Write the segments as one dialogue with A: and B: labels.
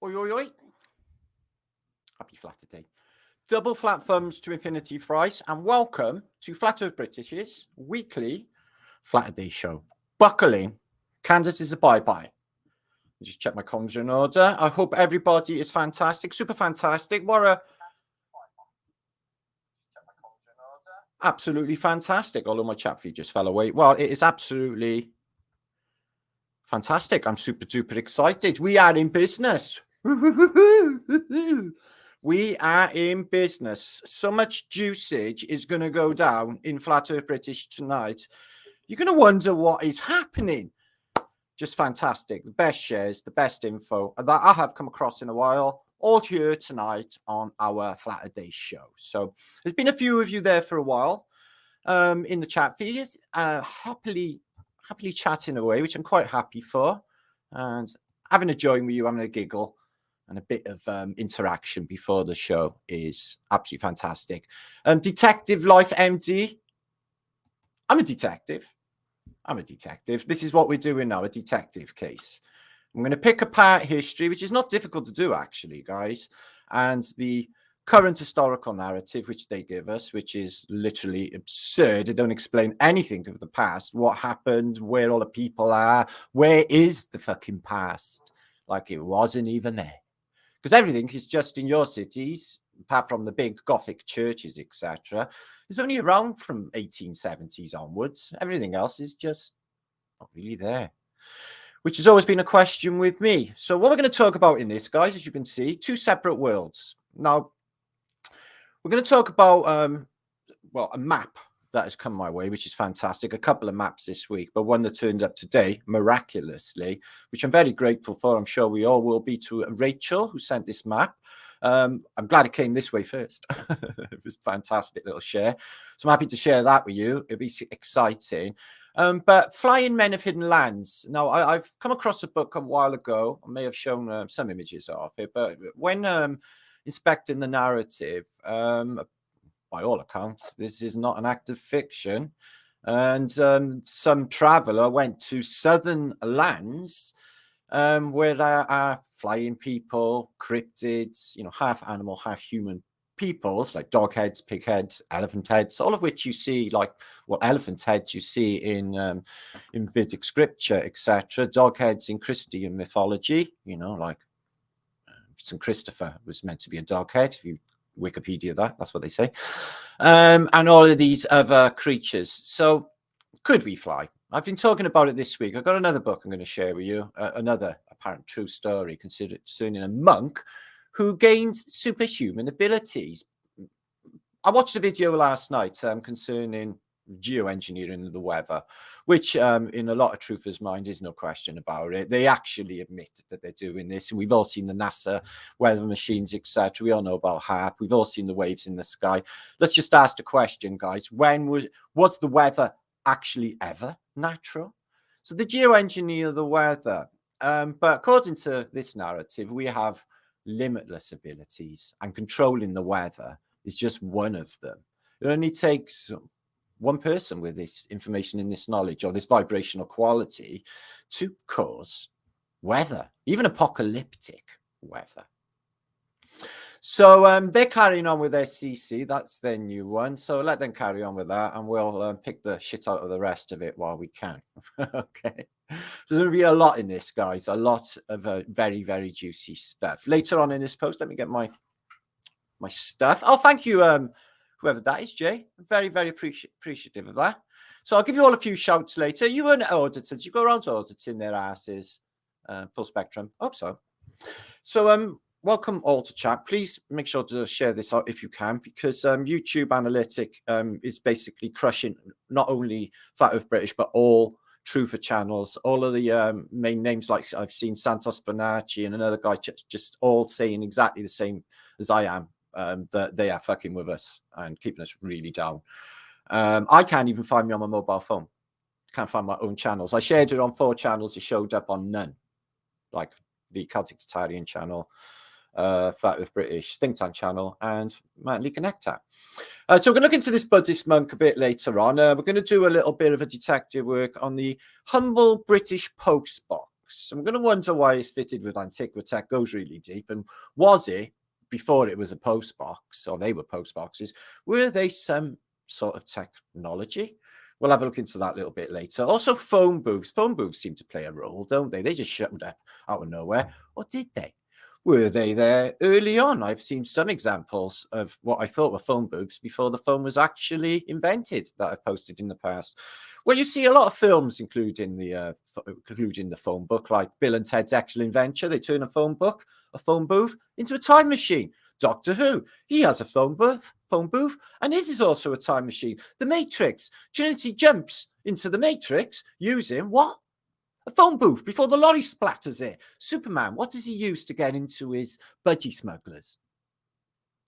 A: Oi, oi, oi. Happy Flatter Day. Double flat thumbs to infinity thrice, and welcome to Flat Earth British's weekly Flatter Day show. Buckle in. Candace is a bye-bye. Just check my comms are in order. I hope everybody is fantastic, super fantastic. What a absolutely fantastic. Although my chat feed just fell away. Well, it is absolutely fantastic. I'm super duper excited. We are in business. We are in business. So much juicage is going to go down in Flat Earth British tonight. You're going to wonder what is happening. Just fantastic. The best shares, the best info that I have come across in a while, all here tonight on our Flatter Day show. So there's been a few of you there for a while in the chat feeds, happily chatting away, which I'm quite happy for, and having a join with you, having a giggle, and a bit of interaction before the show is absolutely fantastic. Detective Life MD. I'm a detective. This is what we're doing now, a detective case. I'm going to pick apart history, which is not difficult to do, actually, guys, and the current historical narrative, which they give us, which is literally absurd. They don't explain anything of the past, what happened, where all the people are, where is the fucking past, like it wasn't even there. Because everything is just in your cities, apart from the big Gothic churches, etc. It's only around from 1870s onwards. Everything else is just not really there, which has always been a question with me. So what we're going to talk about in this, guys, as you can see, two separate worlds. Now, we're going to talk about, a map that has come my way, which is fantastic. A couple of maps this week, but one that turned up today, miraculously, which I'm very grateful for. I'm sure we all will be, to Rachel, who sent this map. I'm glad it came this way first. It was a fantastic little share. So I'm happy to share that with you. It'll be exciting. But Flying Men of Hidden Lands. Now, I've come across a book a while ago. I may have shown some images of it, but when inspecting the narrative, by all accounts, this is not an act of fiction. And some traveler went to southern lands where there are flying people, cryptids, half animal, half human peoples, like dog heads, pig heads, elephant heads, all of which you see, like elephant heads you see in Vedic scripture, etc. Dog heads in Christian mythology, like St. Christopher was meant to be a dog head. If you Wikipedia that's what they say. And all of these other creatures. So could we fly? I've been talking about it this week. I've got another book I'm going to share with you, another apparent true story concerning a monk who gained superhuman abilities. I watched a video last night concerning geoengineering of the weather, which in a lot of truthers' mind is no question about it. They actually admit that they're doing this, and we've all seen the NASA weather machines, etc. We all know about HARP. We've all seen the waves in the sky. Let's just ask the question, guys. When was the weather actually ever natural? So the geoengineer of the weather, but according to this narrative, we have limitless abilities, and controlling the weather is just one of them. It only takes one person with this information and this knowledge or this vibrational quality to cause weather, even apocalyptic weather. So they're carrying on with SCC. That's their new one. So let them carry on with that, and we'll pick the shit out of the rest of it while we can. Okay. So there's going to be a lot in this, guys. A lot of very, very juicy stuff. Later on in this post, let me get my stuff. Oh, thank you, whoever that is, Jay. I'm very, very appreciative of that. So I'll give you all a few shouts later. You weren't auditors. You go around auditing their asses. Full spectrum. Hope so. So welcome all to chat. Please make sure to share this out if you can, because YouTube Analytic is basically crushing not only Flat Earth British, but all truther channels. All of the main names, like I've seen Santos Bonacci and another guy just all saying exactly the same as I am. That they are fucking with us and keeping us really down. I can't even find me on my mobile phone. Can't find my own channels. I shared it on 4 channels. It showed up on none, like the Celtic Tartarian channel, Flat Earth British Think Tank channel, and martinliedtke. So we're going to look into this Buddhist monk a bit later on. We're going to do a little bit of a detective work on the humble British post box. books. I'm going to wonder why it's fitted with antiquitech, goes really deep. And was it, before it was a post box, or they were post boxes, were they some sort of technology? We'll have a look into that a little bit later. Also, phone booths. Phone booths seem to play a role, don't they? They just showed up out of nowhere. Or did they? Were they there early on? I've seen some examples of what I thought were phone booths before the phone was actually invented that I've posted in the past. Well, you see a lot of films, including the phone book, like Bill and Ted's Excellent Adventure. They turn a phone booth, into a time machine. Doctor Who, he has a phone booth, and his is also a time machine. The Matrix, Trinity jumps into the Matrix using what? A phone booth before the lorry splatters it. Superman, what does he use to get into his budgie smugglers?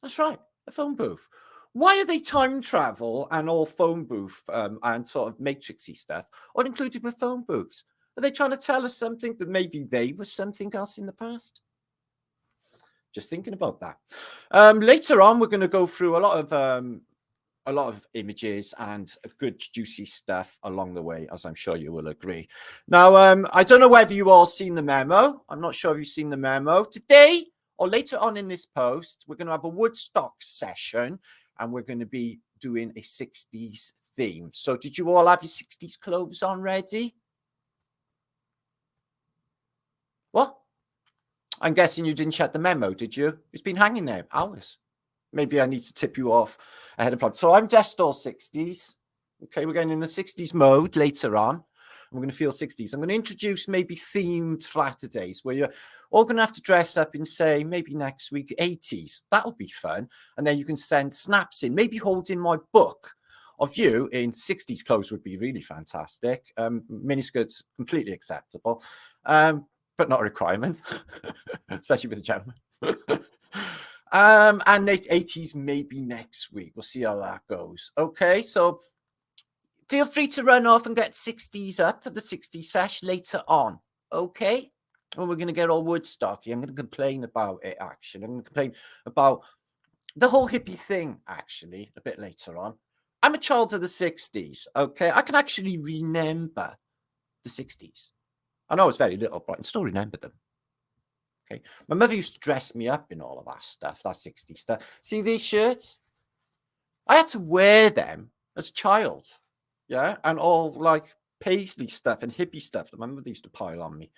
A: That's right, a phone booth. Why are they time travel and all phone booth and sort of matrixy stuff all included with phone booths? Are they trying to tell us something that maybe they were something else in the past? Just thinking about that. Later on, we're going to go through a lot of images and good juicy stuff along the way, as I'm sure you will agree. Now, I don't know whether you all seen the memo. I'm not sure if you've seen the memo. Today or later on in this post, we're going to have a Woodstock session and we're going to be doing a 60s theme. So did you all have your 60s clothes on ready? What? I'm guessing you didn't check the memo, did you? It's been hanging there hours. Maybe I need to tip you off ahead of time. So I'm dressed all 60s. Okay, we're going in the 60s mode later on. We're going to feel 60s. I'm going to introduce maybe themed flatter days where you're all going to have to dress up in, say, maybe next week, 80s. That'll be fun. And then you can send snaps in, maybe holding my book of you in 60s clothes would be really fantastic. Miniskirts, completely acceptable. But not a requirement, especially with a gentleman. And late 80s maybe next week. We'll see how that goes. Okay, so feel free to run off and get 60s up for the 60s sesh later on. Okay, and we're going to get all Woodstocky. I'm going to complain about it, actually. I'm going to complain about the whole hippie thing, actually, a bit later on. I'm a child of the 60s, okay? I can actually remember the 60s. I know I was very little, but I can still remember them. Okay, my mother used to dress me up in all of that stuff, that 60s stuff. See these shirts? I had to wear them as a child, yeah, and all like paisley stuff and hippie stuff that my mother used to pile on me.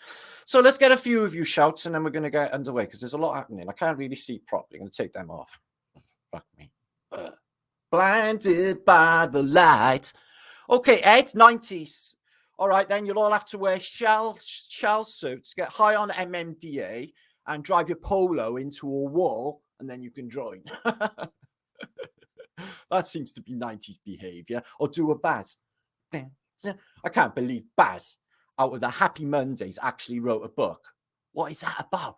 A: So let's get a few of you shouts, and then we're going to get underway because there's a lot happening. I can't really see properly. I'm going to take them off. Fuck me. Blinded by the light. Okay, Ed, 90s. All right, then you'll all have to wear shell suits, get high on MMDA, and drive your polo into a wall, and then you can join. That seems to be 90s behavior. Or do a Baz. I can't believe Baz, out of the Happy Mondays, actually wrote a book. What is that about?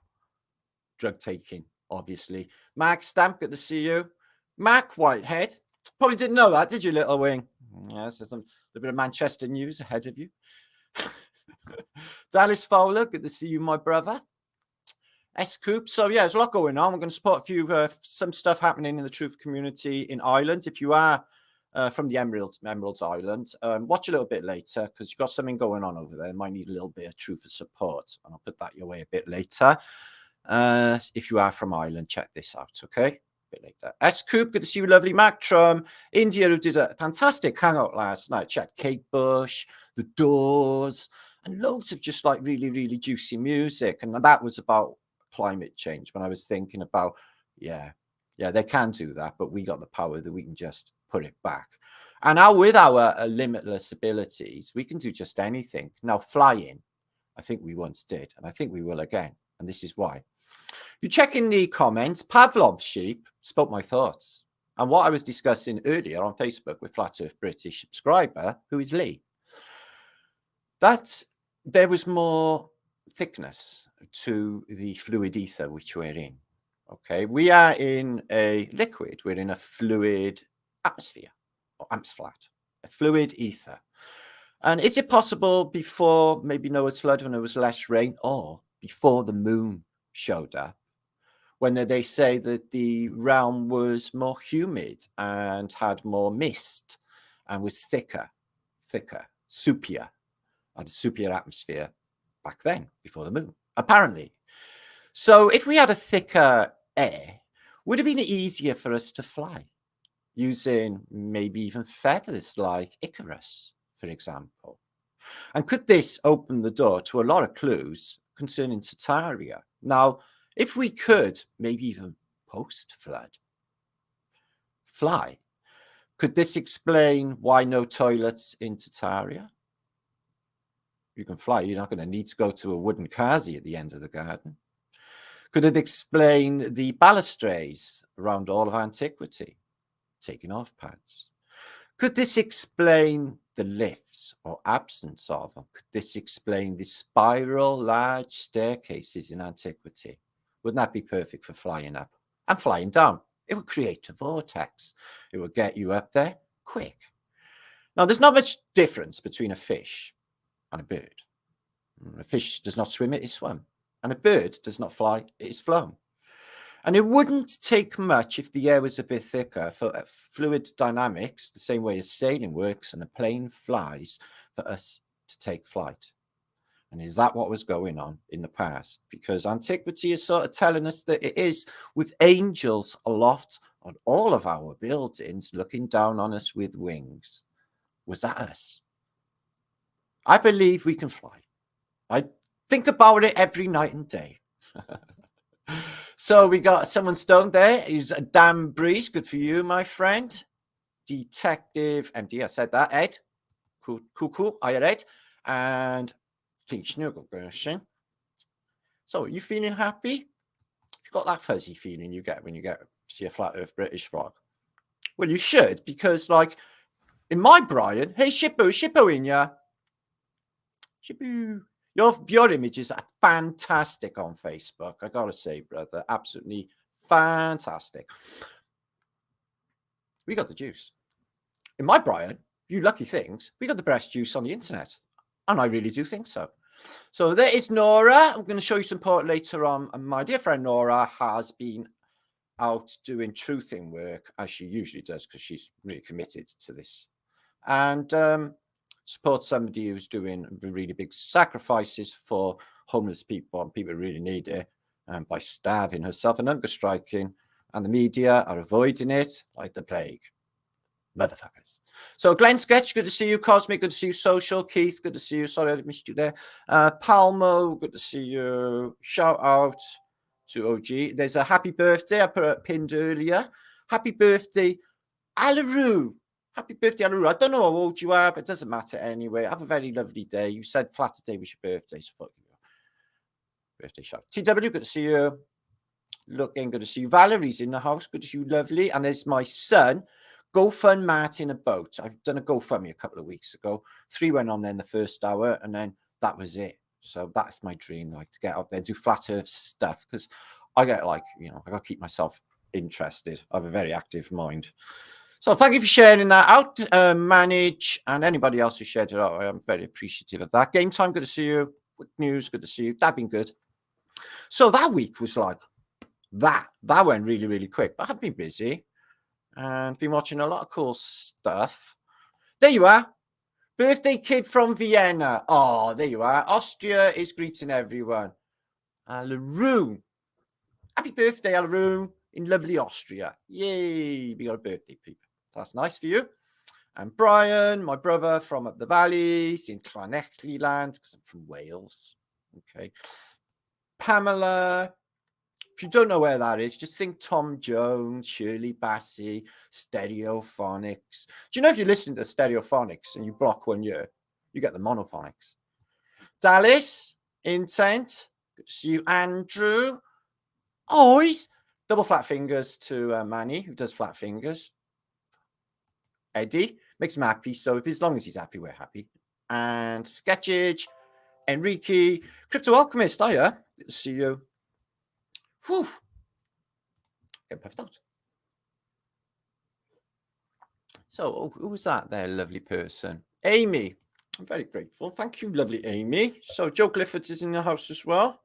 A: Drug taking, obviously. Mac Stamp, good to see you. Mac Whitehead. Probably didn't know that, did you, little wing? Yes, there's a bit of Manchester news ahead of you. Dallas Fowler, good to see you, my brother. S-Coop. So, yeah, there's a lot going on. We're going to support a few, some stuff happening in the truth community in Ireland. If you are from the Emeralds Island, watch a little bit later because you've got something going on over there. Might need a little bit of truth and support. And I'll put that your way a bit later. If you are from Ireland, check this out, okay? Bit later. S-Coop, good to see you, lovely. Mac Trum, India, who did a fantastic hangout last night. Checked Kate Bush, The Doors, and loads of just like really, really juicy music. And that was about climate change when I was thinking about, yeah, they can do that, but we got the power that we can just put it back. And now with our limitless abilities, we can do just anything. Now, flying, I think we once did, and I think we will again. And this is why. If you check in the comments, Pavlov's sheep spoke my thoughts. And what I was discussing earlier on Facebook with Flat Earth British subscriber, who is Lee, that there was more thickness to the fluid ether which we're in. Okay, we are in a liquid, we're in a fluid atmosphere, or flat, a fluid ether. And is it possible before maybe Noah's flood when there was less rain, or before the moon showed up, when they say that the realm was more humid and had more mist and was thicker, soupier, had a soupier atmosphere back then, before the moon, apparently. So if we had a thicker air, would it have been easier for us to fly, using maybe even feathers like Icarus, for example? And could this open the door to a lot of clues concerning Tartaria? Now, if we could, maybe even post-flood, fly, could this explain why no toilets in Tartaria? You can fly, you're not going to need to go to a wooden quasi at the end of the garden. Could it explain the balustrades around all of antiquity, taking off pads? Could this explain the lifts or absence of them? Could this explain the spiral large staircases in antiquity? Wouldn't that be perfect for flying up and flying down? It would create a vortex. It would get you up there quick. Now, there's not much difference between a fish and a bird. A fish does not swim, it is swum. And a bird does not fly, it is flown. And it wouldn't take much if the air was a bit thicker for fluid dynamics, the same way as sailing works and a plane flies, for us to take flight. And is that what was going on in the past? Because antiquity is sort of telling us that it is, with angels aloft on all of our buildings, looking down on us with wings. Was that us? I believe we can fly. I think about it every night and day. So we got someone stoned there. He's a damn breeze. Good for you, my friend. Detective MD. I said that, Ed. Cool. I Ed. And King Schnugelgerschen. So are you feeling happy? You've got that fuzzy feeling you get when you see a flat earth British frog. Well, you should, because like in my Brian, hey Shippo in ya. Shippo. Your images are fantastic on Facebook. I gotta say, brother, absolutely fantastic. We got the juice. In my Brian, you lucky things, we got the best juice on the internet. And I really do think so. So there is Nora. I'm going to show you some part later on. And my dear friend Nora has been out doing truthing work, as she usually does, because she's really committed to this. And support somebody who's doing really big sacrifices for homeless people and people who really need it, by starving herself and hunger striking. And the media are avoiding it like the plague. Motherfuckers. So Glenn Sketch, good to see you. Cosmic, good to see you. Social, Keith, good to see you. Sorry, I missed you there. Palmo, good to see you. Shout out to OG. There's a happy birthday I put it pinned earlier. Happy birthday, Alaroo. Happy birthday, Alaroo. I don't know how old you are, but it doesn't matter anyway. Have a very lovely day. You said flat day was your birthday, so fuck you. Birthday shout. TW, good to see you. Looking good to see you. Valerie's in the house. Good to see you, lovely. And there's my son. Go fund Martin a boat. I've done a GoFundMe a couple of weeks ago. 3 went on there in the first hour, and then that was it. So that's my dream, like to get out there and do flat earth stuff, because I get like, I got to keep myself interested. I have a very active mind. So thank you for sharing that out, Manage, and anybody else who shared it out. I am very appreciative of that. Game Time, good to see you. Quick News, good to see you. That been good. So that week was like that. That went really, really quick. But I've been busy and been watching a lot of cool stuff. There you are. Birthday kid from Vienna. Oh, there you are. Austria is greeting everyone. Alaroo. Happy birthday, Alaroo, in lovely Austria. Yay. We got a birthday, people. That's nice for you. And Brian, my brother from up the valleys in Llanelli land, because I'm from Wales. Okay. Pamela. If you don't know where that is, just think Tom Jones, Shirley Bassey, Stereophonics. Do you know if you listen to the Stereophonics and you block 1 year, you get the monophonics? Dallas, Intent, good to see you. Andrew, always. Double flat fingers to Manny, who does flat fingers. Eddie, makes him happy. So as long as he's happy, we're happy. And Sketchage, Enrique, Crypto Alchemist, hiya. Good to see you. Whew. Get puffed out. So, who was that there, lovely person? Amy. I'm very grateful. Thank you, lovely Amy. So, Joe Clifford is in the house as well,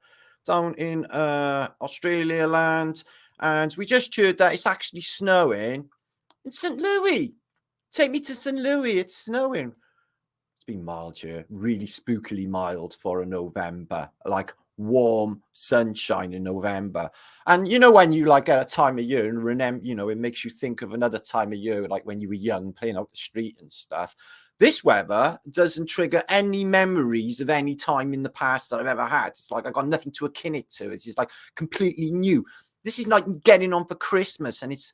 A: down in Australia land. And we just heard that it's actually snowing in St. Louis. Take me to St. Louis. It's snowing. It's been mild here, really spookily mild for a November, like warm sunshine in November. And you know, when you like at a time of year and remember, you know, it makes you think of another time of year, like when you were young, playing out the street and stuff. This weather doesn't trigger any memories of any time in the past that I've ever had. It's like I've got nothing to akin it to. It's just like completely new. This is like getting on for Christmas, and it's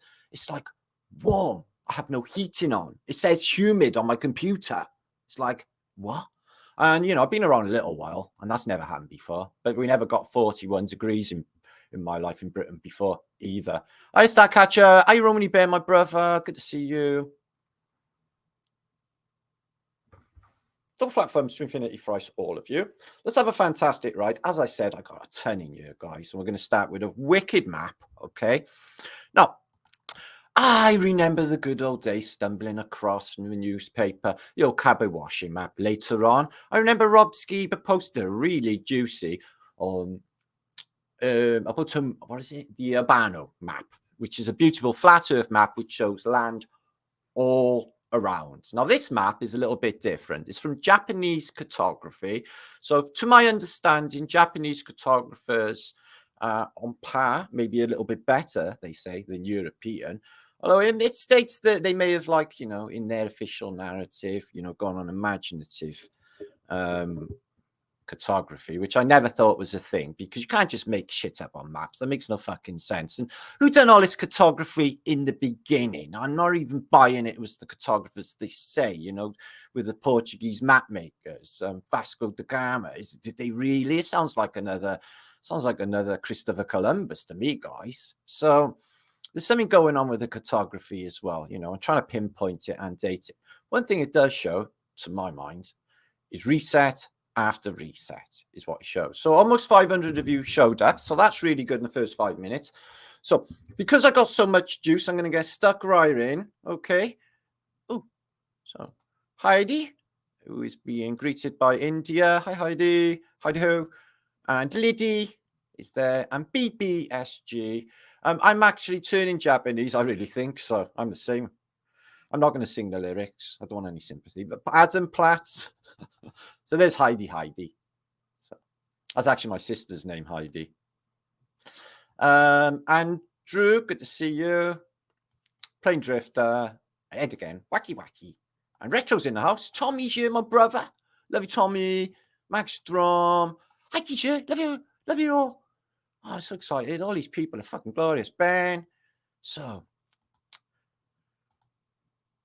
A: like warm. I have no heating on. It says humid on my computer. It's like, what? And, you know, I've been around a little while, and that's never happened before. But we never got 41 degrees in my life in Britain before either. Hi, Starcatcher. Hi, Romany Bear, my brother. Good to see you. Double flat thumbs to infinity thrice, all of you. Let's have a fantastic ride. As I said, I got a ton in here, guys. So we're going to start with a wicked map, okay? Now, I remember the good old days stumbling across from the newspaper, the old Kabawashi map later on. I remember Rob Skiba posted a really juicy on about what is it? The Urbano map, which is a beautiful flat earth map which shows land all around. Now, this map is a little bit different. It's from Japanese cartography. So, to my understanding, Japanese cartographers on par, maybe a little bit better, they say, than European. Although it states that they may have, like, you know, in their official narrative, you know, gone on imaginative cartography, which I never thought was a thing, because you can't just make shit up on maps. That makes no fucking sense. And who done all this cartography in the beginning? I'm not even buying it was the cartographers they say, you know, with the Portuguese map makers, Vasco da Gama. Did they really? It sounds like another Christopher Columbus to me, guys. So there's something going on with the cartography as well. You know, I'm trying to pinpoint it and date it. One thing it does show, to my mind, is reset after reset is what it shows. So almost 500 of you showed up. So that's really good in the first 5 minutes. So because I got so much juice, I'm going to get stuck right in. Okay. Oh, so Heidi, who is being greeted by India. Hi, Heidi. Heidi ho. And Liddy is there. And BBSG. I'm actually turning Japanese, I really think. So I'm the same. I'm not going to sing the lyrics. I don't want any sympathy. But Adam Platts. So there's Heidi. So that's actually my sister's name, Heidi. And Drew, good to see you. Plain Drifter. Ed again. Wacky. And Retro's in the house. Tommy's here, my brother. Love you, Tommy. Max Strom. Hi, Keisha. Love you all. Oh, I'm so excited. All these people are fucking glorious. Ben. So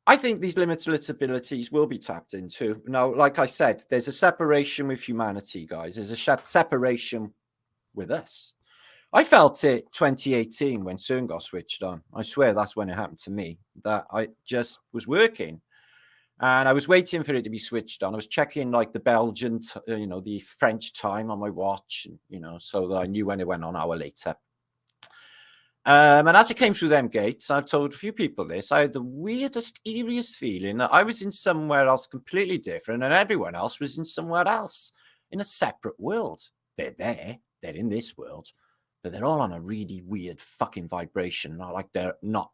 A: I think these limitless abilities will be tapped into. Now, like I said, there's a separation with humanity, guys. There's a separation with us. I felt it 2018 when CERN got switched on. I swear that's when it happened to me, that I just was working. And I was waiting for it to be switched on. I was checking like the Belgian, the French time on my watch, so that I knew when it went on an hour later. And as I came through them gates, I've told a few people this, I had the weirdest, eeriest feeling that I was in somewhere else completely different and everyone else was in somewhere else, in a separate world. They're there, they're in this world, but they're all on a really weird fucking vibration, not like they're not.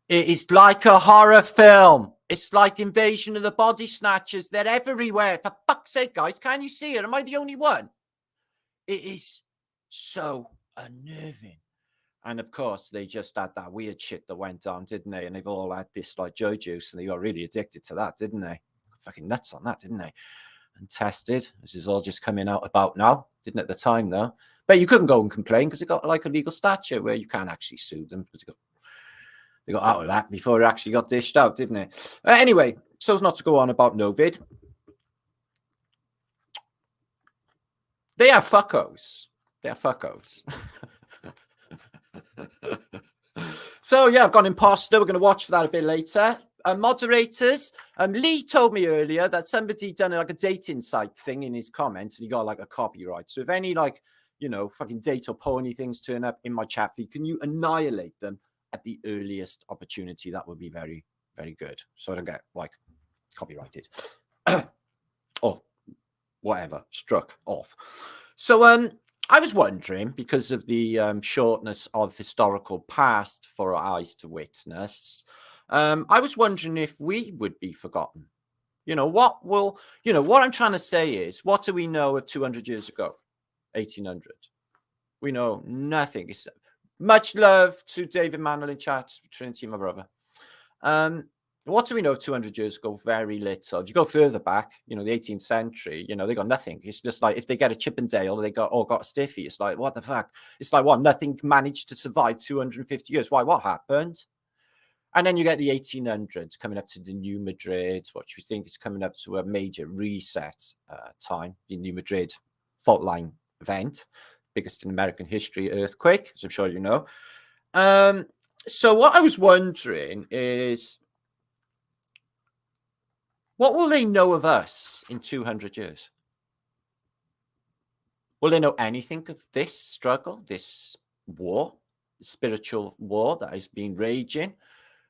A: It's like a horror film. It's like Invasion of the Body Snatchers. They're everywhere. For fuck's sake, guys, can you see it? Am I the only one? It is so unnerving. And of course, they just had that weird shit that went on, didn't they? And they've all had this like Joe juice, and they got really addicted to that, didn't they? Fucking nuts on that, didn't they? And tested. This is all just coming out about now. Didn't at the time, though. But you couldn't go and complain because it got like a legal statute where you can't actually sue them. They got out of that before it actually got dished out, didn't it? Anyway, so as not to go on about Novid. They are fuckos. They are fuckos. So yeah, I've got imposter. We're going to watch for that a bit later. Moderators. Lee told me earlier that somebody done like a dating site thing in his comments, and he got like a copyright. So if any like fucking date or porny things turn up in my chat feed, can you annihilate them at the earliest opportunity? That would be very, very good. So I don't get like copyrighted or whatever, struck off. So I was wondering, because of the shortness of historical past for our eyes to witness, I was wondering if we would be forgotten. what I'm trying to say is, what do we know of 200 years ago, 1800? We know nothing. Much love to David Mantle in chat, Trinity, my brother. What do we know of 200 years ago? Very little. If you go further back, the 18th century, they got nothing. It's just like if they get a Chippendale, they got a stiffy. It's like, what the fuck? It's like, what? Nothing managed to survive 250 years. Why? What happened? And then you get the 1800s coming up to the New Madrid, what you think is coming up to a major reset time, the New Madrid fault line event, biggest in American history earthquake, as I'm sure you know. So what I was wondering is, what will they know of us in 200 years? Will they know anything of this struggle, this war, the spiritual war that has been raging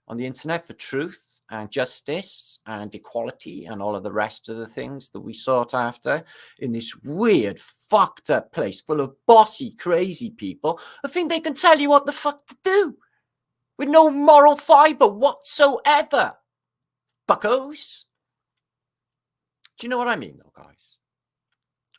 A: on the internet for truth and justice and equality and all of the rest of the things that we sought after in this weird, fucked up place full of bossy, crazy people who think they can tell you what the fuck to do with no moral fiber whatsoever? Buckos. Do you know what I mean, though, guys?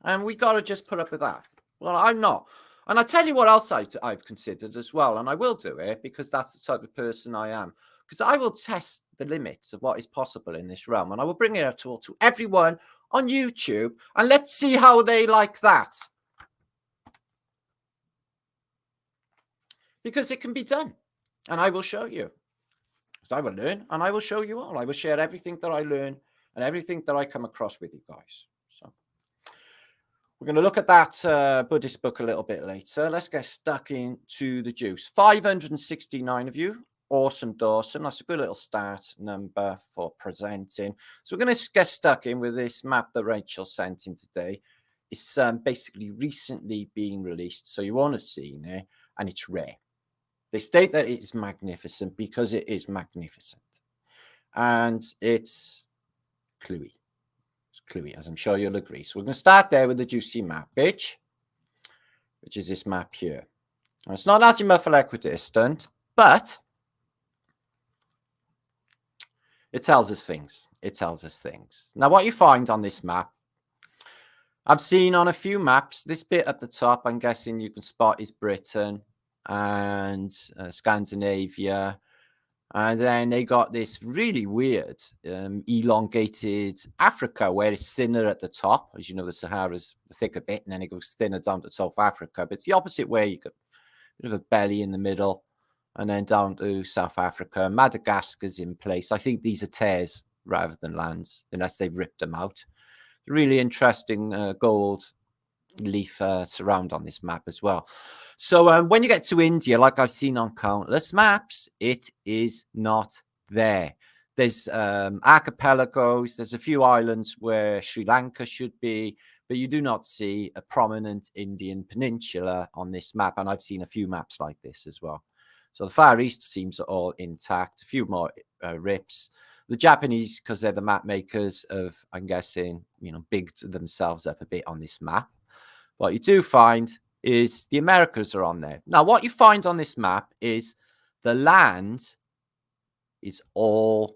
A: And we got to just put up with that. Well, I'm not. And I'll tell you what else I've considered as well. And I will do it because that's the type of person I am. Because I will test the limits of what is possible in this realm. And I will bring it out to everyone on YouTube. And let's see how they like that. Because it can be done. And I will show you. Because I will learn and I will show you all. I will share everything that I learn and everything that I come across with you guys. So we're going to look at that Buddhist book a little bit later. Let's get stuck into the juice. 569 of you. Awesome, Dawson. That's a good little start number for presenting. So we're going to get stuck in with this map that Rachel sent in today. It's basically recently being released, so you won't have seen it, and it's rare. They state that it is magnificent because it is magnificent. And it's cluey. It's cluey, as I'm sure you'll agree. So we're going to start there with the juicy map, which is this map here. Now, it's not azimuthal equidistant, but it tells us things. It tells us things. Now, what you find on this map, I've seen on a few maps, this bit at the top, I'm guessing you can spot is Britain and Scandinavia. And then they got this really weird elongated Africa where it's thinner at the top. As you know, the Sahara's the thicker bit, and then it goes thinner down to South Africa. But it's the opposite way. You got a bit of a belly in the middle and then down to South Africa. Madagascar's in place. I think these are tears rather than lands, unless they've ripped them out. Really interesting gold leaf surround on this map as well. So when you get to India, like I've seen on countless maps, it is not there. There's archipelagos, there's a few islands where Sri Lanka should be, but you do not see a prominent Indian peninsula on this map. And I've seen a few maps like this as well. So the Far East seems all intact, a few more rips. The Japanese, because they're the map makers, of, I'm guessing, bigged themselves up a bit on this map. What you do find is the Americas are on there. Now, what you find on this map is the land is all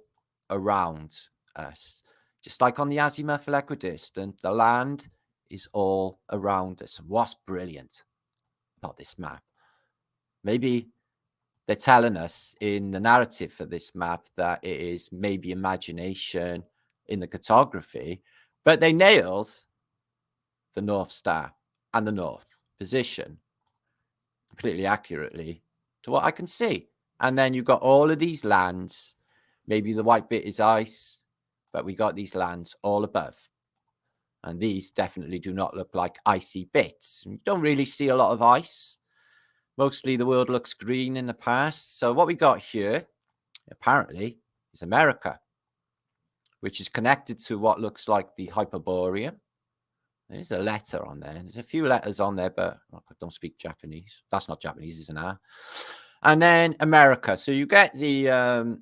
A: around us. Just like on the azimuthal equidistant, the land is all around us. What's brilliant about this map? Maybe they're telling us in the narrative for this map that it is maybe imagination in the cartography, but they nailed the North Star and the North position completely accurately to what I can see. And then you've got all of these lands. Maybe the white bit is ice, but we got these lands all above. And these definitely do not look like icy bits. You don't really see a lot of ice. Mostly the world looks green in the past. So what we got here, apparently, is America, which is connected to what looks like the Hyperborean. There's a letter on there. There's a few letters on there, but I don't speak Japanese. That's not Japanese, it's an R. And then America. So you get the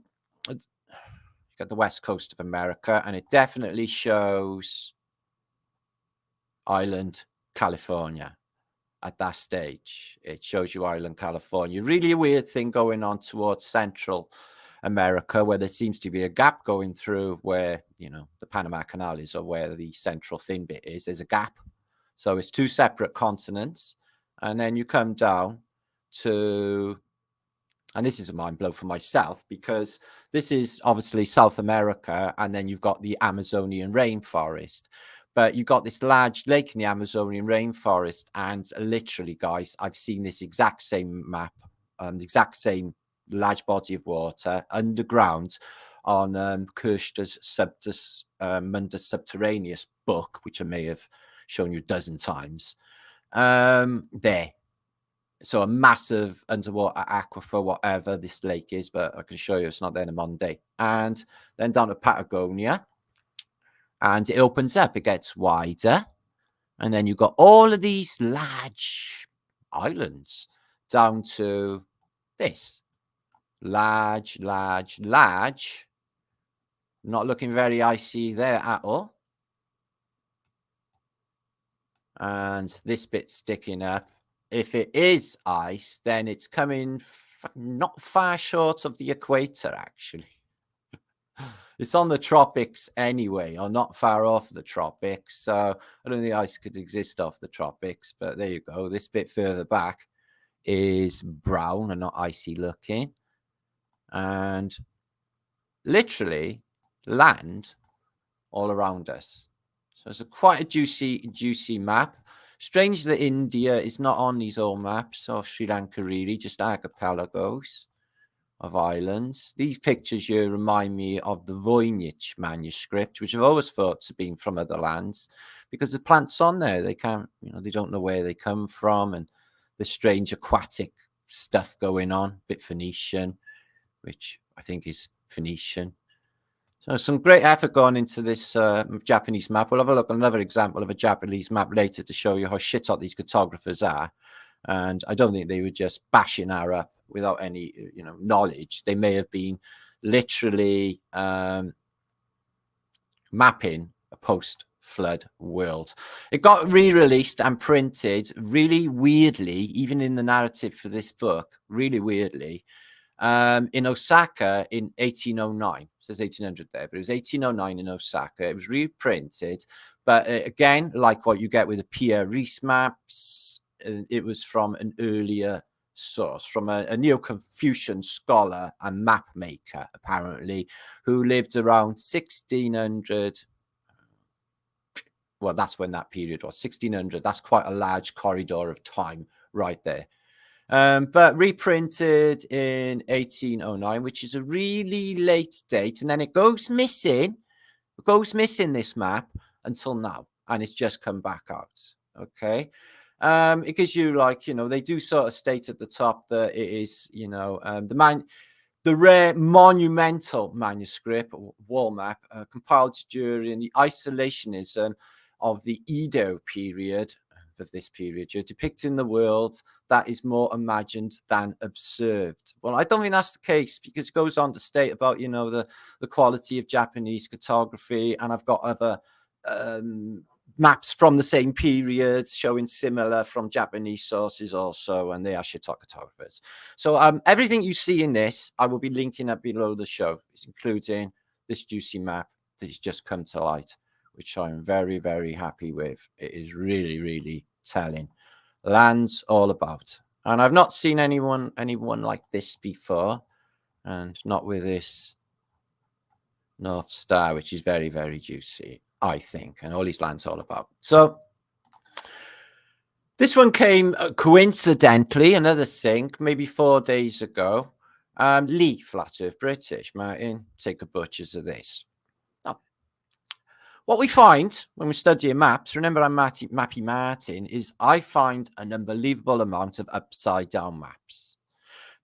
A: west coast of America, and it definitely shows island California. At that stage, it shows you island California. Really a weird thing going on towards central America, where there seems to be a gap going through where, the Panama Canal is, or where the central thin bit is. There's a gap. So it's two separate continents. And then you come down to, and this is a mind blow for myself, because this is obviously South America, and then you've got the Amazonian rainforest. But you've got this large lake in the Amazonian rainforest, and literally, guys, I've seen this exact same map, the exact same large body of water underground on Kirsch's Mundus Subterraneous book, which I may have shown you a dozen times. There. So a massive underwater aquifer, whatever this lake is, but I can show you it's not there in a modern day. And then down to Patagonia, and it opens up, it gets wider. And then you've got all of these large islands down to this. Large. Not looking very icy there at all. And this bit sticking up. If it is ice, then it's coming not far short of the equator, actually. It's on the tropics anyway, or not far off the tropics. So I don't think ice could exist off the tropics, but there you go. This bit further back is brown and not icy looking. And literally land all around us. So it's quite a juicy map. Strange that India is not on these old maps, or Sri Lanka really, just archipelagos of islands. These pictures here remind me of the Voynich manuscript, which I've always thought to be from other lands, because the plants on there, they can't, they don't know where they come from, and the strange aquatic stuff going on, a bit Phoenician, which I think is Phoenician. So some great effort gone into this Japanese map. We'll have a look at another example of a Japanese map later to show you how shit hot these cartographers are. And I don't think they were just bashing our up without any, knowledge. They may have been literally mapping a post-flood world. It got re-released and printed really weirdly, even in the narrative for this book, really weirdly, in Osaka in 1809. It says 1800 there, but it was 1809 in Osaka. It was reprinted, but again, like what you get with the Pierre Rees maps, it was from an earlier source, from a Neo-Confucian scholar and map maker, apparently, who lived around 1600. Well, that's when that period was, 1600. That's quite a large corridor of time right there. But reprinted in 1809, which is a really late date. And then it goes missing. It goes missing, this map, until now. And it's just come back out. Okay. It gives you, like, they do sort of state at the top that it is, the rare monumental manuscript, or wall map, compiled during the isolationism of the Edo period, of this period. You're depicting the world that is more imagined than observed. Well, I don't think that's the case, because it goes on to state about, the quality of Japanese cartography, and I've got other maps from the same period showing similar from Japanese sources also, and they are shit cartographers. So everything you see in this, I will be linking up below the show, including this juicy map that has just come to light, which I'm very, very happy with. It is really, really telling. Lands all about. And I've not seen anyone like this before, and not with this North Star, which is very, very juicy, I think, and all these lands all about. So this one came coincidentally, another sync, maybe 4 days ago. Lee, Flat Earth British. Martin, take a butchers of this. What we find when we study maps, remember I'm Mappy Martin, is I find an unbelievable amount of upside down maps.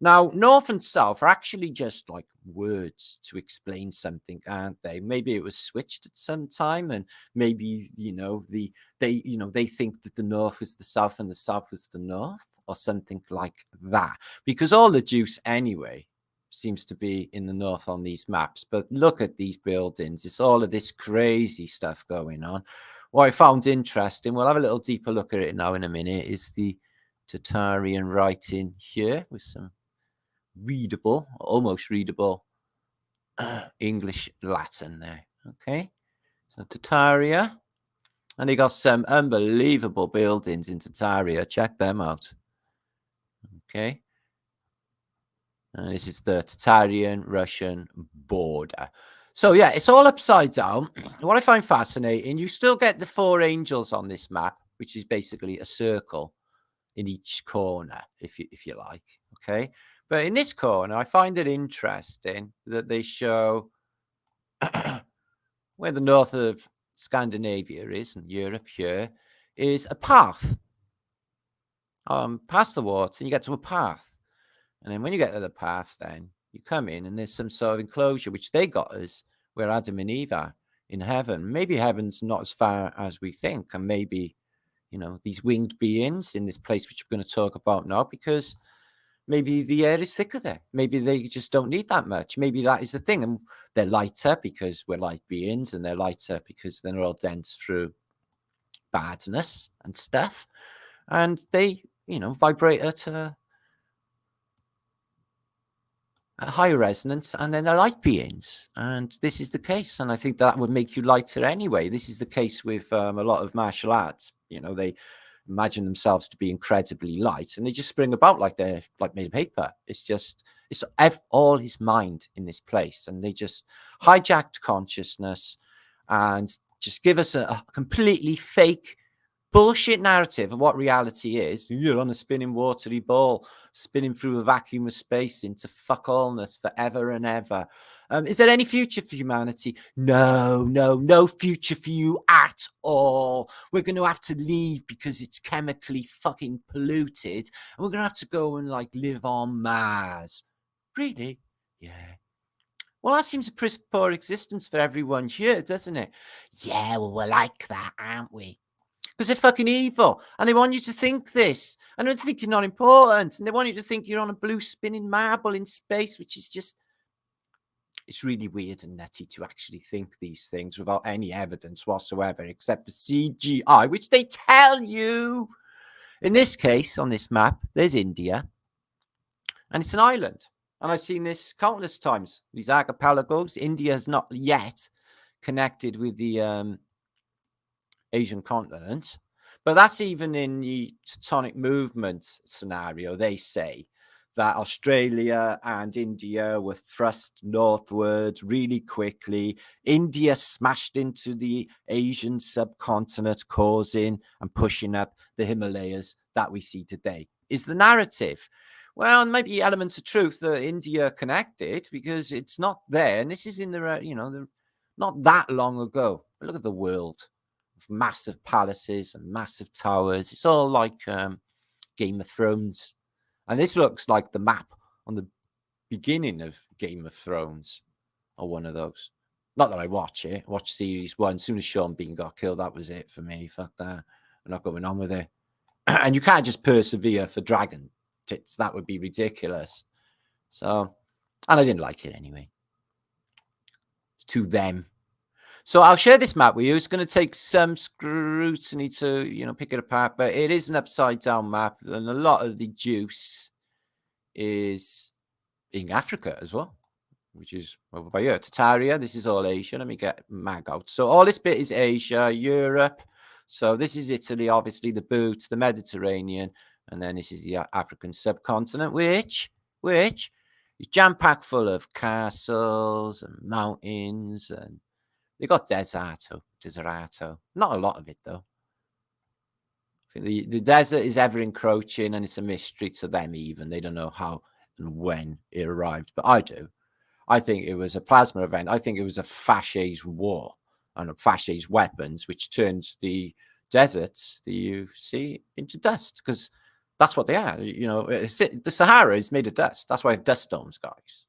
A: Now, north and south are actually just like words to explain something, aren't they? Maybe it was switched at some time, and maybe, they think that the north was the south and the south was the north, or something like that. Because all the juice anyway seems to be in the north on these maps. But look at these buildings. It's all of this crazy stuff going on. What I found interesting, we'll have a little deeper look at it now in a minute, is the Tartarian writing here with some readable, almost readable English, Latin there. Okay. So Tartaria. And they got some unbelievable buildings in Tartaria. Check them out. Okay. And this is the Tartarian-Russian border. So yeah, it's all upside down. What I find fascinating, you still get the 4 angels on this map, which is basically a circle in each corner, if you like. Okay. But in this corner, I find it interesting that they show where the north of Scandinavia is, and Europe here, is a path. Past the water, and you get to a path. And then when you get to the path, then you come in, and there's some sort of enclosure, which they got us where Adam and Eve are in heaven. Maybe heaven's not as far as we think, and maybe, these winged beings in this place, which we're going to talk about now, because maybe the air is thicker there. Maybe they just don't need that much. Maybe that is the thing. And they're lighter because we're light beings, and they're lighter because they're all dense through badness and stuff. And they, vibrate at a high resonance, and then they're light beings. And this is the case. And I think that would make you lighter anyway. This is the case with a lot of martial arts. They imagine themselves to be incredibly light, and they just spring about like they're like made of paper. It's all his mind in this place, and they just hijacked consciousness and just give us a completely fake bullshit narrative of what reality is. You're on a spinning watery ball, spinning through a vacuum of space into fuck allness forever and ever. Is there any future for humanity? No future for you at all. We're going to have to leave because it's chemically fucking polluted, and we're going to have to go and live on Mars. Really? Yeah. Well, that seems a pretty poor existence for everyone here, doesn't it? Yeah, well, we're like that, aren't we? Because they're fucking evil, and they want you to think this, and they think you're not important, and they want you to think you're on a blue spinning marble in space, which is just, it's really weird and nutty to actually think these things without any evidence whatsoever, except for CGI, which they tell you. In this case, on this map, there's India, and it's an island, and I've seen this countless times, these archipelagos. India has not yet connected with the Asian continent, but that's even in the tectonic movement scenario. They say that Australia and India were thrust northward really quickly. India smashed into the Asian subcontinent, causing and pushing up the Himalayas that we see today, is the narrative. Well, maybe elements of truth that India connected, because it's not there, and this is in the not that long ago. Look at the world. Massive palaces and massive towers. It's all like Game of Thrones. And this looks like the map on the beginning of Game of Thrones, or one of those. Not that I watch it. I watched series 1. As soon as Sean Bean got killed, that was it for me. Fuck that. I'm not going on with it. And you can't just persevere for dragon tits. That would be ridiculous. So, and I didn't like it anyway. To them. So I'll share this map with you. It's going to take some scrutiny to, pick it apart, but it is an upside down map, and a lot of the juice is in Africa as well, which is over by here. Tartaria, this is all Asia. Let me get mag out. So all this bit is Asia, Europe. So this is Italy, obviously the boot, the Mediterranean, and then this is the African subcontinent, which is jam-packed full of castles and mountains, and they got deserato. Not a lot of it, though. I think the desert is ever encroaching, and it's a mystery to them even. They don't know how and when it arrived, but I do. I think it was a plasma event. I think it was a fascist war and fascist weapons, which turned the deserts that you see into dust, because that's what they are. The Sahara is made of dust. That's why I have dust storms, guys.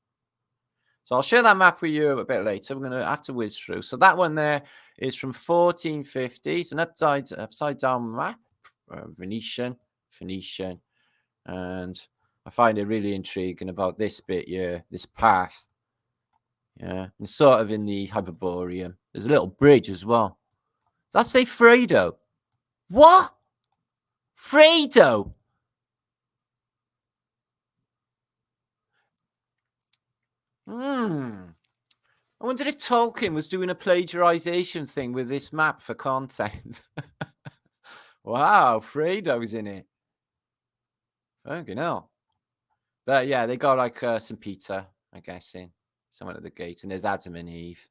A: So I'll share that map with you a bit later. We're going to have to whiz through. So that one there is from 1450. It's an upside down map, Venetian, and I find it really intriguing about this bit here, this path. Yeah, it's sort of in the Hyperborean. There's a little bridge as well. Does that say Fredo? What? Fredo? I wonder if Tolkien was doing a plagiarization thing with this map for content. Wow, Fredo's in it. Fucking hell. But yeah, they got like St. Peter, I guess, in someone at the gate, and there's Adam and Eve.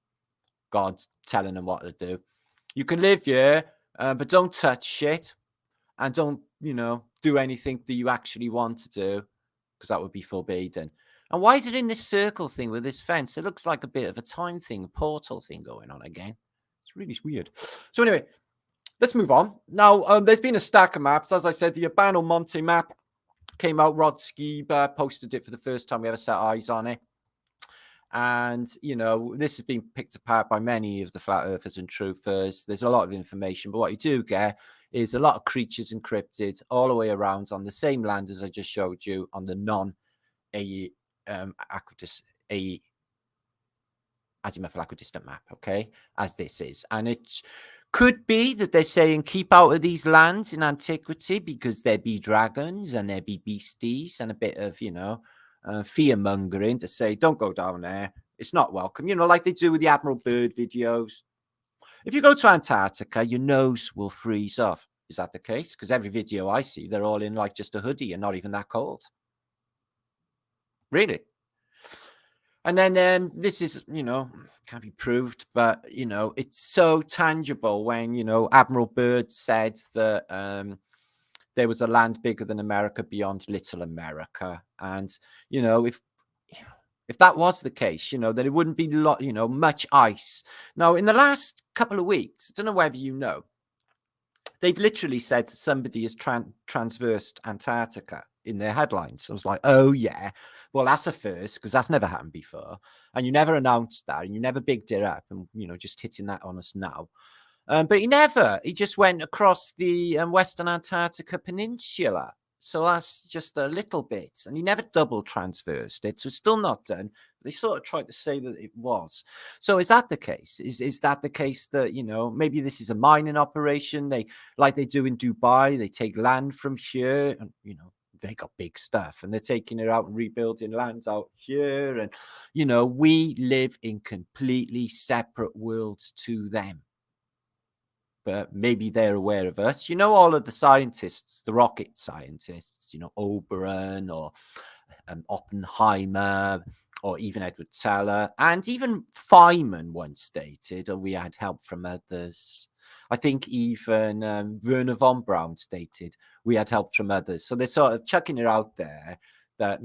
A: God's telling them what to do. You can live here, but don't touch shit, and don't, do anything that you actually want to do, because that would be forbidden. And why is it in this circle thing with this fence? It looks like a bit of a time thing, a portal thing going on again. It's really weird. So anyway, let's move on. Now, there's been a stack of maps. As I said, the Urbano Monte map came out. Rod Skieb posted it for the first time we ever set eyes on it. And, this has been picked apart by many of the flat earthers and truthers. There's a lot of information, but what you do get is a lot of creatures and cryptids all the way around on the same land as I just showed you on the azimuthal equidistant map, okay, as this is. And it could be that they're saying keep out of these lands in antiquity because there be dragons and there be beasties, and a bit of, fear mongering to say, don't go down there. It's not welcome, like they do with the Admiral Byrd videos. If you go to Antarctica, your nose will freeze off. Is that the case? Because every video I see, they're all in like just a hoodie and not even that cold. Really? And then this is, can't be proved, but, it's so tangible when, Admiral Byrd said that there was a land bigger than America beyond Little America. And, if that was the case, then it wouldn't be, much ice. Now, in the last couple of weeks, I don't know whether you know, they've literally said somebody has transversed Antarctica in their headlines. I was like, oh, yeah. Well, that's a first, because that's never happened before. And you never announced that, and you never bigged it up, and, just hitting that on us now. But he just went across the Western Antarctica Peninsula. So that's just a little bit. And he never double transversed it. So it's still not done. They sort of tried to say that it was. So is that the case? Is that the case that, maybe this is a mining operation? Like they do in Dubai, they take land from here and, they got big stuff and they're taking it out and rebuilding lands out here. And, we live in completely separate worlds to them. But maybe they're aware of us. All of the scientists, the rocket scientists, Oberon or Oppenheimer or even Edward Teller, and even Feynman once stated, or we had help from others. I think even Werner von Braun stated we had help from others. So they're sort of chucking it out there that,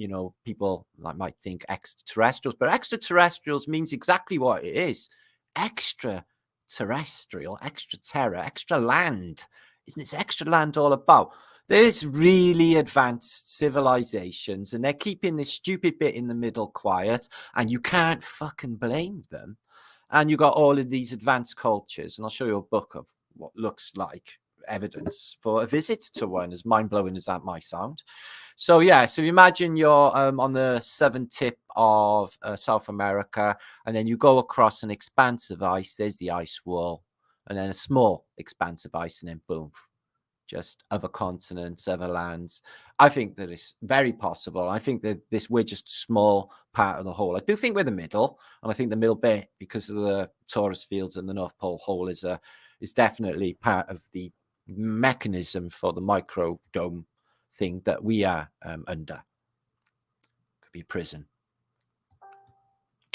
A: people might think extraterrestrials, but extraterrestrials means exactly what it is. Extraterrestrial, extra terra, extra land. Isn't this extra land all about? There's really advanced civilizations and they're keeping this stupid bit in the middle quiet, and you can't fucking blame them. And you got all of these advanced cultures, and I'll show you a book of what looks like evidence for a visit to one, as mind-blowing as that might sound. So yeah, so imagine you're on the southern tip of South America, and then you go across an expanse of ice. There's the ice wall, and then a small expanse of ice, and then boom, just other continents, other lands. I think that it's very possible. I think that we're just a small part of the whole. I do think we're the middle, and I think the middle bit, because of the Taurus fields and the North Pole hole, is definitely part of the mechanism for the micro dome thing that we are under. Could be a prison.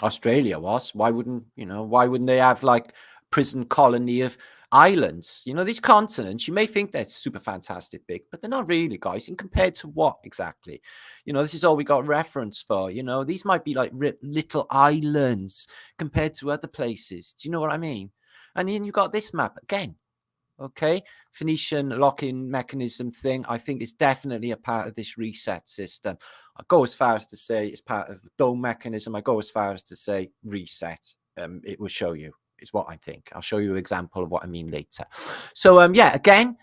A: Australia was. Why wouldn't they have like prison colony of islands? These continents, you may think they're super fantastic big, but they're not really, guys. And compared to what exactly? This is all we got reference for. These might be like little islands compared to other places. Do you know what I mean? And then you got this map again. Okay, Phoenician lock-in mechanism thing, I think is definitely a part of this reset system. I go as far as to say it's part of the dome mechanism. I go as far as to say reset. It will show you, is what I think. I'll show you an example of what I mean later. So yeah, again,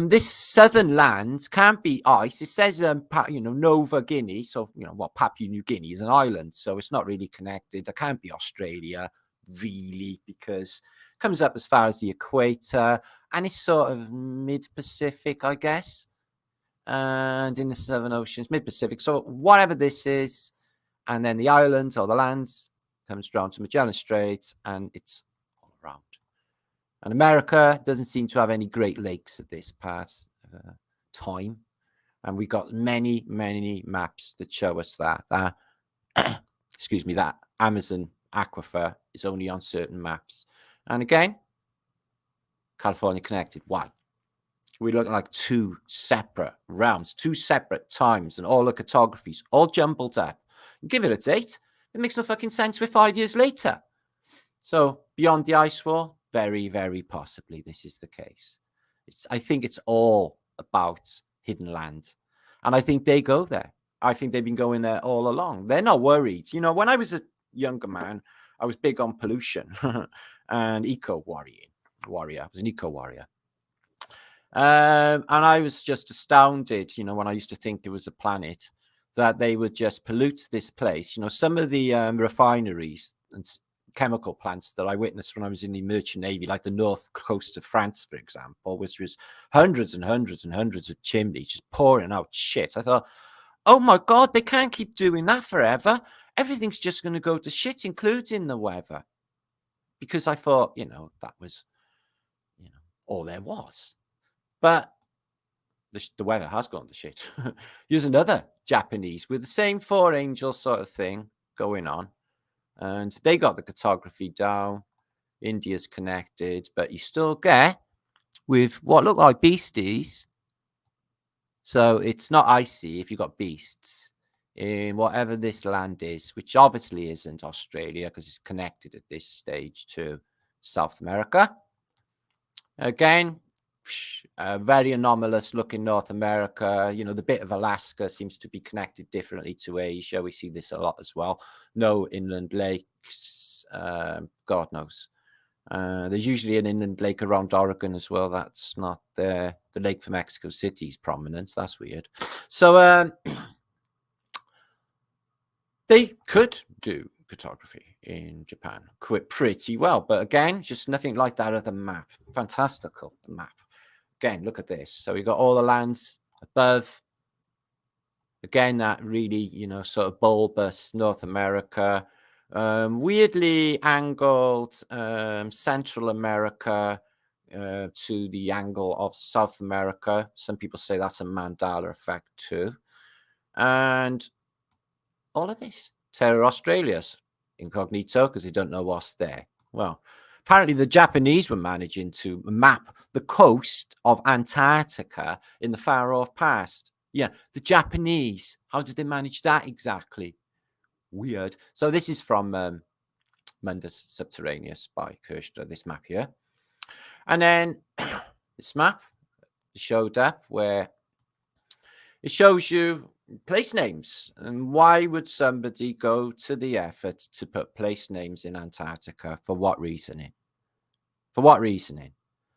A: this southern land can't be ice. It says Nova Guinea, so Papua New Guinea is an island, so it's not really connected. It can't be Australia really, because comes up as far as the equator, and it's sort of mid-Pacific, I guess, and in the Southern Oceans, mid-Pacific. So whatever this is, and then the islands or the lands comes down to Magellan Strait, and it's all around. And America doesn't seem to have any Great Lakes at this part of time. And we got many, many maps that show us that excuse me, that Amazon aquifer is only on certain maps. And again, California connected. Why? We look like two separate realms, two separate times, and all the cartographies all jumbled up. Give it a date. It makes no fucking sense. We're 5 years later. So beyond the ice wall, very, very possibly this is the case. I think it's all about hidden land. And I think they go there. I think they've been going there all along. They're not worried. You know, when I was a younger man, I was big on pollution and warrior. I was an eco warrior. And I was just astounded, you know, when I used to think it was a planet, that they would just pollute this place. You know, some of the refineries and chemical plants that I witnessed when I was in the merchant navy, like the north coast of France, for example, which was hundreds and hundreds and hundreds of chimneys just pouring out shit. I thought, oh my God, they can't keep doing that forever. Everything's just going to go to shit, including the weather. Because I thought, you know, that was, you know, all there was. But the weather has gone to shit. Here's another Japanese with the same four angels sort of thing going on. And they got the cartography down. India's connected, but you still get with what look like beasties. So it's not icy if you've got beasts in whatever this land is, which obviously isn't Australia because it's connected at this stage to South America. Again, very anomalous looking North America. You know, the bit of Alaska seems to be connected differently to Asia. We see this a lot as well. No inland lakes, God knows. There's usually an inland lake around Oregon as well. That's not there. The lake for Mexico City is prominent. That's weird. So they could do cartography in Japan pretty well. But again, just nothing like that other map. Fantastical map. Again, look at this. So we got all the lands above. Again, that really, you know, sort of bulbous North America. Weirdly angled Central America to the angle of South America. Some people say that's a Mandela effect too. And all of this. Terra Australia's incognito because they don't know what's there. Well, apparently the Japanese were managing to map the coast of Antarctica in the far off past. Yeah, the Japanese. How did they manage that exactly? Weird. So this is from Mundus Subterraneous by Kirschner, this map here. And then this map showed up where it shows you place names. And why would somebody go to the effort to put place names in Antarctica? For what reasoning? For what reasoning?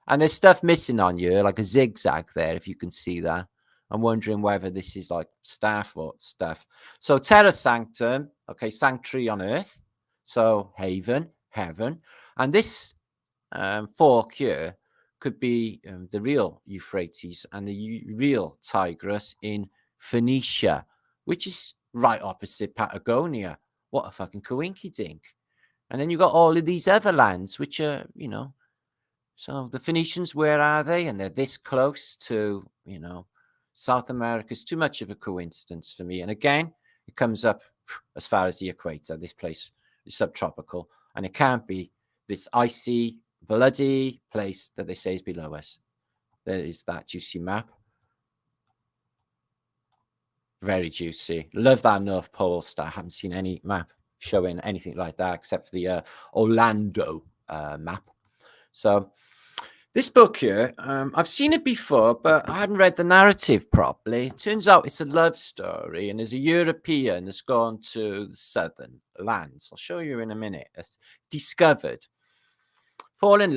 A: And there's stuff missing on you, like a zigzag there, if you can see that. I'm wondering whether this is like Starfoot stuff. So Terra Sanctum, okay, sanctuary on earth. So haven, heaven. And this fork here could be the real Euphrates and the real Tigris in Phoenicia, which is right opposite Patagonia. What a fucking coinky-dink. And then you've got all of these other lands, which are, you know, so the Phoenicians, where are they? And they're this close to, you know, South America. Is too much of a coincidence for me. And again, it comes up as far as the equator. This place is subtropical, and it can't be this icy, bloody place that they say is below us. There is that juicy map. Very juicy. Love that North Pole star. I haven't seen any map showing anything like that except for the Orlando map. So this book here, I've seen it before, but I hadn't read the narrative properly. It turns out it's a love story, and there's a European that's gone to the southern lands. I'll show you in a minute. It's discovered, fallen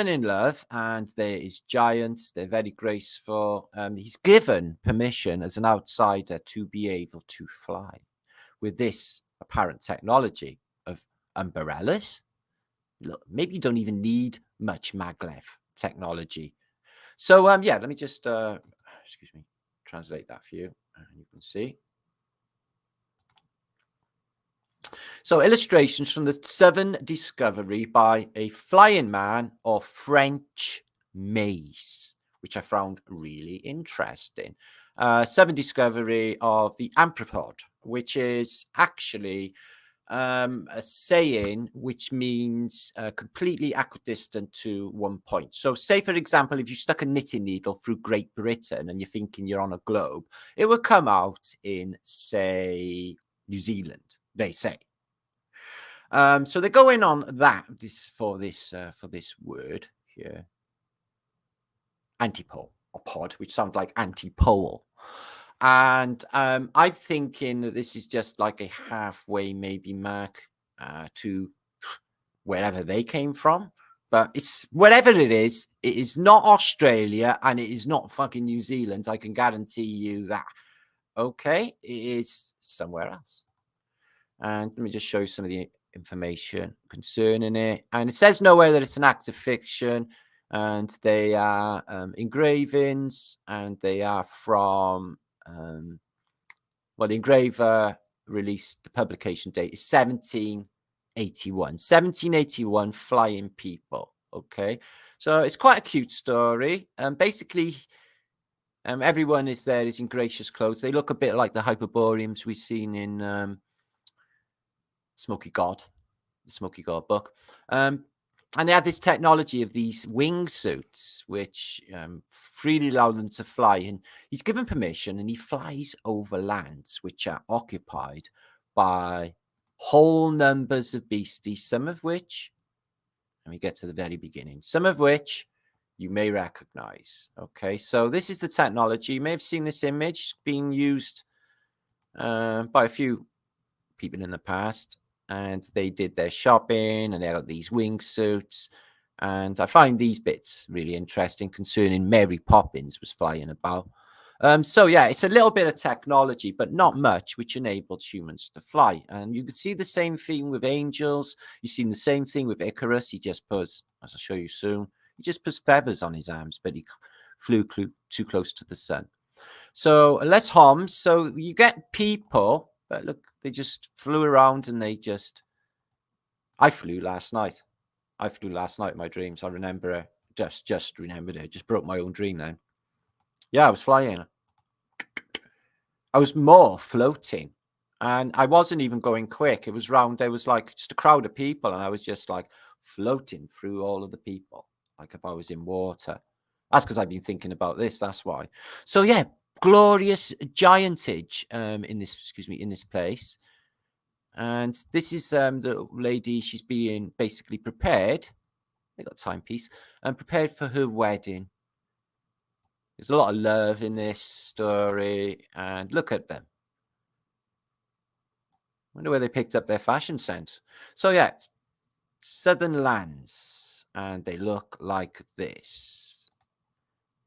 A: in love, and there is giants. They're very graceful. He's given permission as an outsider to be able to fly with this apparent technology of umbrellas. Look, maybe you don't even need much maglev technology. So yeah, let me just excuse me, translate that for you, and you can see. So illustrations from the southern discovery by a flying man of French maize, which I found really interesting. Southern discovery of the amphipod, which is actually a saying which means completely equidistant to one point. So say, for example, if you stuck a knitting needle through Great Britain and you're thinking you're on a globe, it would come out in, say, New Zealand, they say. So they're going on that for this word here, antipole or pod, which sounds like antipole. And I'm thinking that this is just like a halfway maybe mark to wherever they came from. But it's whatever it is not Australia and it is not fucking New Zealand. I can guarantee you that. Okay, it is somewhere else. And let me just show you some of the information concerning it. And it says nowhere that it's an act of fiction. And they are engravings, and they are from, well, the engraver released, the publication date is 1781, Flying People. Okay, so it's quite a cute story. Basically, everyone is in gracious clothes. They look a bit like the hyperboreans we've seen in Smoky God, the Smoky God book. And they have this technology of these wingsuits, which freely allow them to fly. And he's given permission, and he flies over lands which are occupied by whole numbers of beasties, some of which, let me get to the very beginning, some of which you may recognize. Okay, so this is the technology. You may have seen this image being used by a few people in the past. And they did their shopping, and they got these wingsuits. And I find these bits really interesting concerning Mary Poppins was flying about. So yeah, it's a little bit of technology, but not much, which enabled humans to fly. And you could see the same thing with angels. You've seen the same thing with Icarus. He just puts, as I'll show you soon, he just puts feathers on his arms, but he flew too close to the sun. So less harms. So you get people, but look, they just flew around, and I flew last night. In my dreams. I remember it. Just remembered it. Just broke my own dream then. Yeah, I was flying. I was more floating, and I wasn't even going quick. It was round. There was like just a crowd of people, and I was just like floating through all of the people, like if I was in water. That's because I've been thinking about this. That's why. So yeah, glorious giantage in this place. And this is the lady. She's being basically prepared. They got a timepiece and prepared for her wedding. There's a lot of love in this story, and look at them. I wonder where they picked up their fashion sense. So yeah, southern lands, and they look like this.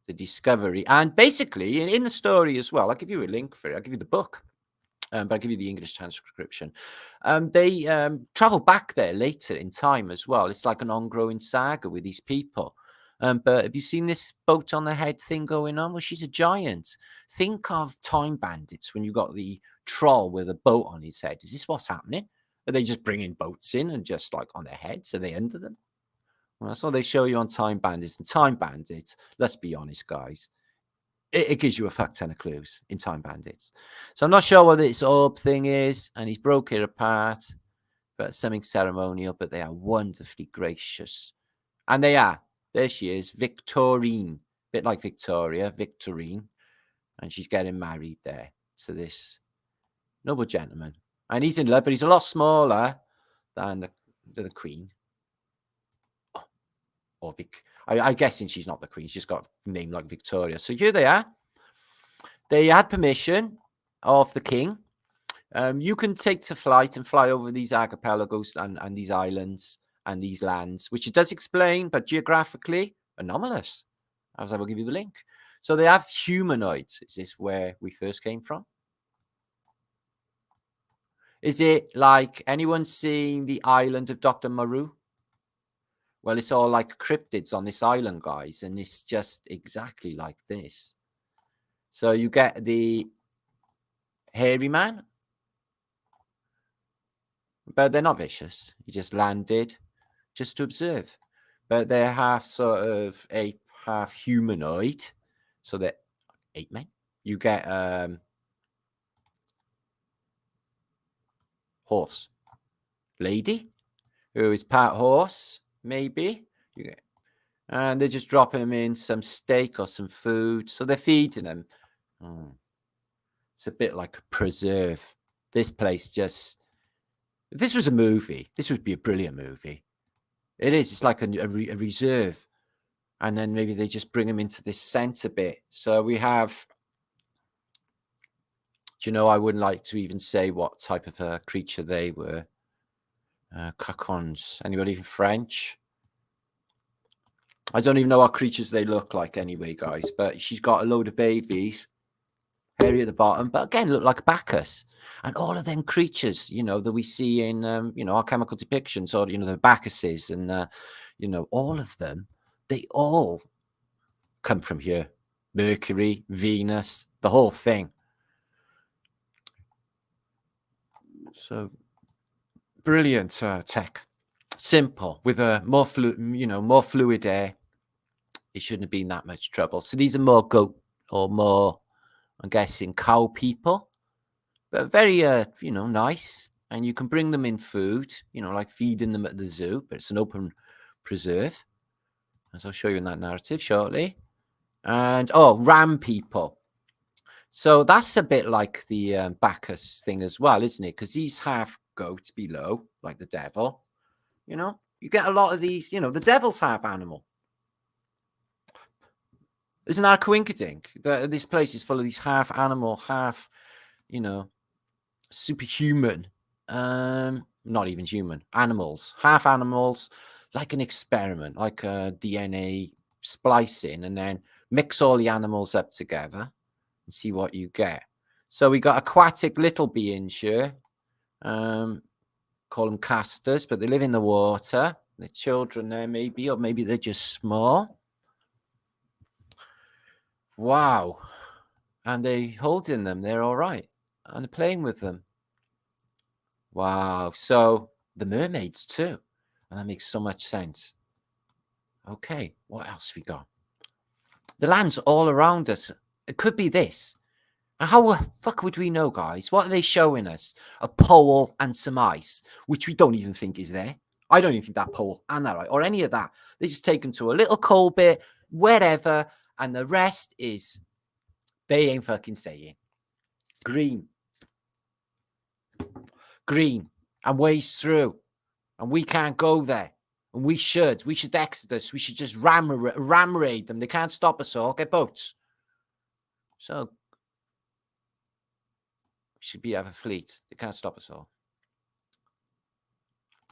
A: The discovery, and basically in the story as well. I'll give you a link for it. I'll give you the book. But I'll give you the English transcription. They travel back there later in time as well. It's like an ongoing saga with these people. But have you seen this boat on the head thing going on? Well, she's a giant. Think of Time Bandits when you got the troll with a boat on his head. Is this what's happening? Are they just bringing boats in and just like on their heads? Are they under them? Well, that's what they show you on Time Bandits. And Time Bandits, let's be honest, guys, it gives you a fuck ton of clues in Time Bandits. So I'm not sure what this orb thing is, and he's broke it apart, but something ceremonial, but they are wonderfully gracious. And they are. There she is, Victorine. A bit like Victoria, Victorine. And she's getting married there to this noble gentleman. And he's in love, but he's a lot smaller than the Queen. Or Vic. I'm guessing she's not the Queen. She's just got a name like Victoria. So here they are. They had permission of the king. You can take to flight and fly over these archipelagos and these islands and these lands, which it does explain, but geographically anomalous. As I will give you the link. So they have humanoids. Is this where we first came from? Is it like anyone seeing the island of Dr. Moreau? Well, it's all like cryptids on this island, guys, and it's just exactly like this. So you get the hairy man. but they're not vicious. You just landed just to observe. But they're half sort of ape, half humanoid. So they're ape men. You get horse lady who is part horse, maybe. You get, and they're just dropping them in some steak or some food. So they're feeding them. It's a bit like a preserve. This place just, if this was a movie, this would be a brilliant movie. It is. It's like a reserve. And then maybe they just bring them into this center bit. So we have, do you know, I wouldn't like to even say what type of a creature they were. Cacons. Anybody from French? I don't even know what creatures they look like anyway, guys. But she's got a load of babies. Hairy at the bottom. But again, look like Bacchus. And all of them creatures, you know, that we see in, you know, our chemical depictions, or, you know, the Bacchuses and, you know, all of them, they all come from here. Mercury, Venus, the whole thing. So brilliant tech. Simple, with a more fluid air. It shouldn't have been that much trouble. So these are more goat or more, I'm guessing, cow people, but very you know, nice. And you can bring them in food, you know, like feeding them at the zoo, but it's an open preserve, as I'll show you in that narrative shortly. And ram people. So that's a bit like the Bacchus thing as well, isn't it? Because he's half goat below, like the devil. You know, you get a lot of these, you know, the devil's half animal. Isn't that a coincidence? This place is full of these half animal, half, you know, superhuman, not even human, animals, half animals, like an experiment, like a DNA splicing, and then mix all the animals up together and see what you get. So we got aquatic little beings here. Call them casters, but they live in the water. They're children there, maybe, or maybe they're just small. Wow. And they holding them. They're all right. And they're playing with them. Wow. So the mermaids too. And that makes so much sense. Okay. What else we got? The land's all around us. It could be this. And how the fuck would we know, guys? What are they showing us? A pole and some ice, which we don't even think is there. I don't even think that pole and that, or any of that. They just take them to a little coal bit, wherever, and the rest is, they ain't fucking saying. Green. And ways through. And we can't go there. And we should exodus. We should just ram raid them. They can't stop us all. Get boats. So we should have a fleet. They can't stop us all.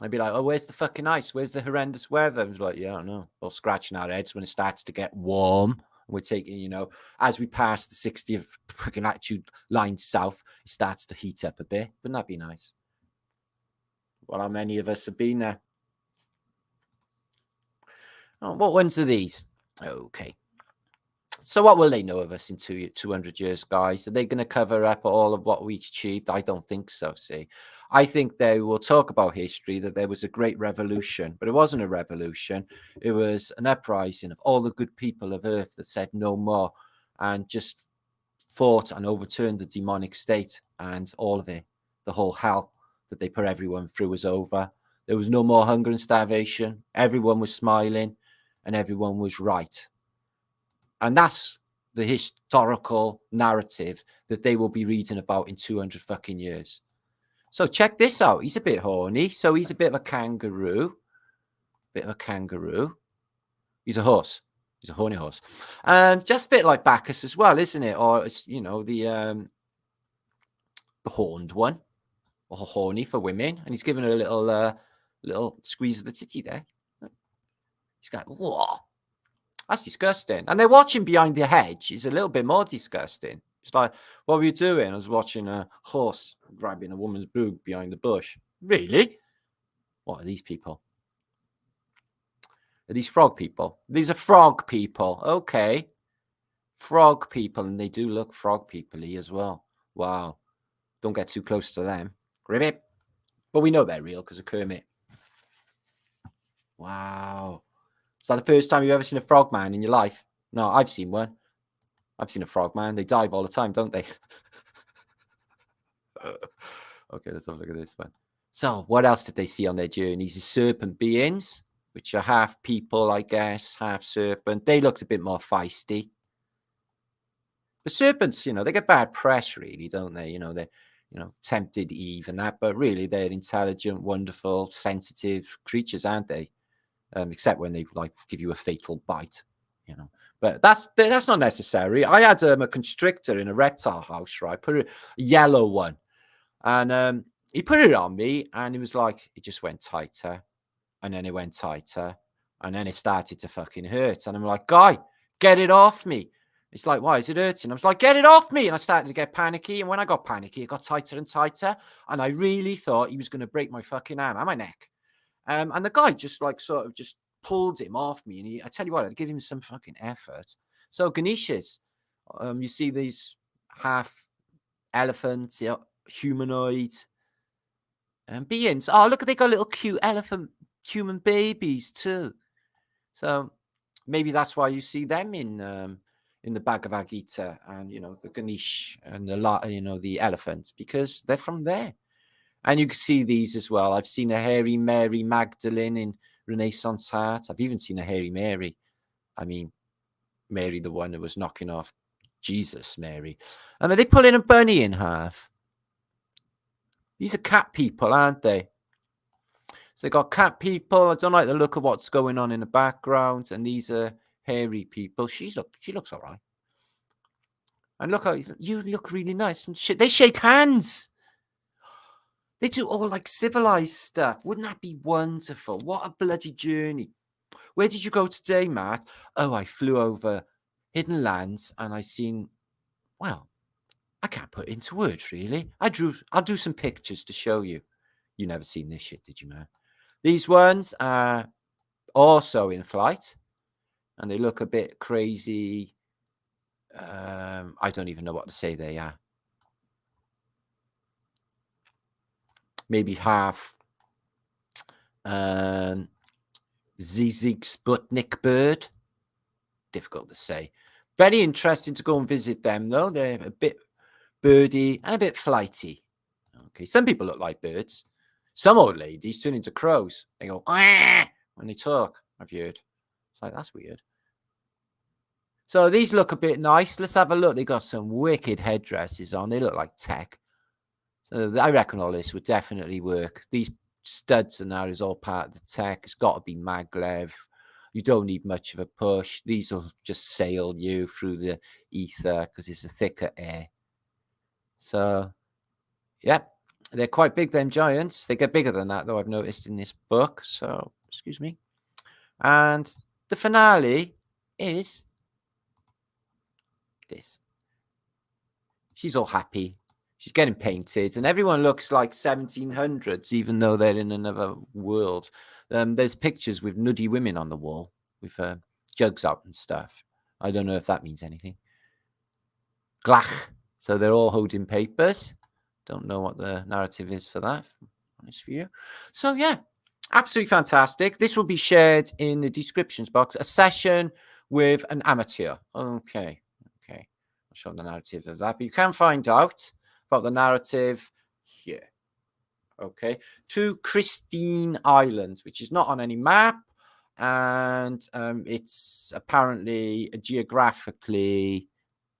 A: I'd be like, oh, where's the fucking ice? Where's the horrendous weather? I was like, yeah, I don't know. We're scratching our heads when it starts to get warm. We're taking, you know, as we pass the 60th fucking latitude line south, it starts to heat up a bit. Wouldn't that be nice? Well, how many of us have been there? Oh, what ones are these? Okay. So what will they know of us in 200 years, guys? Are they going to cover up all of what we achieved? I don't think so, see. I think they will talk about history, that there was a great revolution, but it wasn't a revolution. It was an uprising of all the good people of Earth that said no more and just fought and overturned the demonic state, and all of it, the whole hell that they put everyone through was over. There was no more hunger and starvation. Everyone was smiling and everyone was right. And that's the historical narrative that they will be reading about in 200 fucking years. So check this out. He's a bit horny. So he's a bit of a kangaroo. He's a horse. He's a horny horse. Just a bit like Bacchus as well, isn't it? Or, it's, you know, the horned one. Or horny for women. And he's giving her a little squeeze of the titty there. He's got, whoa. That's disgusting. And they're watching behind the hedge. It's a little bit more disgusting. It's like, what were you doing? I was watching a horse grabbing a woman's boob behind the bush. Really? What are these people? Are these frog people? These are frog people. Okay. Frog people. And they do look frog people-y as well. Wow. Don't get too close to them. Ribbit. But we know they're real because of Kermit. Wow. Is that the first time you've ever seen a frogman in your life? No, I've seen one. I've seen a frogman. They dive all the time, don't they? Okay, let's have a look at this one. So what else did they see on their journeys? The serpent beings, which are half people, I guess, half serpent. They looked a bit more feisty. The serpents, they get bad press, really, don't they? They tempted Eve and that, but really they're intelligent, wonderful, sensitive creatures, aren't they? Except when they give you a fatal bite, But that's not necessary. I had a constrictor in a reptile house, right? Put a yellow one, and he put it on me, and it was like it just went tighter, and then it went tighter, and then it started to fucking hurt, and I'm like, guy, get it off me. It's like, why is it hurting? I was like, get it off me. And I started to get panicky. And when I got panicky, it got tighter and tighter. And I really thought he was going to break my fucking arm and my neck. And the guy just sort of just pulled him off me. And I tell you what, I'd give him some fucking effort. So Ganeshas, you see these half elephants, humanoid beings. Oh, look, they got little cute elephant human babies too. So maybe that's why you see them in the Bhagavad Gita and the Ganesh and the elephants, because they're from there. And you can see these as well. I've seen a hairy Mary Magdalene in Renaissance art. I've even seen a hairy Mary. I mean, Mary, the one who was knocking off Jesus, Mary. And they pulling a bunny in half. These are cat people, aren't they? So they got cat people. I don't like the look of what's going on in the background. And these are hairy people. She looks all right. And look, you look really nice. They shake hands. They do all civilized stuff. Wouldn't that be wonderful? What a bloody journey. Where did you go today, Matt? Oh, I flew over hidden lands and I seen, well, I can't put it into words, really. I'll do some pictures to show you. You never seen this shit, did you, man? These ones are also in flight and they look a bit crazy. I don't even know what to say they are. Maybe half Zizig Sputnik bird. Difficult to say. Very interesting to go and visit them, though. They're a bit birdy and a bit flighty. Okay, some people look like birds. Some old ladies turn into crows. They go when they talk. I've heard. It's like, that's weird. So these look a bit nice. Let's have a look. They got some wicked headdresses on. They look like tech. So I reckon all this would definitely work. These studs and that is all part of the tech. It's got to be maglev. You don't need much of a push. These will just sail you through the ether because it's a thicker air. So, yeah, they're quite big, them giants. They get bigger than that, though, I've noticed in this book. So, excuse me. And the finale is this. She's all happy. She's getting painted, and everyone looks like 1700s, even though they're in another world. There's pictures with nuddy women on the wall with jugs out and stuff. I don't know if that means anything. Glach. So they're all holding papers. Don't know what the narrative is for that. Honest for you. So yeah, absolutely fantastic. This will be shared in the descriptions box. A session with an amateur. Okay. I'll show the narrative of that, but you can find out about the narrative here. Okay, to Christine Islands, which is not on any map, and it's apparently geographically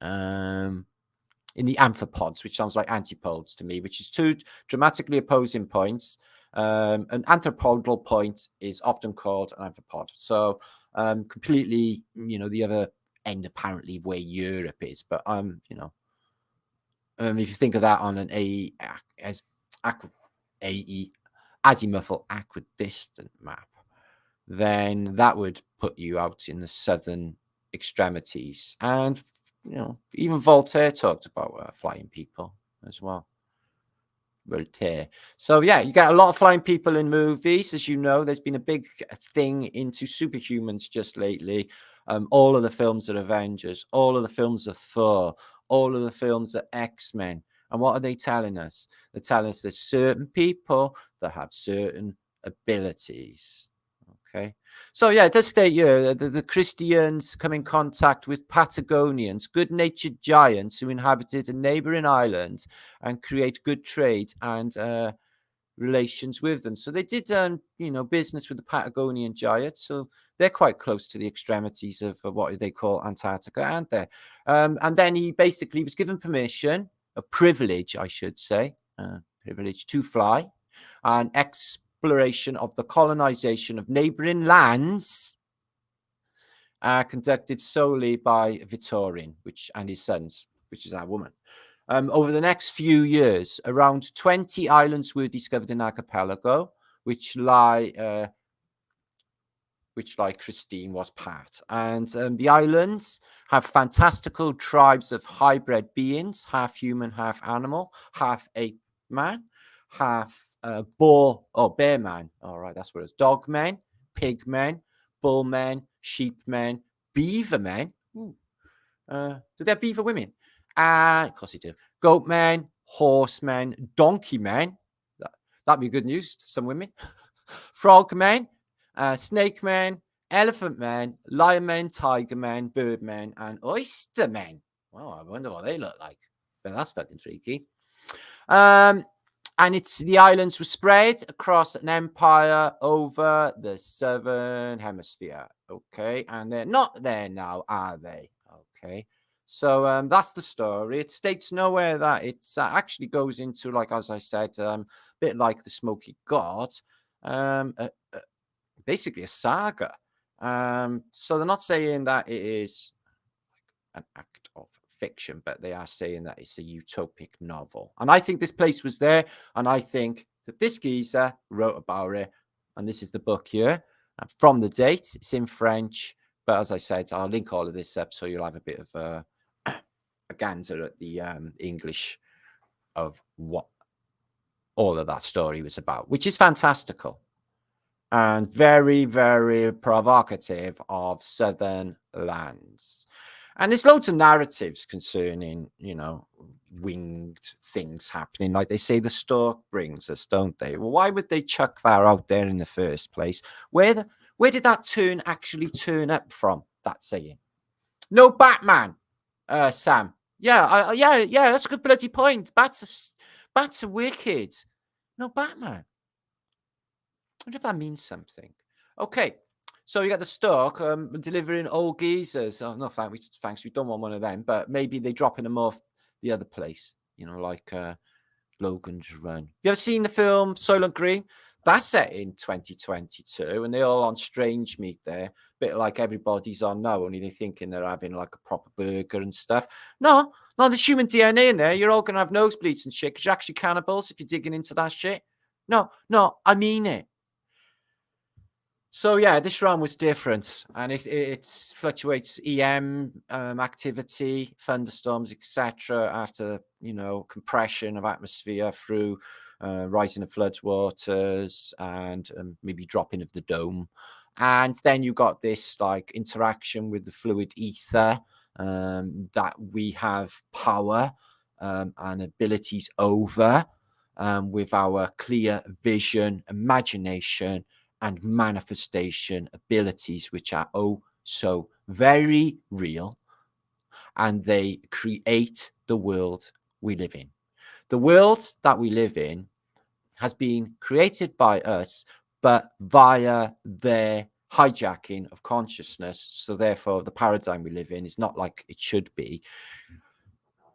A: in the amphipods, which sounds like antipodes to me, which is two dramatically opposing points. An anthropodal point is often called an amphipod. So completely, the other end apparently of where Europe is, but if you think of that on an azimuthal equidistant map, then that would put you out in the southern extremities. And even Voltaire talked about flying people as well. Voltaire. So yeah, you get a lot of flying people in movies. As you know, there's been a big thing into superhumans just lately. All of the films are Avengers, all of the films are Thor, all of the films are X-Men, And what are they telling us? They're telling us there's certain people that have certain abilities. Okay, so yeah, it does state here that the Christians come in contact with Patagonians, good-natured giants who inhabited a neighboring island and create good trade and relations with them. So they did, business with the Patagonian giants. So they're quite close to the extremities of what they call Antarctica, aren't they? And then he basically was given permission, a privilege, I should say, privilege to fly, and exploration of the colonization of neighboring lands conducted solely by Victorian, and his sons, which is our woman. Over the next few years, around 20 islands were discovered in archipelago, which like Christine was part. And the islands have fantastical tribes of hybrid beings, half human, half animal, half ape man, half bear man. All right, that's what it's. Dog men, pig men, bull men, sheep men, beaver men. Do they have beaver women? Of course they do. Goat men, horse men, donkey men. That'd be good news to some women. Frog men, snake men, elephant men, lion men, tiger men, bird men, and oyster men. Well, I wonder what they look like. But that's fucking freaky. And the islands were spread across an empire over the southern hemisphere. Okay, and they're not there now, are they? Okay, so that's the story. It states nowhere that it actually goes into, like, as I said, a bit like the Smoky God, basically a saga. So they're not saying that it is an act of fiction, but they are saying that it's a utopic novel. And I think this place was there, and I think that this geezer wrote about it. And this is the book here. And from the date, it's in French, but as I said, I'll link all of this up so you'll have a bit of a gander at the English of what all of that story was about, which is fantastical and very, very provocative of southern lands. And there's loads of narratives concerning, winged things happening. Like they say the stork brings us, don't they? Well, why would they chuck that out there in the first place? Where did that actually turn up from, that saying? No Batman, Sam. Yeah, yeah, that's a good bloody point. Bats are wicked. No Batman. I wonder if that means something. Okay, so you got the stork delivering old geezers. Oh, no, thanks. We don't want one of them, but maybe they dropping them off the other place, like Logan's Run. You ever seen the film Soylent Green? That's set in 2022, and they're all on strange meat there. Bit like Everybody's on now, only they're thinking they're having like a proper burger and stuff. No, there's human DNA in there. You're all going to have nosebleeds and shit because you're actually cannibals if you're digging into that shit. No, I mean it. So yeah, this run was different, and it fluctuates EM activity, thunderstorms, etc. After compression of atmosphere through rising of floodwaters and maybe dropping of the dome, and then you got this like interaction with the fluid ether that we have power and abilities over with our clear vision, imagination, and manifestation abilities, which are so very real, and they create the world we live in. The world that we live in has been created by us, but via their hijacking of consciousness. So therefore, the paradigm we live in is not like it should be.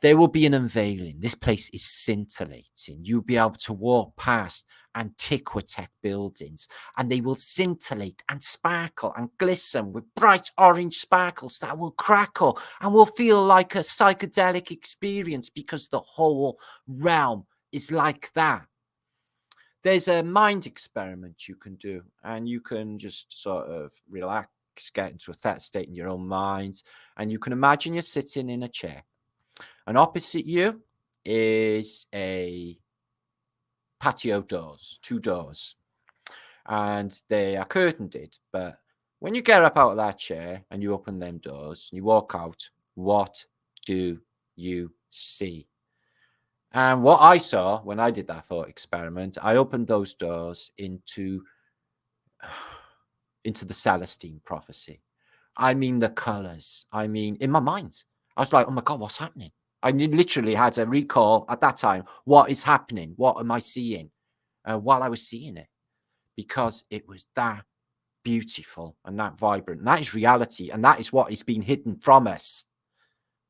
A: There will be an unveiling. This place is scintillating. You'll be able to walk past antiquitech buildings, and they will scintillate and sparkle and glisten with bright orange sparkles that will crackle and will feel like a psychedelic experience because the whole realm is like that. There's a mind experiment you can do, and you can just sort of relax, get into a theta state in your own mind, and you can imagine you're sitting in a chair. And opposite you is a patio doors, 2 doors, and they are curtained. But when you get up out of that chair and you open them doors and you walk out, what do you see? And what I saw when I did that thought experiment, I opened those doors into the Celestine prophecy. I mean, the colors. I mean, in my mind, I was like, oh my God, what's happening? I literally had to recall at that time, what is happening? What am I seeing? While I was seeing it, because it was that beautiful and that vibrant. And that is reality. And that is what is being hidden from us.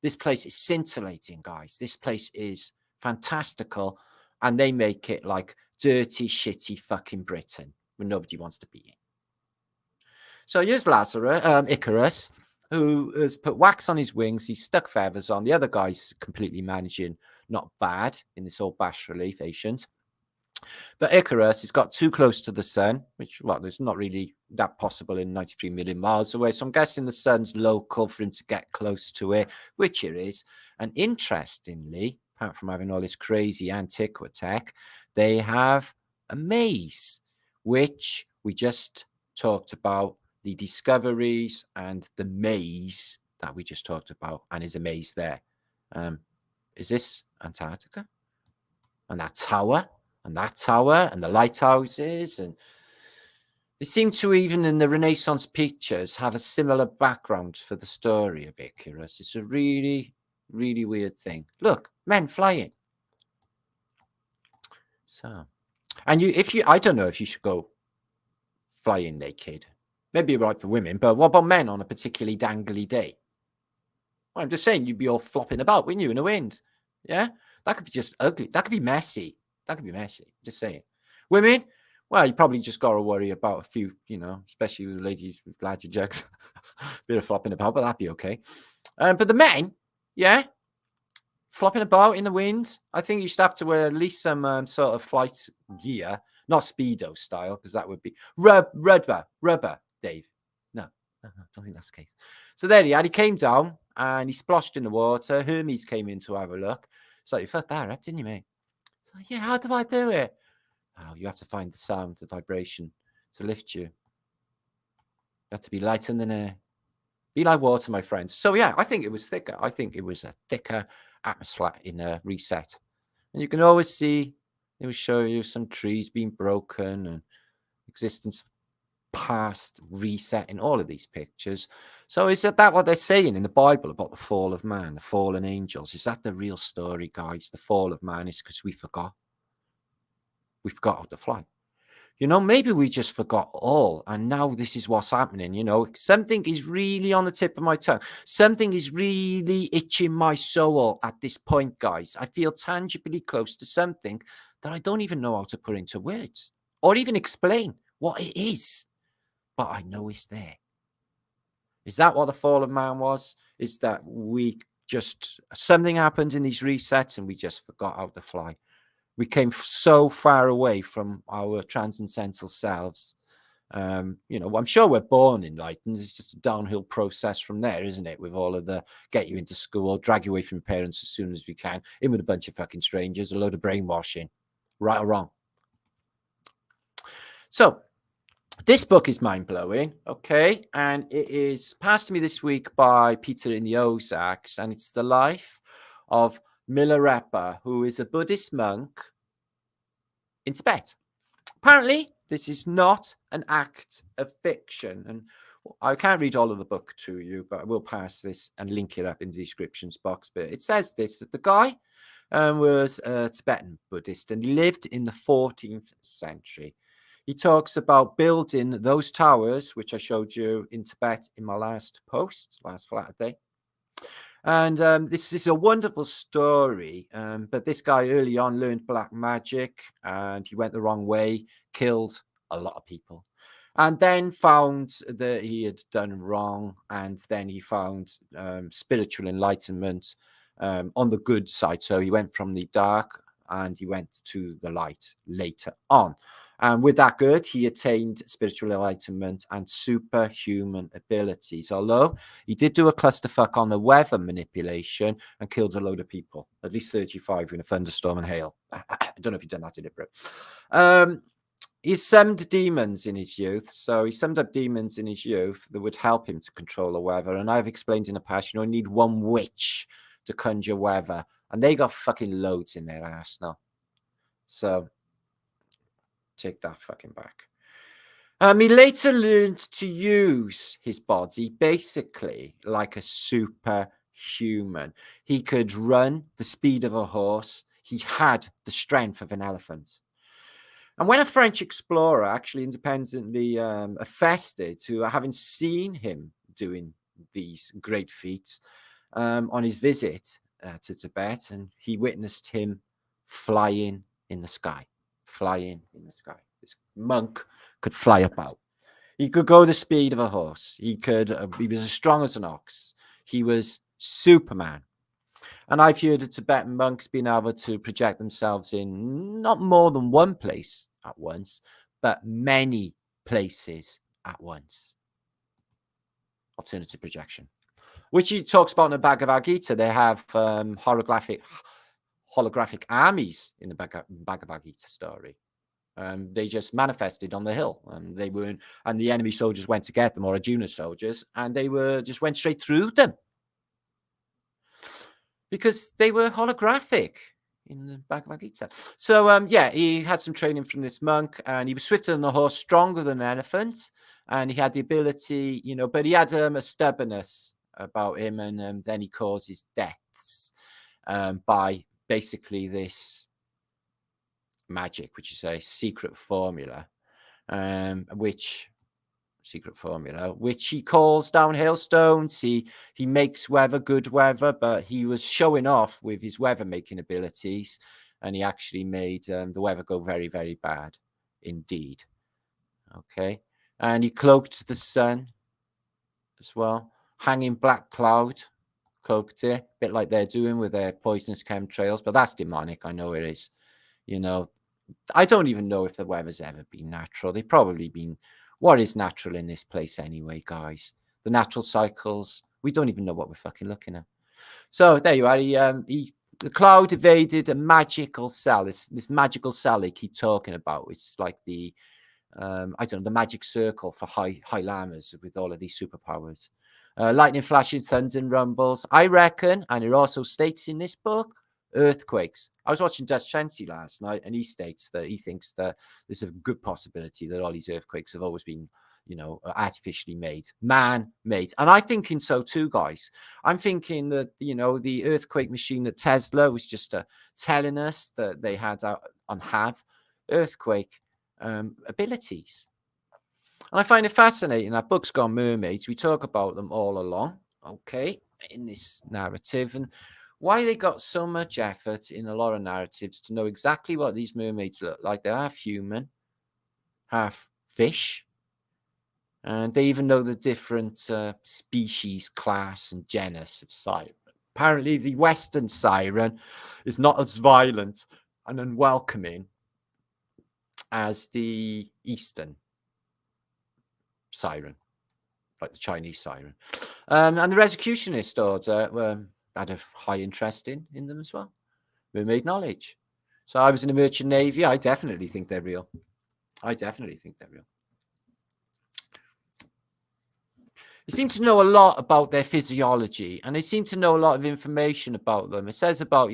A: This place is scintillating, guys. This place is fantastical. And they make it like dirty, shitty fucking Britain where nobody wants to be in. So here's Icarus, who has put wax on his wings. He's stuck feathers on. The other guy's completely managing, not bad in this old bas relief ancient. But Icarus has got too close to the sun, which, well, there's not really that possible in 93 million miles away. So I'm guessing the sun's local for him to get close to it, which it is. And interestingly, apart from having all this crazy antiqua tech, they have a maze, which we just talked about, the discoveries and the maze that we just talked about, and is a maze there. Is this Antarctica? And that tower? And that tower and the lighthouses, and they seem to, even in the Renaissance pictures, have a similar background for the story of Icarus. It's a really, really weird thing. Look, men flying. So, and I don't know if you should go flying naked. Maybe right for women, but what about men on a particularly dangly day? Well, I'm just saying, you'd be all flopping about, wouldn't you, in the wind? Yeah, that could be just ugly. That could be messy. That could be messy. Just saying. Women, well, you probably just got to worry about a few, especially with ladies with bladder jugs, bit of flopping about, but that'd be okay. But the men, yeah, flopping about in the wind. I think you should have to wear at least some sort of flight gear, not Speedo style, because that would be rubber, Dave. No, I don't think that's the case. So there he had. He came down and he splashed in the water. Hermes came in to have a look. So you felt that up, didn't you, mate? So, yeah, how do I do it? Oh, you have to find the sound, the vibration to lift you. You have to be lighter than air. Be like water, my friends. So, yeah, I think it was thicker. I think it was a thicker atmosphere in a reset. And you can always see, it will show you some trees being broken and existence of past reset in all of these pictures. So is that what they're saying in the Bible about the fall of man, the fallen angels? Is that the real story, guys? The fall of man is because we forgot. We forgot how to fly. Maybe we just forgot all. And now this is what's happening. Something is really on the tip of my tongue. Something is really itching my soul at this point, guys. I feel tangibly close to something that I don't even know how to put into words or even explain what it is. But I know it's there. Is that what the fall of man was? Is that something happened in these resets and we just forgot how to fly? We came so far away from our transcendental selves. I'm sure we're born enlightened. It's just a downhill process from there, isn't it? With all of the get you into school, drag you away from parents as soon as we can, in with a bunch of fucking strangers, a load of brainwashing, right or wrong. So this book is mind-blowing, okay? And it is passed to me this week by Peter in the Ozarks, and it's the life of Milarepa, who is a Buddhist monk in Tibet. Apparently, this is not an act of fiction, and I can't read all of the book to you, but I will pass this and link it up in the descriptions box. But it says this, that the guy was a Tibetan Buddhist, and he lived in the 14th century. He talks about building those towers, which I showed you in Tibet in my last post, last Saturday. And this is a wonderful story. But this guy early on learned black magic and he went the wrong way, killed a lot of people. And then found that he had done wrong. And then he found spiritual enlightenment on the good side. So he went from the dark and he went to the light later on. And with that good, he attained spiritual enlightenment and superhuman abilities. Although he did do a clusterfuck on the weather manipulation and killed a load of people, at least 35 in a thunderstorm and hail. I don't know if he'd done that deliberate. He summoned demons in his youth. So he summoned up demons in his youth that would help him to control the weather. And I've explained in the past, you need one witch to conjure weather. And they got fucking loads in their ass now. So take that fucking back. He later learned to use his body basically like a superhuman. He could run the speed of a horse. He had the strength of an elephant. And when a French explorer actually independently attested to having seen him doing these great feats on his visit to Tibet, and he witnessed him flying in the sky, This monk could fly about. He could go the speed of a horse. He was as strong as an ox. He was Superman. And I've heard of Tibetan monks being able to project themselves in not more than one place at once, but many places at once. Alternative projection, which he talks about in the Bhagavad Gita. They have holographic armies in the Bhagavad Gita story. They just manifested on the hill, and they weren't. And the enemy soldiers went to get them, or Arjuna soldiers, and they just went straight through them because they were holographic in the Bhagavad Gita. So yeah, he had some training from this monk, and he was swifter than a horse, stronger than an elephant, and he had the ability, but he had a stubbornness about him, and then he causes deaths by basically this magic, which is a secret formula, which he calls down hailstones. He makes weather good weather, but he was showing off with his weather making abilities, and he actually made the weather go very, very bad indeed. Okay, and he cloaked the sun as well, hanging black cloud, cloaked it, a bit like they're doing with their poisonous chemtrails, but that's demonic. I know it is. I don't even know if the weather's ever been natural. They've probably been. What is natural in this place anyway, guys? The natural cycles. We don't even know what we're fucking looking at. So there you are. The cloud evaded a magical cell. This magical cell they keep talking about. It's like the, the magic circle for high lamas with all of these superpowers. Lightning flashes, thunder and rumbles. I reckon, and it also states in this book, earthquakes. I was watching Dutch Chancy last night, and he states that he thinks that there's a good possibility that all these earthquakes have always been, artificially made, man-made. And I'm thinking so too, guys. I'm thinking that, the earthquake machine that Tesla was just telling us that they had have earthquake abilities. And I find it fascinating. Our book's got mermaids. We talk about them all along, okay, in this narrative. And why they got so much effort in a lot of narratives to know exactly what these mermaids look like. They're half human, half fish, and they even know the different species, class, and genus of siren. Apparently, the Western siren is not as violent and unwelcoming as the Eastern siren, like the Chinese siren. And the Rosicrucianist order had a high interest in them as well. Mermaid knowledge. So I was in the Merchant Navy. I definitely think they're real. They seem to know a lot about their physiology, and they seem to know a lot of information about them. It says about,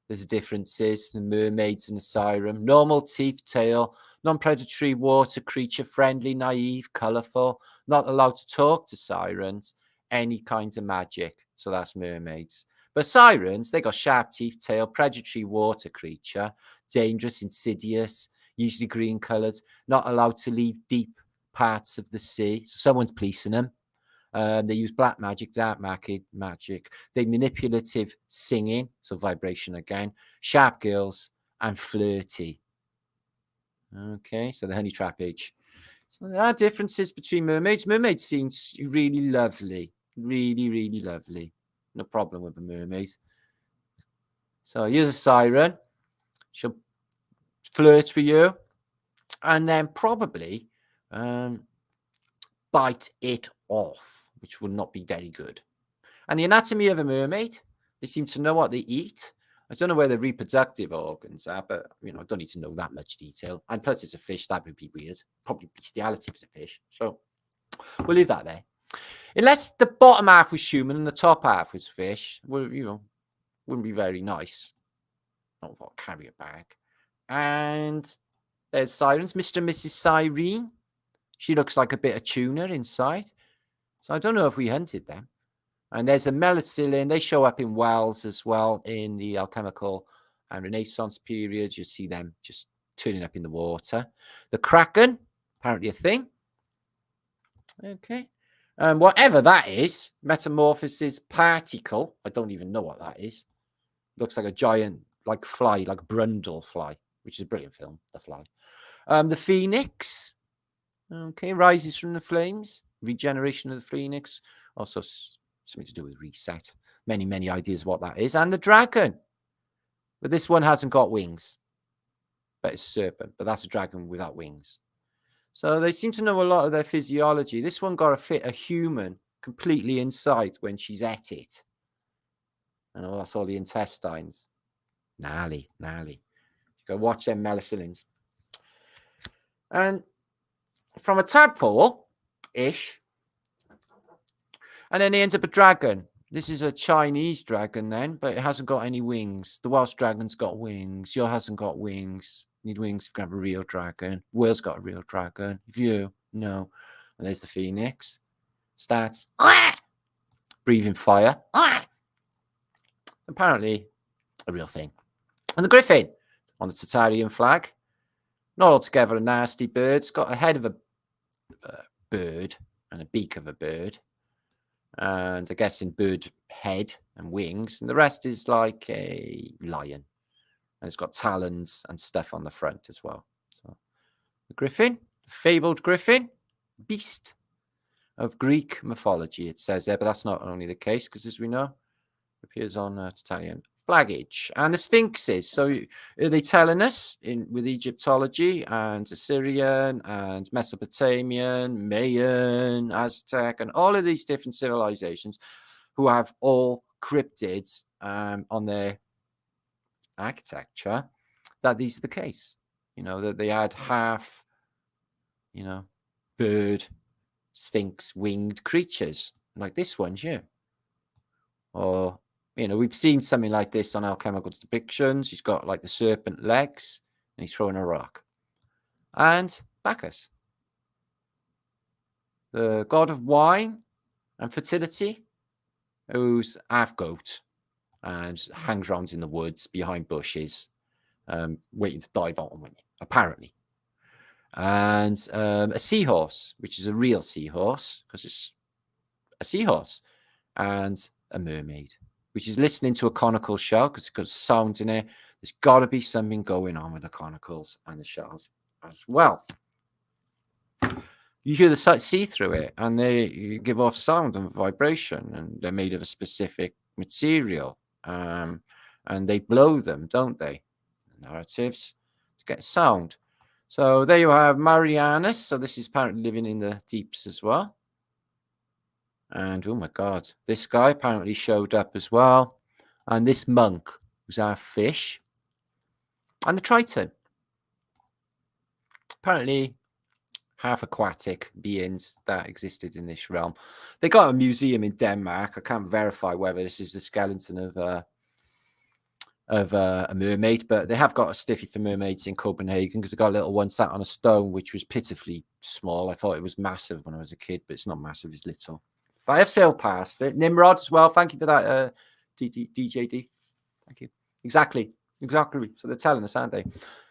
A: there's differences, the mermaids and the siren. Normal teeth, tail, non-predatory water creature, friendly, naive, colourful, not allowed to talk to sirens, any kind of magic. So that's mermaids. But sirens, they got sharp teeth, tail, predatory water creature, dangerous, insidious, usually green coloured, not allowed to leave deep parts of the sea. So someone's policing them. They use black magic, dark magic. They manipulative singing, so vibration again, sharp girls, and flirty. Okay, so the honey trap age. So there are differences between mermaids. Mermaids seem really lovely. Really, really lovely. No problem with a mermaid. So here's a siren. She'll flirt with you and then probably bite it off, which would not be very good. And the anatomy of a mermaid, they seem to know what they eat. I don't know where the reproductive organs are, but, I don't need to know that much detail. And plus, it's a fish. That would be weird. Probably bestiality of a fish. So we'll leave that there. Unless the bottom half was human and the top half was fish, well, you know, wouldn't be very nice. Not what carrier bag. And there's sirens, Mr. and Mrs. Cyrene. She looks like a bit of tuna inside. So I don't know if we hunted them. And there's a melicillin. They show up in wells as well in the alchemical and Renaissance period. You see them just turning up in the water. The kraken, apparently a thing. Okay. Whatever that is, metamorphosis particle. I don't even know what that is. Looks like a giant, like fly, like Brundle fly, which is a brilliant film, The Fly. The phoenix. Okay, rises from the flames. Regeneration of the phoenix. Also something to do with reset. Many, many ideas of what that is. And the dragon. But this one hasn't got wings. But it's a serpent. But that's a dragon without wings. So they seem to know a lot of their physiology. This one got to fit a human completely inside when she's at it. And that's all the intestines. Gnarly. You go watch them melicillins. And from a tadpole-ish, and then he ends up a dragon. This is a Chinese dragon then, but it hasn't got any wings. The Welsh dragon's got wings. Yours hasn't got wings. Need wings if you can have a real dragon. Whale's got a real dragon. If you, no. And there's the phoenix. Starts breathing fire. Apparently a real thing. And the griffin on the Tartarian flag. Not altogether a nasty bird. It's got a head of a bird and a beak of a bird. And I guess in bird head and wings. And the rest is like a lion. And it's got talons and stuff on the front as well. So the griffin, the fabled griffin, beast of Greek mythology, it says there. But that's not only the case, because as we know, it appears on Tartarian flaggage. And the sphinxes. So are they telling us with Egyptology and Assyrian and Mesopotamian, Mayan, Aztec, and all of these different civilizations who have all cryptids on their architecture, that these are the case. You know, that they had half, you know, bird, sphinx, winged creatures like this one here. Or, you know, we've seen something like this on alchemical depictions. He's got like the serpent legs and he's throwing a rock. And Bacchus, the god of wine and fertility, who's half goat and hangs around in the woods behind bushes, waiting to dive on with you, apparently. And a seahorse, which is a real seahorse, because it's a seahorse. And a mermaid, which is listening to a conical shell, because it's got sound in it. There's got to be something going on with the conicals and the shells as well. You hear the sea through it, and they give off sound and vibration, and they're made of a specific material. And they blow them, don't they? Narratives to get sound. So there you have Marianus. So this is apparently living in the deeps as well. And oh my God, this guy apparently showed up as well. And this monk was our fish. And the Triton. Apparently half aquatic beings that existed in this realm. They got a museum in Denmark. I can't verify whether this is the skeleton of a mermaid, but they have got a stiffy for mermaids in Copenhagen, because they got a little one sat on a stone, which was pitifully small. I thought it was massive when I was a kid, but it's not massive, it's little. But I have sailed past it. Nimrod as well. Thank you for that, DJD. Thank you. Exactly. So they're telling us, aren't they?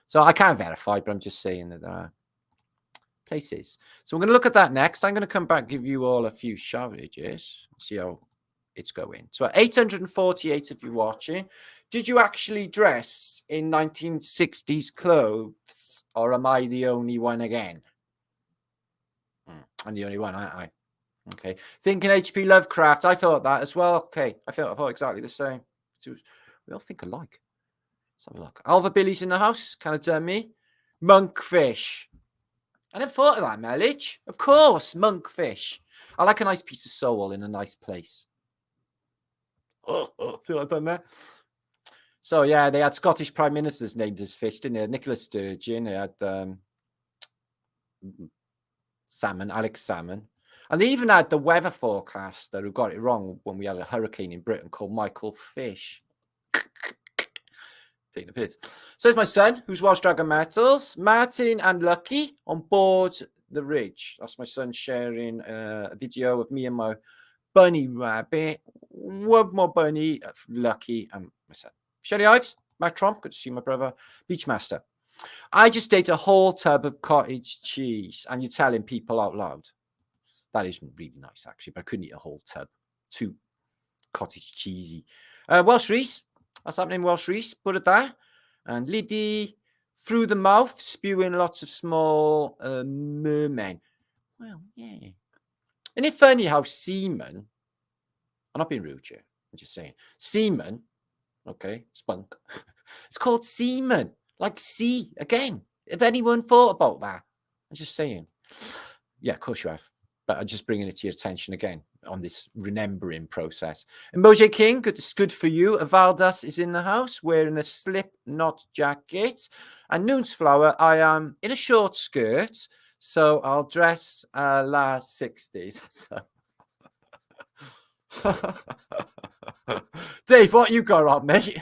A: So I can't verify, but I'm just saying that there are places. So we're going to look at that next. I'm going to come back, give you all a few showerages, see how it's going. So 848 of you watching. Did you actually dress in 1960s clothes, or am I the only one again? I'm the only one, aren't I? Okay. Thinking H.P. Lovecraft. I thought that as well. Okay. I thought exactly the same. We all think alike. Let's have a look. Alva Billy's in the house. Kind of done me. Monkfish. I never thought of that, Mellich. Of course, monkfish. I like a nice piece of soul in a nice place. Feel I've done that. So yeah, they had Scottish prime ministers named as fish, didn't they? Nicola Sturgeon. They had Salmon, Alex Salmon. And they even had the weather forecaster who got it wrong when we had a hurricane in Britain called Michael Fish. Taking a piss. So there's my son, who's Welsh Dragon Metals, Martin and Lucky on board the Ridge. That's my son sharing a video of me and my bunny rabbit. One more bunny, Lucky, and my son. Shelly Ives, Matt Trump, good to see my brother, Beachmaster. I just ate a whole tub of cottage cheese, and you're telling people out loud. That isn't really nice, actually, but I couldn't eat a whole tub. Too cottage cheesy. Welsh Reese. That's happening, Welsh Reese. Put it there. And Liddy, through the mouth, spewing lots of small mermen. Well, yeah. Isn't it funny how semen, I'm not being rude here, I'm just saying, semen, okay, spunk, it's called semen, like sea, again. If anyone thought about that, I'm just saying. Yeah, of course you have. But I'm just bringing it to your attention again on this remembering process. And Moj King, good for you. Avaldas is in the house wearing a slip-knot jacket. And Noons Flower, I am in a short skirt, so I'll dress la 60s. So. Dave, what you got on, mate?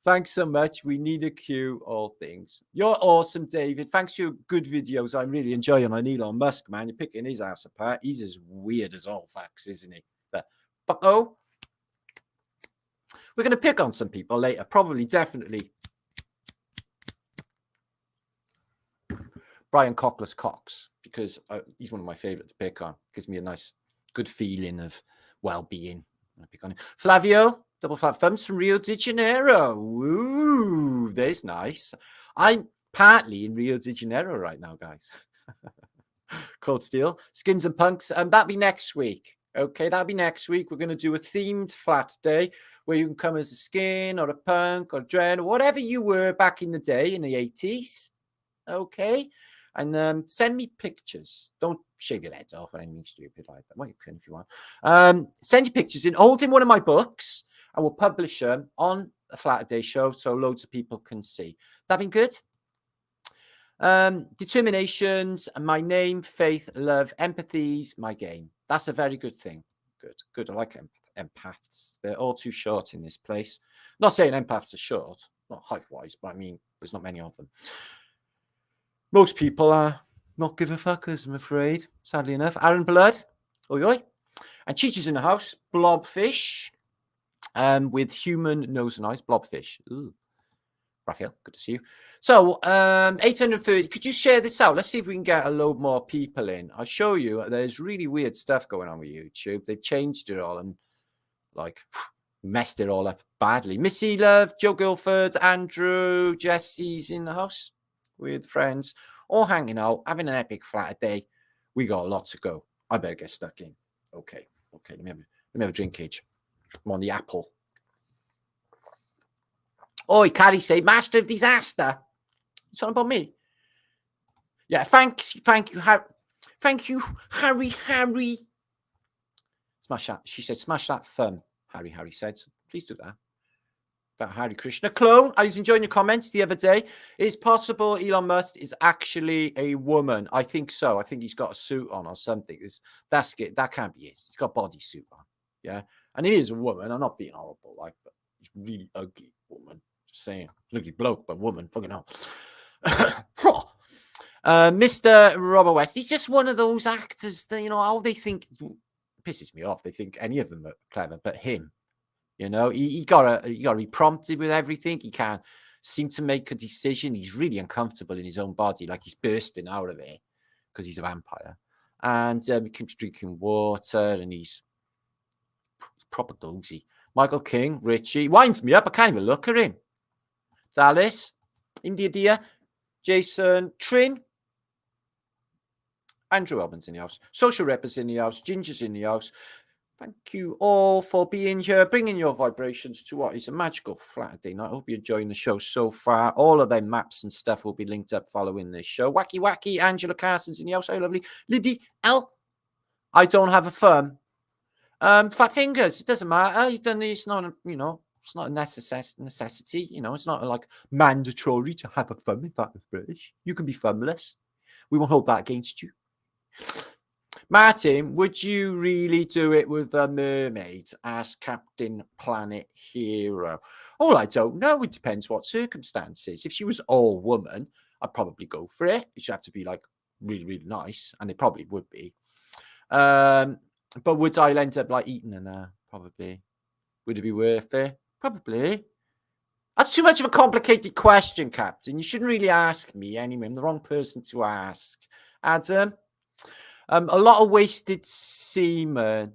A: Thanks so much. We need a cue, all things. You're awesome, David. Thanks for your good videos. I'm really enjoying on Elon Musk, man. You're picking his ass apart. He's as weird as all facts, isn't he? But oh, we're going to pick on some people later. Probably, definitely. Brian Cockless Cox, because he's one of my favorites to pick on. Gives me a nice, good feeling of well-being. I pick on him. Flavio. Double flat thumbs from Rio de Janeiro. Ooh, there's nice. I'm partly in Rio de Janeiro right now, guys. Cold Steel. Skins and Punks. That'll be next week. Okay, that'll be next week. We're going to do a themed flat day where you can come as a skin or a punk or a dread or whatever you were back in the day in the 80s. Okay. And send me pictures. Don't shave your heads off or anything stupid like that. Well, you can if you want. Send your pictures in. Hold in one of my books. I will publish them on a Flat Day show so loads of people can see. That been good? Determinations, my name, faith, love, empathy's my game. That's a very good thing. Good. I like empaths. They're all too short in this place. Not saying empaths are short, not height-wise, but I mean, there's not many of them. Most people are not give a fuckers, I'm afraid, sadly enough. Aaron Blood, oi oi. And Cheech in the house, Blobfish. With human nose and eyes, Blobfish. Ooh. Raphael, good to see you. So, 830. Could you share this out? Let's see if we can get a load more people in. I'll show you. There's really weird stuff going on with YouTube. They've changed it all and like messed it all up badly. Missy Love, Joe Guilford, Andrew, Jesse's in the house with friends, all hanging out, having an epic flat day. We got a lot to go. I better get stuck in. Okay. Let me have a drink, Cage. I'm on the apple. Oi, Carrie say, Master of Disaster. You talking about me? Yeah, thank you, Harry. Smash that. She said, smash that thumb, Harry said. So please do that. About Harry Krishna. Clone, I was enjoying your comments the other day. It's possible Elon Musk is actually a woman. I think so. I think he's got a suit on or something. That can't be his. He's got a bodysuit on. Yeah. And he is a woman. I'm not being horrible, like, but he's a really ugly woman. Just saying. Ugly bloke, but woman. Fucking hell. Mr. Robert West. He's just one of those actors that, you know, how they think. Pisses me off. They think any of them are clever, but him. You know, he got to be prompted with everything. He can't seem to make a decision. He's really uncomfortable in his own body, like he's bursting out of it because he's a vampire. And he keeps drinking water, and he's proper dozy. Michael King, Richie, winds me up. I can't even look at him. Dallas, India Dia, Jason, Trin, Andrew Albans in the house, Social Reppers in the house, Ginger's in the house. Thank you all for being here, bringing your vibrations to what is a magical flat day night. I hope you're enjoying the show so far. All of them maps and stuff will be linked up following this show. Wacky, Angela Carson's in the house. Oh, lovely. Liddy L. I don't have a thumb. Fat fingers. It doesn't matter. You've done this. It's not, you know, it's not a necessity. You know, it's not like mandatory to have a thumb in fat British. You can be thumbless. We won't hold that against you. Martin, would you really do it with a mermaid as Captain Planet Hero? Oh, I don't know. It depends what circumstances. If she was all woman, I'd probably go for it. She'd have to be like really, really nice, and it probably would be. But would I end up like eating her? Probably. Would it be worth it? Probably. That's too much of a complicated question, Captain. You shouldn't really ask me anyway. I'm the wrong person to ask. Adam, a lot of wasted semen.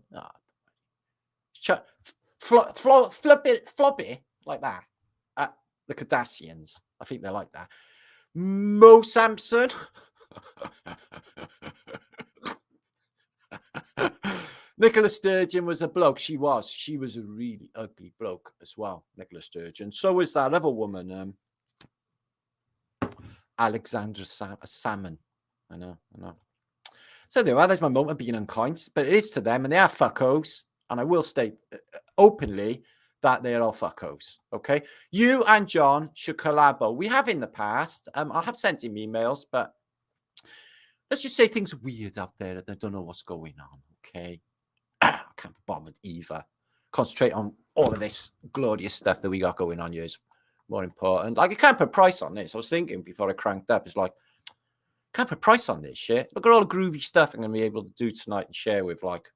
A: Flop it like that. The Cardassians. I think they're like that. Mo Sampson. Nicola Sturgeon was a bloke. She was a really ugly bloke as well, Nicola Sturgeon. So was that other woman, Alexandra Salmon. I know. So there, there's my moment of being unkind, but it is to them, and they are fuckos. And I will state openly that they're all fuckos. Okay, you and John should collabo. We have in the past. I have sent him emails, but let's just say things are weird out there that they don't know what's going on. Okay. I can't be bothered either. Concentrate on all of this glorious stuff that we got going on here is more important. Like, I can't put a price on this. I was thinking before I cranked up, it's like, can't put a price on this shit. Look at all the groovy stuff I'm going to be able to do tonight and share with like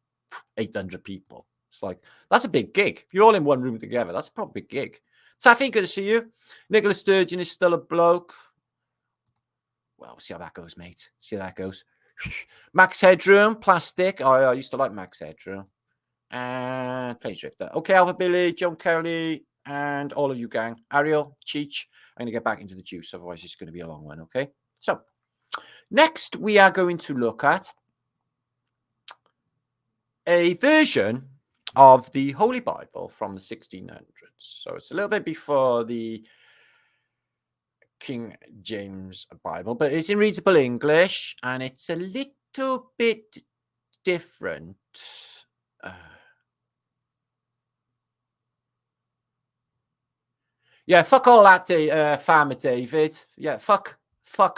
A: 800 people. It's like, that's a big gig. If you're all in one room together, that's a proper big gig. Taffy, good to see you. Nicola Sturgeon is still a bloke. Well, we'll see how that goes, mate. See how that goes. Max Headroom, plastic. Oh, I used to like Max Headroom. And Plane Drifter. Okay, Alpha Billy, John Kelly, and all of you gang. Ariel, Cheech. I'm going to get back into the juice, otherwise it's going to be a long one, okay? So, next we are going to look at a version of the Holy Bible from the 1600s. So it's a little bit before the King James Bible, but it's in readable English, and it's a little bit different. Yeah, fuck all that, Farmer David. Yeah, fuck,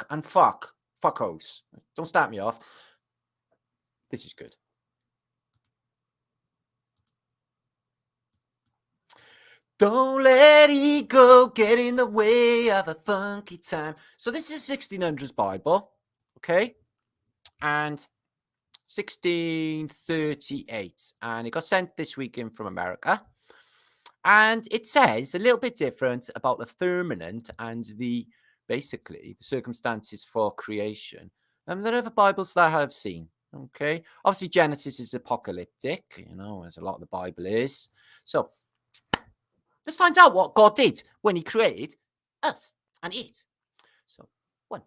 A: and fuck. Fuckos. Don't start me off. This is good. Don't let ego get in the way of a funky time. So this is 1600s Bible, okay? And 1638. And it got sent this week in from America. And it says a little bit different about the firmament and basically the circumstances for creation than other Bibles that I have seen. Okay. Obviously, Genesis is apocalyptic, as a lot of the Bible is. So let's find out what God did when he created us and it. So, 1.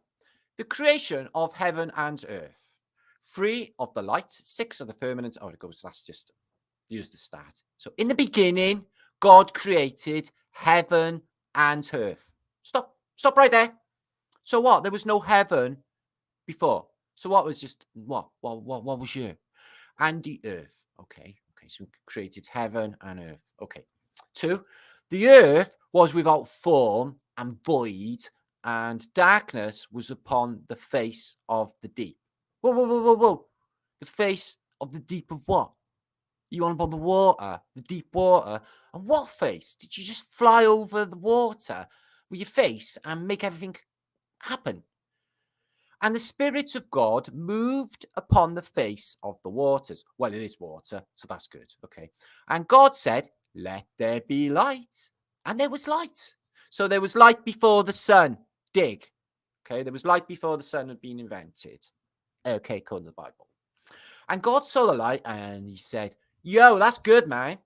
A: The creation of heaven and earth. 3 of the lights, 6 of the firmament. Oh, it goes, that's just use the start. So, in the beginning, God created heaven and earth. Stop right there. So what? There was no heaven before. So what was just what was you? And the earth. Okay. So we created heaven and earth. Okay. 2. The earth was without form and void, and darkness was upon the face of the deep. Whoa. The face of the deep of what? You on about the water, the deep water. And what face? Did you just fly over the water with your face and make everything happen? And the Spirit of God moved upon the face of the waters. Well, it is water, so that's good. Okay. And God said, let there be light. And there was light. So there was light before the sun. Dig. Okay. There was light before the sun had been invented. Okay, according to the Bible. And God saw the light and he said, yo, that's good, man.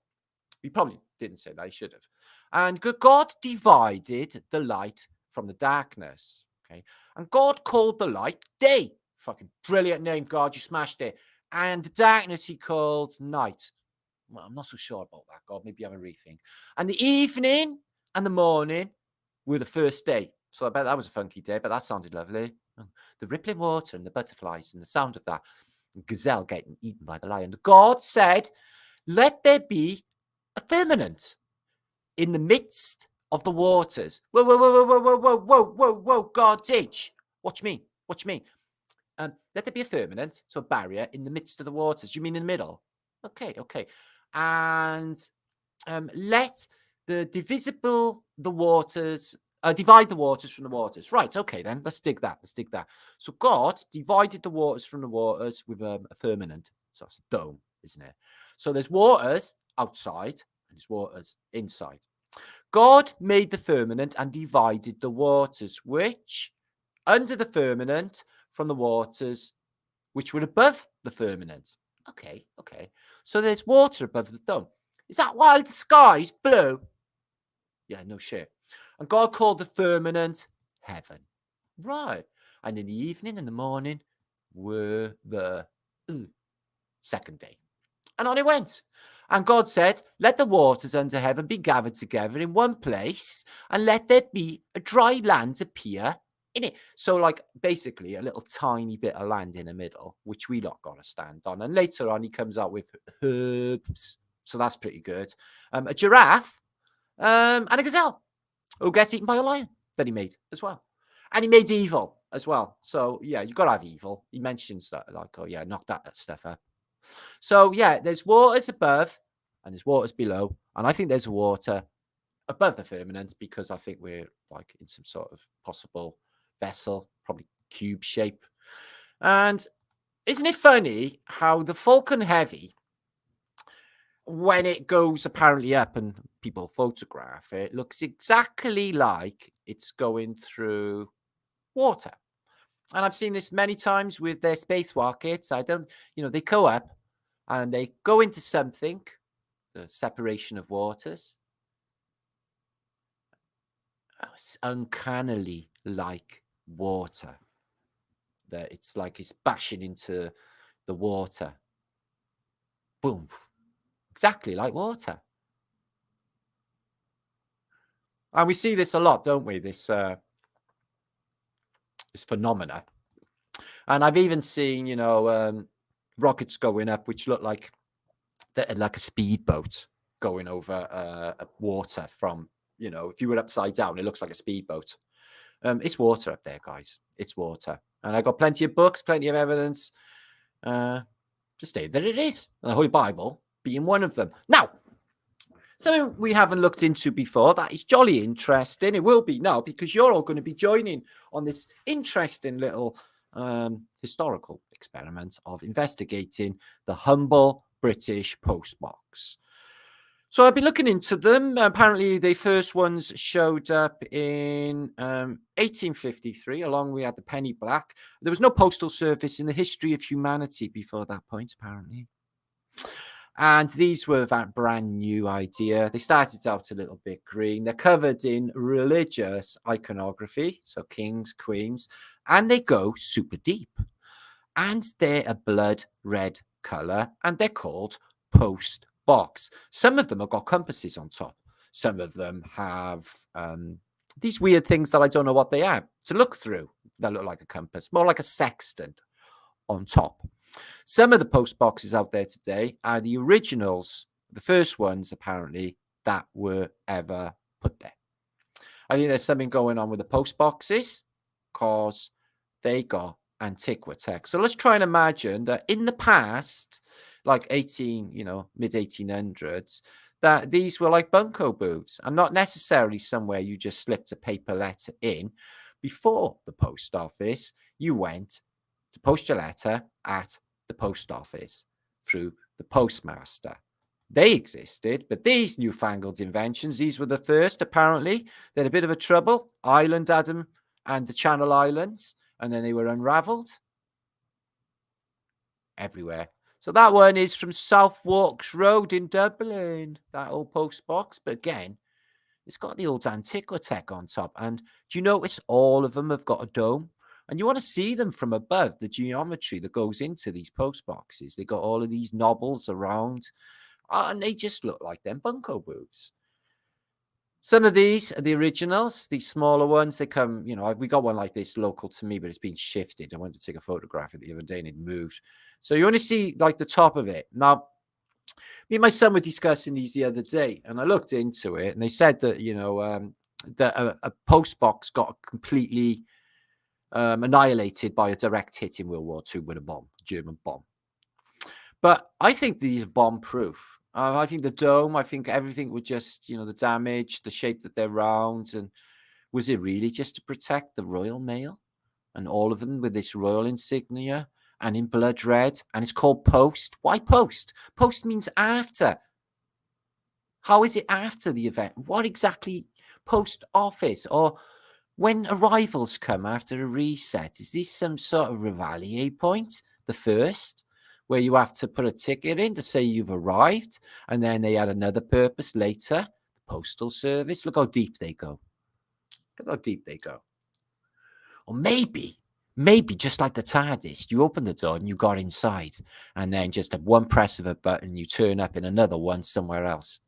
A: He probably didn't say that. He should have. And God divided the light from the darkness. Okay. And God called the light day. Fucking brilliant name, God. You smashed it. And the darkness he called night. Well, I'm not so sure about that, God. Maybe have a rethink. And the evening and the morning were the first day. So I bet that was a funky day, but that sounded lovely. The rippling water and the butterflies and the sound of that gazelle getting eaten by the lion. God said, let there be a firmament in the midst of the waters. Whoa, God teach. What you mean? Let there be a firmament, so a barrier in the midst of the waters. You mean in the middle? Okay, okay. And let the waters, divide the waters from the waters. Right, okay, then let's dig that. Let's dig that. So God divided the waters from the waters with a firmament. So it's a dome, isn't it? So there's waters outside and there's waters inside. God made the firmament and divided the waters, which under the firmament from the waters which were above the firmament. Okay, okay. So there's water above the dome. Is that why the sky's blue? Yeah, no shit. And God called the firmament heaven. Right. And in the evening and the morning were the second day. And on it went. And God said, let the waters under heaven be gathered together in one place, and let there be a dry land appear in it. So, like, basically, a little tiny bit of land in the middle, which we lot got to stand on. And later on, he comes out with herbs. So that's pretty good. A giraffe and a gazelle who gets eaten by a lion that he made as well. And he made evil as well. So, yeah, you've got to have evil. He mentions that, like, oh, yeah, knock that stuff up. So, yeah, there's waters above and there's waters below. And I think there's water above the firmament because I think we're like in some sort of possible vessel, probably cube shape. And isn't it funny how the Falcon Heavy, when it goes apparently up and people photograph it, looks exactly like it's going through water. And I've seen this many times with their space rockets. They go up and they go into something, the separation of waters. Oh, it's uncannily like water. That it's like it's bashing into the water. Boom. Exactly like water. And we see this a lot, don't we? This phenomena. And I've even seen, rockets going up, which look like a speedboat going over water from, if you were upside down, it looks like a speedboat. It's water up there, guys. It's water. And I got plenty of books, plenty of evidence to state that it is. The Holy Bible being one of them. Now, something we haven't looked into before that is jolly interesting. It will be now because you're all going to be joining on this interesting little historical experiment of investigating the humble British postbox. So I've been looking into them. Apparently, the first ones showed up in 1853, along we had the penny black. There was no postal service in the history of humanity before that point, apparently. And these were that brand new idea. They started out a little bit green. They're covered in religious iconography, so kings, queens, and they go super deep. And they're a blood red color, and they're called post box. Some of them have got compasses on top. Some of them have these weird things that I don't know what they are to look through. They look like a compass, more like a sextant on top. Some of the post boxes out there today are the originals, the first ones apparently that were ever put there. I think there's something going on with the post boxes because they got antiquitech. So let's try and imagine that in the past, like mid 1800s, that these were like bunco booths and not necessarily somewhere you just slipped a paper letter in. Before the post office, you went to post your letter at the post office through the postmaster. They existed, but these newfangled inventions, these were the first, apparently. They had a bit of a trouble. Ireland had them and the Channel Islands, and then they were unraveled everywhere. So that one is from South Walks Road in Dublin, that old post box. But again, it's got the old antiquitech on top. And do you notice all of them have got a dome? And you want to see them from above, the geometry that goes into these post boxes. They got all of these knobbles around, and they just look like them bunco booths. Some of these are the originals, these smaller ones. They come, we got one like this local to me, but it's been shifted. I went to take a photograph of it the other day and it moved. So you only see like the top of it. Now, me and my son were discussing these the other day, and I looked into it, and they said that, that a post box got completely annihilated by a direct hit in World War II with a bomb, German bomb. But I think these are bomb-proof. I think the dome, I think everything would just, the damage, the shape that they're round, and was it really just to protect the Royal Mail and all of them with this royal insignia and in blood red, and it's called Post? Why Post? Post means after. How is it after the event? What exactly? Post office, or when arrivals come after a reset? Is this some sort of reveille point? The first, where you have to put a ticket in to say you've arrived, and then they had another purpose later, the postal service. Look how deep they go. Look how deep they go. Or maybe just like the TARDIS, you open the door and you got inside, and then just at one press of a button, you turn up in another one somewhere else.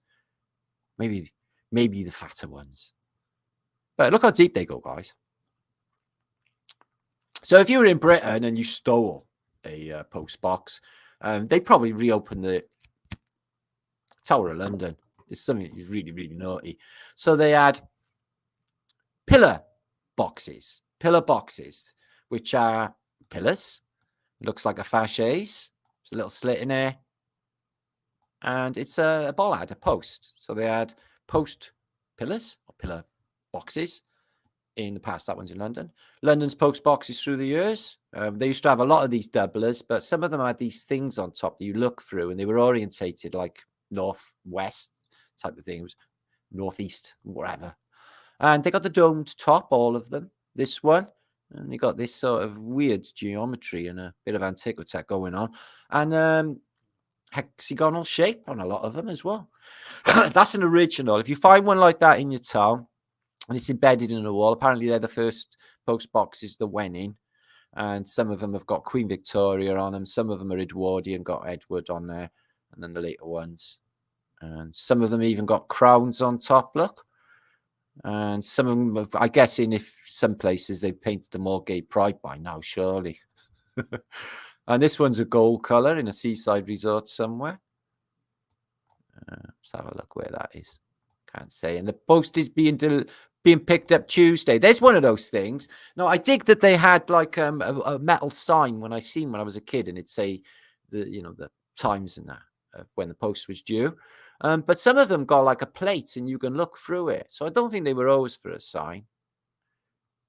A: Maybe the fatter ones. But look how deep they go, guys. So if you were in Britain and you stole a post box, they probably reopened the Tower of London. It's something really, really naughty. So they had pillar boxes, which are pillars. It looks like a fasces. There's a little slit in there. And it's a bollard, a post. So they had post pillars or pillar boxes in the past. That one's in London. London's post boxes through the years. They used to have a lot of these doublers, but some of them had these things on top that you look through, and they were orientated like north-west type of things, northeast, wherever. And they got the domed top, all of them. This one, and they got this sort of weird geometry and a bit of antiquity going on, and hexagonal shape on a lot of them as well. That's an original. If you find one like that in your town and it's embedded in a wall, apparently they're the first post boxes that went in, and some of them have got Queen Victoria on them, some of them are Edwardian, got Edward on there, and then the later ones, and some of them even got crowns on top, look. And some of them have, I guess, in if some places they've painted them all gay pride by now, surely. And this one's a gold color in a seaside resort somewhere. Let's have a look where that is. Can't say. And the post is being picked up Tuesday. There's one of those things. No, I dig that they had like a metal sign when I was a kid, and it'd say the times and that of when the post was due. But some of them got like a plate, and you can look through it. So I don't think they were always for a sign.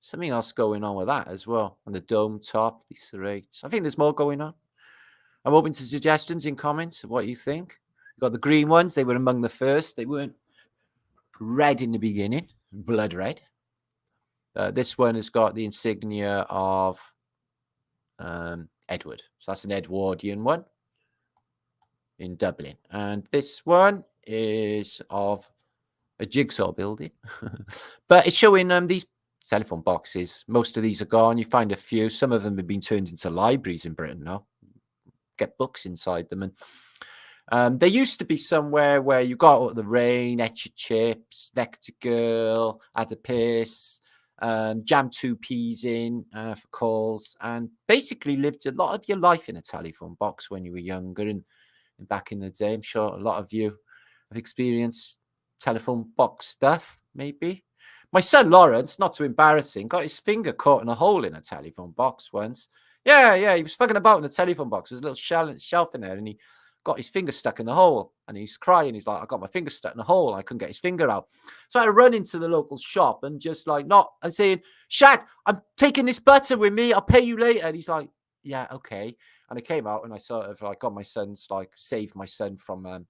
A: Something else going on with that as well. On the dome top, the serrates. I think there's more going on. I'm open to suggestions in comments of what you think. You got the green ones. They were among the first. They weren't red in the beginning, blood red. This one has got the insignia of Edward. So that's an Edwardian one in Dublin. And this one is of a jigsaw building. But it's showing these telephone boxes. Most of these are gone. You find a few. Some of them have been turned into libraries in Britain now. Get books inside them. And they used to be somewhere where you got out of the rain, Etcher Chips, Nectar Girl, Adipis, jam 2 peas in for calls, and basically lived a lot of your life in a telephone box when you were younger and back in the day. I'm sure a lot of you have experienced telephone box stuff, maybe. My son Lawrence, not too embarrassing, got his finger caught in a hole in a telephone box once. Yeah, he was fucking about in the telephone box. There's a little shelf in there, and he got his finger stuck in the hole, and he's crying. He's like, I got my finger stuck in the hole. I couldn't get his finger out. So I had to run into the local shop and just like, and saying, Shad, I'm taking this butter with me. I'll pay you later. And he's like, yeah, okay. And I came out and I sort of like got my son's, like, saved my son from,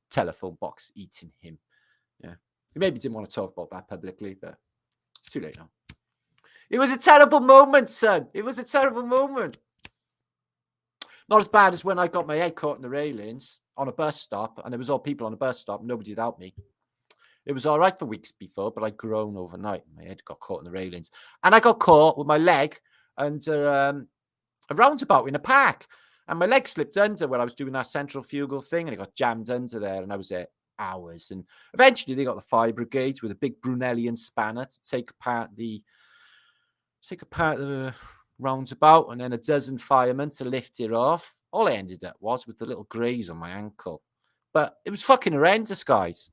A: telephone box eating him. Yeah. He maybe didn't want to talk about that publicly, but it's too late now. It was a terrible moment, son. It was a terrible moment. Not as bad as when I got my head caught in the railings on a bus stop, and there was all people on a bus stop. Nobody would help me. It was all right for weeks before, but I'd grown overnight. My head got caught in the railings, and I got caught with my leg under a roundabout in a park, and my leg slipped under when I was doing that centrifugal thing, and it got jammed under there, and I was there hours. And eventually, they got the fire brigade with a big Brunellian spanner to take apart the roundabout, and then a dozen firemen to lift it off. All I ended up was with the little graze on my ankle. But it was fucking horrendous, guys.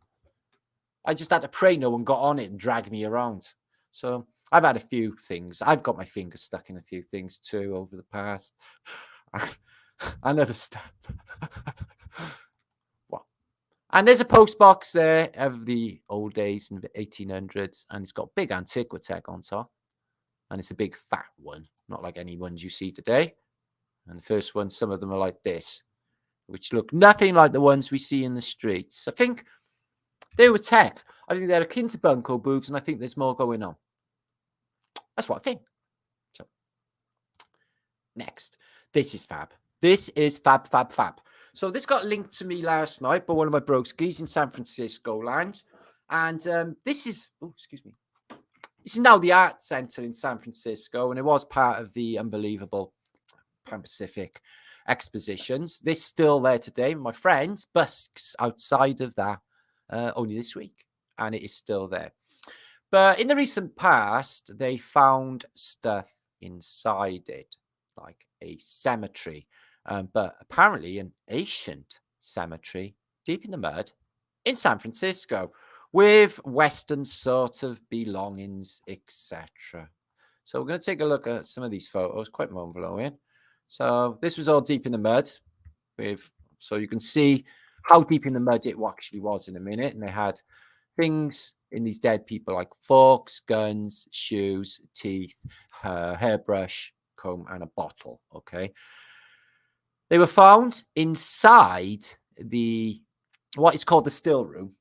A: I just had to pray no one got on it and dragged me around. So I've had a few things. I've got my fingers stuck in a few things too over the past. Another step. Well, and there's a post box there of the old days in the 1800s, and it's got big antiquitech on top, and it's a big fat one, not like any ones you see today. And the first one, some of them are like this, which look nothing like the ones we see in the streets. I think they were tech. I think they're akin to bunko booths, and I think there's more going on. That's what I think. So, next. This is fab. This is fab, fab, fab. So this got linked to me last night by one of my broskies in San Francisco land. And this is, oh, excuse me. This is now the Art Center in San Francisco, and it was part of the unbelievable Pan Pacific expositions. This is still there today. My friend busks outside of that only this week, and it is still there. But in the recent past, they found stuff inside it, like a cemetery, but apparently an ancient cemetery deep in the mud in San Francisco with Western sort of belongings, etc. So we're going to take a look at some of these photos, quite mind-blowing. So this was all deep in the mud, so you can see how deep in the mud it actually was in a minute. And they had things in these dead people like forks, guns, shoes, teeth, hairbrush, comb, and a bottle. Okay. They were found inside what is called the still room.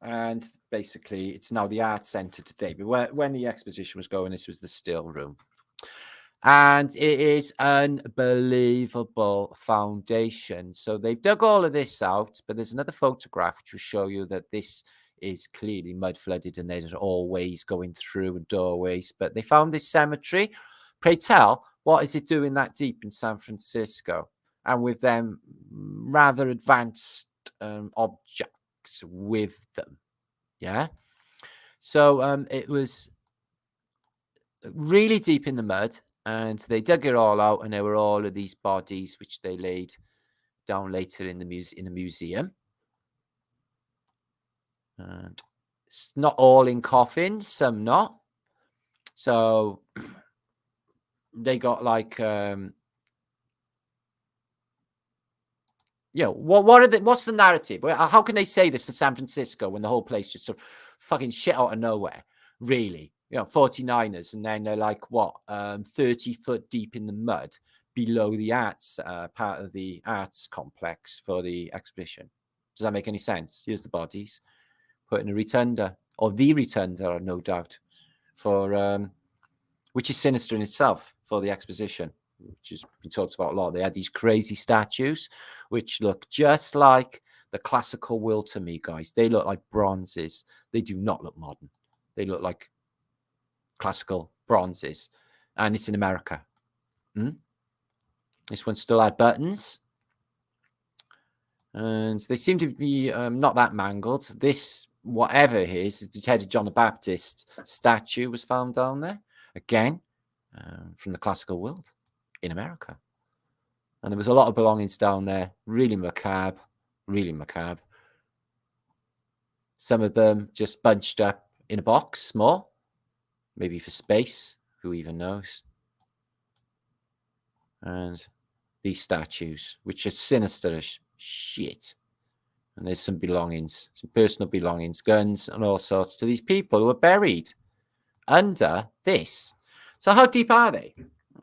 A: And basically, it's now the art center today. But when the exposition was going, this was the still room. And it is unbelievable foundation. So they've dug all of this out, but there's another photograph which will show you that this is clearly mud flooded and there's always going through and doorways. But they found this cemetery. Pray tell, what is it doing that deep in San Francisco? And with them rather advanced objects with them. Yeah. So it was really deep in the mud. And they dug it all out, and there were all of these bodies, which they laid down later in the museum. And it's not all in coffins, some not. So they got like, what's the narrative? How can they say this for San Francisco when the whole place just sort of fucking shit out of nowhere? Really? 49ers, and then they're like, 30 foot deep in the mud below the arts, part of the arts complex for the exhibition. Does that make any sense? Here's the bodies, put in a rotunda, or the rotunda, no doubt, for which is sinister in itself for the exposition, which has been talked about a lot. They had these crazy statues, which look just like the classical world to me, guys. They look like bronzes. They do not look modern. They look like classical bronzes, and it's in America. This one still had buttons, and they seem to be not that mangled. This, whatever it is the head of John the Baptist statue was found down there again, from the classical world in America. And there was a lot of belongings down there. Really macabre, really macabre. Some of them just bunched up in a box, small. Maybe for space, who even knows? And these statues, which are sinister as shit. And there's some belongings, some personal belongings, guns, and all sorts to these people who are buried under this. So how deep are they?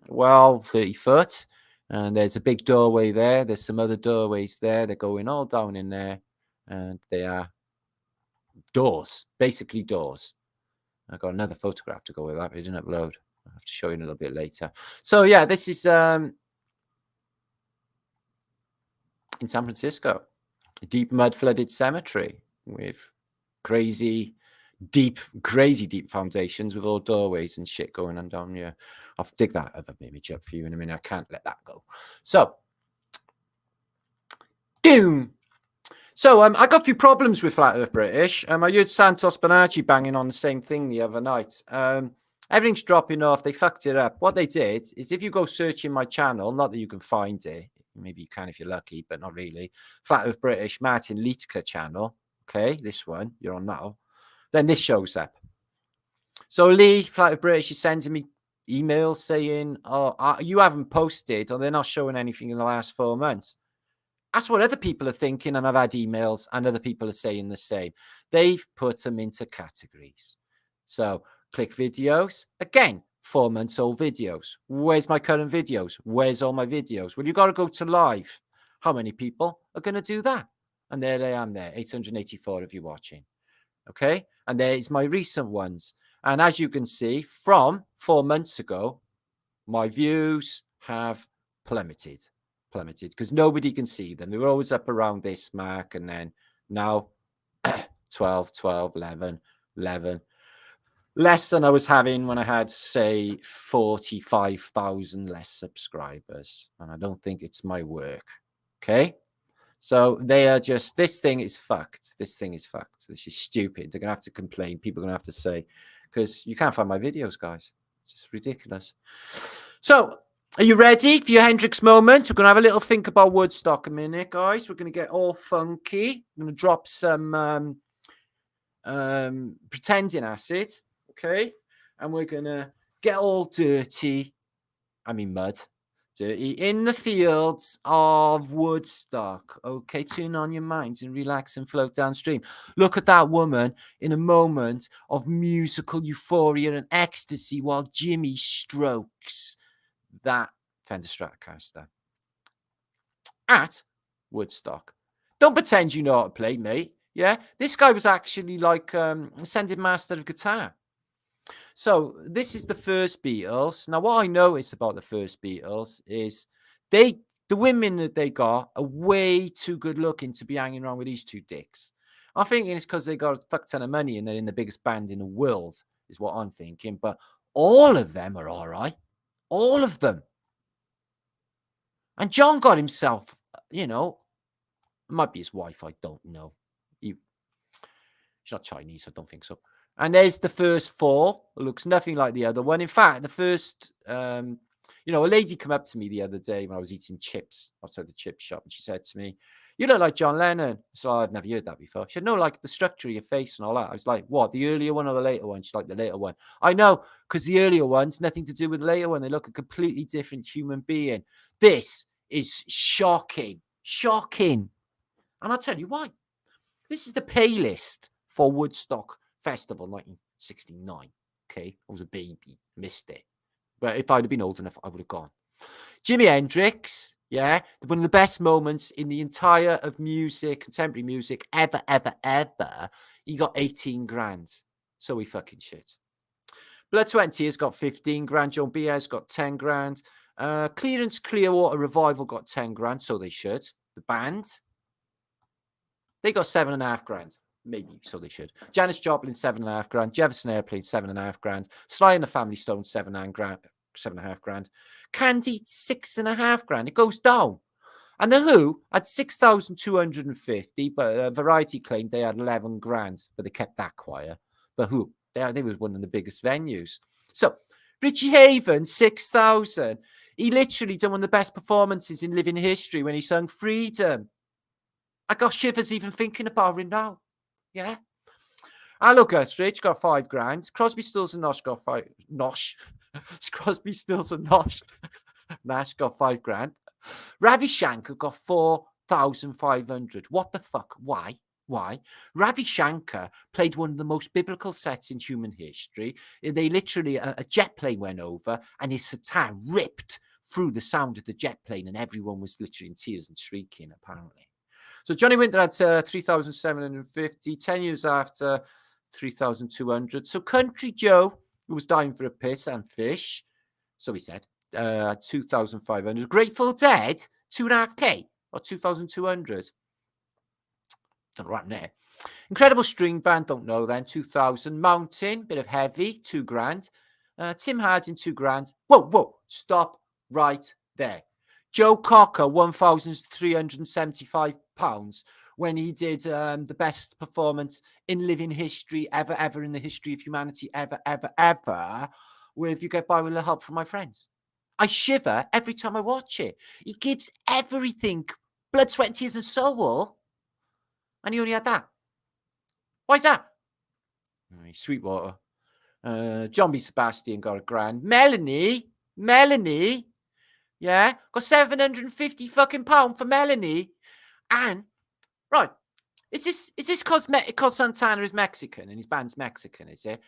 A: Well, 30 foot. And there's a big doorway there. There's some other doorways there. They're going all down in there. And they are doors, basically doors. I got another photograph to go with that, but it didn't upload. I'll have to show you in a little bit later. So yeah, this is in San Francisco, a deep mud flooded cemetery with crazy deep foundations with all doorways and shit going on down here. I'll dig that other image up for you in a minute. I can't let that go. So, doom. So I got a few problems with Flat Earth British. I heard Santos Bonacci banging on the same thing the other night. Everything's dropping off. They fucked it up. What they did is, if you go searching my channel, not that you can find it, maybe you can if you're lucky, but not really. Flat Earth British Martinliedtke channel. Okay, this one you're on now. Then this shows up. So Lee, flatearthbritish, is sending me emails saying, oh, you haven't posted, or they're not showing anything in the last 4 months. That's what other people are thinking, and I've had emails, and other people are saying the same. They've put them into categories. So click videos. Again, 4 months old videos. Where's my current videos? Where's all my videos? Well, you've got to go to live. How many people are going to do that? And there I am there, 884 of you watching. Okay. And there's my recent ones. And as you can see, from 4 months ago, my views have plummeted because nobody can see them. They were always up around this mark, and then now 12, 11, 11. Less than I was having when I had, say, 45,000 less subscribers. And I don't think it's my work. Okay. So they are just, this thing is fucked. This thing is fucked. This is stupid. They're going to have to complain. People are going to have to say, because you can't find my videos, guys. It's just ridiculous. So are you ready for your Hendrix moment? We're going to have a little think about Woodstock a minute, guys. We're going to get all funky. I'm going to drop some pretending acid. Okay. And we're going to get all dirty. I mean, mud. Dirty in the fields of Woodstock. Okay, tune on your minds and relax and float downstream. Look at that woman in a moment of musical euphoria and ecstasy while Jimmy strokes that Fender Stratocaster at Woodstock. Don't pretend you know how to play, mate. Yeah, this guy was actually like ascended master of guitar. So this is the first Beatles. Now, what I notice about the first Beatles is the women that they got are way too good looking to be hanging around with these two dicks. I'm thinking it's because they got a fuck ton of money and they're in the biggest band in the world, is what I'm thinking. But all of them are all right. All of them. And John got himself, you know, it might be his wife, I don't know. She's not Chinese, I don't think so. And there's the first four. It looks nothing like the other one. In fact, the first, a lady came up to me the other day when I was eating chips outside the chip shop, and she said to me, "You look like John Lennon." So I'd never heard that before. She said, "No, like the structure of your face and all that." I was like, "What, the earlier one or the later one?" She's like, "The later one." I know, because the earlier one's nothing to do with the later one. They look a completely different human being. This is shocking. Shocking. And I'll tell you why. This is the playlist for Woodstock Festival 1969. Okay, I was a baby, missed it. But if I'd have been old enough, I would have gone. Jimi Hendrix, yeah, one of the best moments in the entire of music, contemporary music, ever, ever, ever. He got 18 grand. So he fucking shit. Blood, Sweat and Tears got 15 grand. Joan Baez got 10 grand. Clearance Clearwater Revival got 10 grand. So they should. The band, they got 7.5 grand. Maybe, so they should. Janis Joplin, 7.5 grand. Jefferson Airplane, 7.5 grand. Sly and the Family Stone, 7.5 grand. Candy, 6.5 grand. It goes down. And the Who had 6,250, but Variety claimed they had 11 grand, but they kept that quiet. But Who, they was one of the biggest venues. So Richie Haven, 6,000. He literally done one of the best performances in living history when he sung Freedom. I got shivers even thinking about it now. Yeah. Hello, Rich got 5 grand. Crosby, Stills and Nash got 5. Crosby, Stills and Nash got 5 grand. Ravi Shankar got 4,500. What the fuck? Why? Ravi Shankar played one of the most biblical sets in human history. They literally, a jet plane went over and his sitar ripped through the sound of the jet plane, and everyone was literally in tears and shrieking, apparently. So Johnny Winter had 3,750. 10 years after, 3,200. So Country Joe, who was dying for a piss and fish, so he said, 2,500. Grateful Dead, 2.5K or 2,200. Don't know what there. Incredible String Band, don't know then, 2,000. Mountain, bit of heavy, 2 grand. Tim Harding, 2 grand. Whoa, stop right there. Joe Cocker, £1,375 when he did the best performance in living history ever in the history of humanity ever with You Get By With a Little Help From My Friends. I shiver every time I watch it. He gives everything, blood, sweat, and tears and soul, and he only had that. Why is that? Sweetwater. John B. Sebastian got a grand. Melanie, yeah, got 750 fucking pound for Melanie. And right, is this cause Santana is Mexican and his band's Mexican? Is it?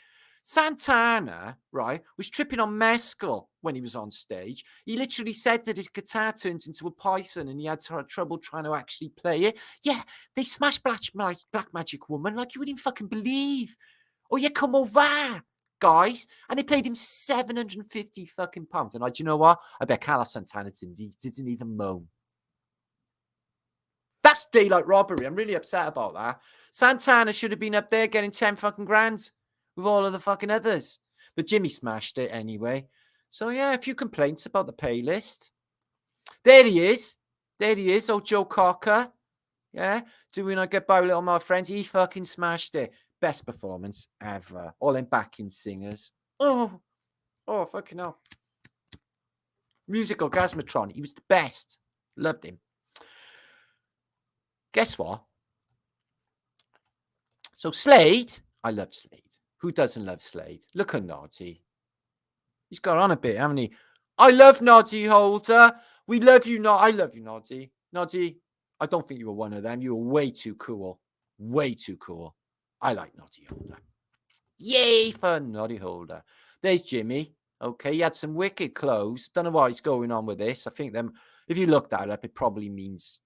A: Santana, right, was tripping on mescal when he was on stage. He literally said that his guitar turns into a python and he had trouble trying to actually play it. Yeah, they smashed Black Magic Woman like you wouldn't fucking believe. Oh, yeah, come over, guys. And they played him 750 fucking pounds. And do you know what? I bet Carlos Santana didn't even moan. That's daylight robbery. I'm really upset about that. Santana should have been up there getting 10 fucking grand with all of the fucking others. But Jimmy smashed it anyway. So, yeah, a few complaints about the playlist. There he is. Old Joe Cocker. Yeah. Doing I Get By With All My Friends. He fucking smashed it. Best performance ever. All in backing singers. Oh, fucking hell. Musical Gasmatron. He was the best. Loved him. Guess what? So Slade, I love Slade. Who doesn't love Slade? Look at Noddy. He's got on a bit, haven't he? I love Noddy Holder. We love you, I love you, Noddy. Noddy, I don't think you were one of them. You were way too cool. Way too cool. I like Noddy Holder. Yay for Noddy Holder. There's Jimmy. Okay, he had some wicked clothes. Don't know what is going on with this. I think if you look that up, it probably means,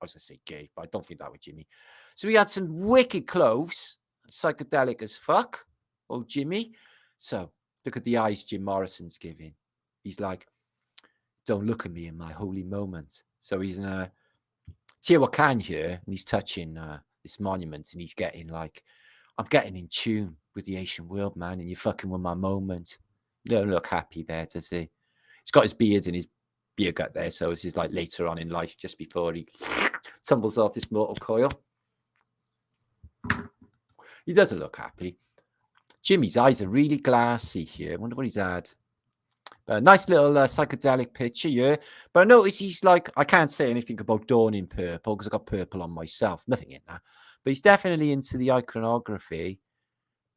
A: I was going to say gay, but I don't think that was Jimmy. So he had some wicked clothes, psychedelic as fuck, old Jimmy. So look at the eyes Jim Morrison's giving. He's like, don't look at me in my holy moment. So he's in Teotihuacan here, and he's touching this monument, and he's getting like, I'm getting in tune with the Asian world, man, and you're fucking with my moment. He don't look happy there, does he? He's got his beard and his beer gut there, so this is like later on in life, just before he tumbles off this mortal coil. He doesn't look happy. Jimmy's eyes are really glassy here. I wonder what he's had. But a nice little psychedelic picture here. But I notice he's like, I can't say anything about Dawn in purple because I got purple on myself. Nothing in that. But he's definitely into the iconography.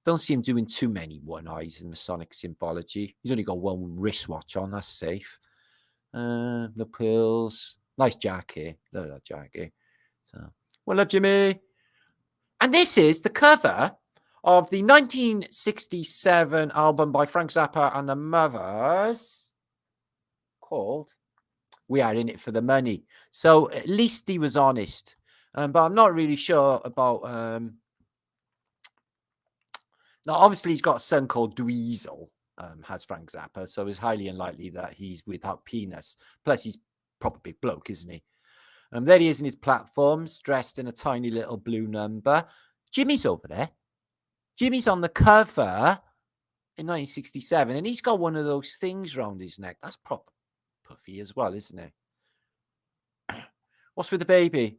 A: Don't see him doing too many one eyes in Masonic symbology. He's only got one wristwatch on. That's safe. No pills. Nice jacket. Look at that jacket. So, well, love, Jimmy. And this is the cover of the 1967 album by Frank Zappa and the Mothers called We Are In It For The Money. So at least he was honest. But I'm not really sure about... Now, obviously, he's got a son called Dweezil, has Frank Zappa. So it's highly unlikely that he's without penis. Plus, he's proper big bloke, isn't he? There he is in his platforms, dressed in a tiny little blue number. Jimmy's over there. Jimmy's on the cover in 1967, and he's got one of those things around his neck. That's proper puffy as well, isn't it? What's with the baby?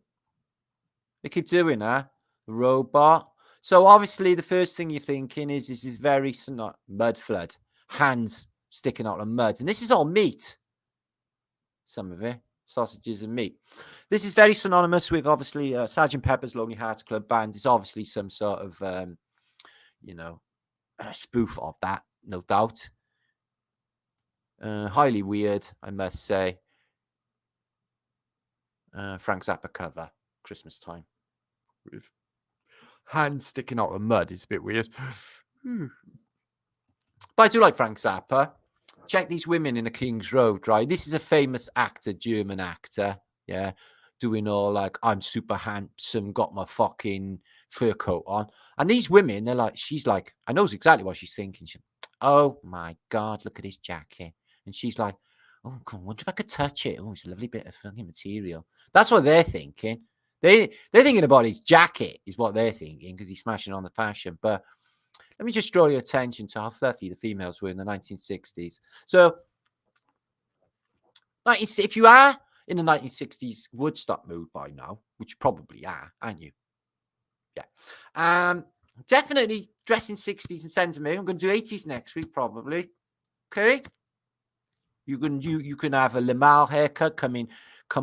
A: They keep doing that. The robot. So obviously, the first thing you're thinking is this is very mudflood, hands sticking out of mud, and this is all meat. Some of it. Sausages and meat. This is very synonymous with obviously Sgt. Pepper's Lonely Hearts Club Band. It's obviously some sort of, spoof of that, no doubt. Highly weird, I must say. Frank Zappa cover, Christmas time, with hands sticking out of mud. It's a bit weird. But I do like Frank Zappa. Check these women in the King's Road, right? This is a famous actor, German actor, yeah, doing all like, I'm super handsome, got my fucking fur coat on. And these women, they're like, she's like, I know exactly what she's thinking. Oh my God, look at his jacket. And she's like, oh, God, I wonder if I could touch it. Oh, it's a lovely bit of fucking material. That's what they're thinking. They're thinking about his jacket, is what they're thinking, because he's smashing on the fashion. But let me just draw your attention to how fluffy the females were in the 1960s. So, if you are in the 1960s Woodstock mood by now, which you probably are, aren't you? Yeah. Definitely dressing 60s and sentiment. I'm going to do 80s next week, probably. Okay. You can have a Limal haircut. Come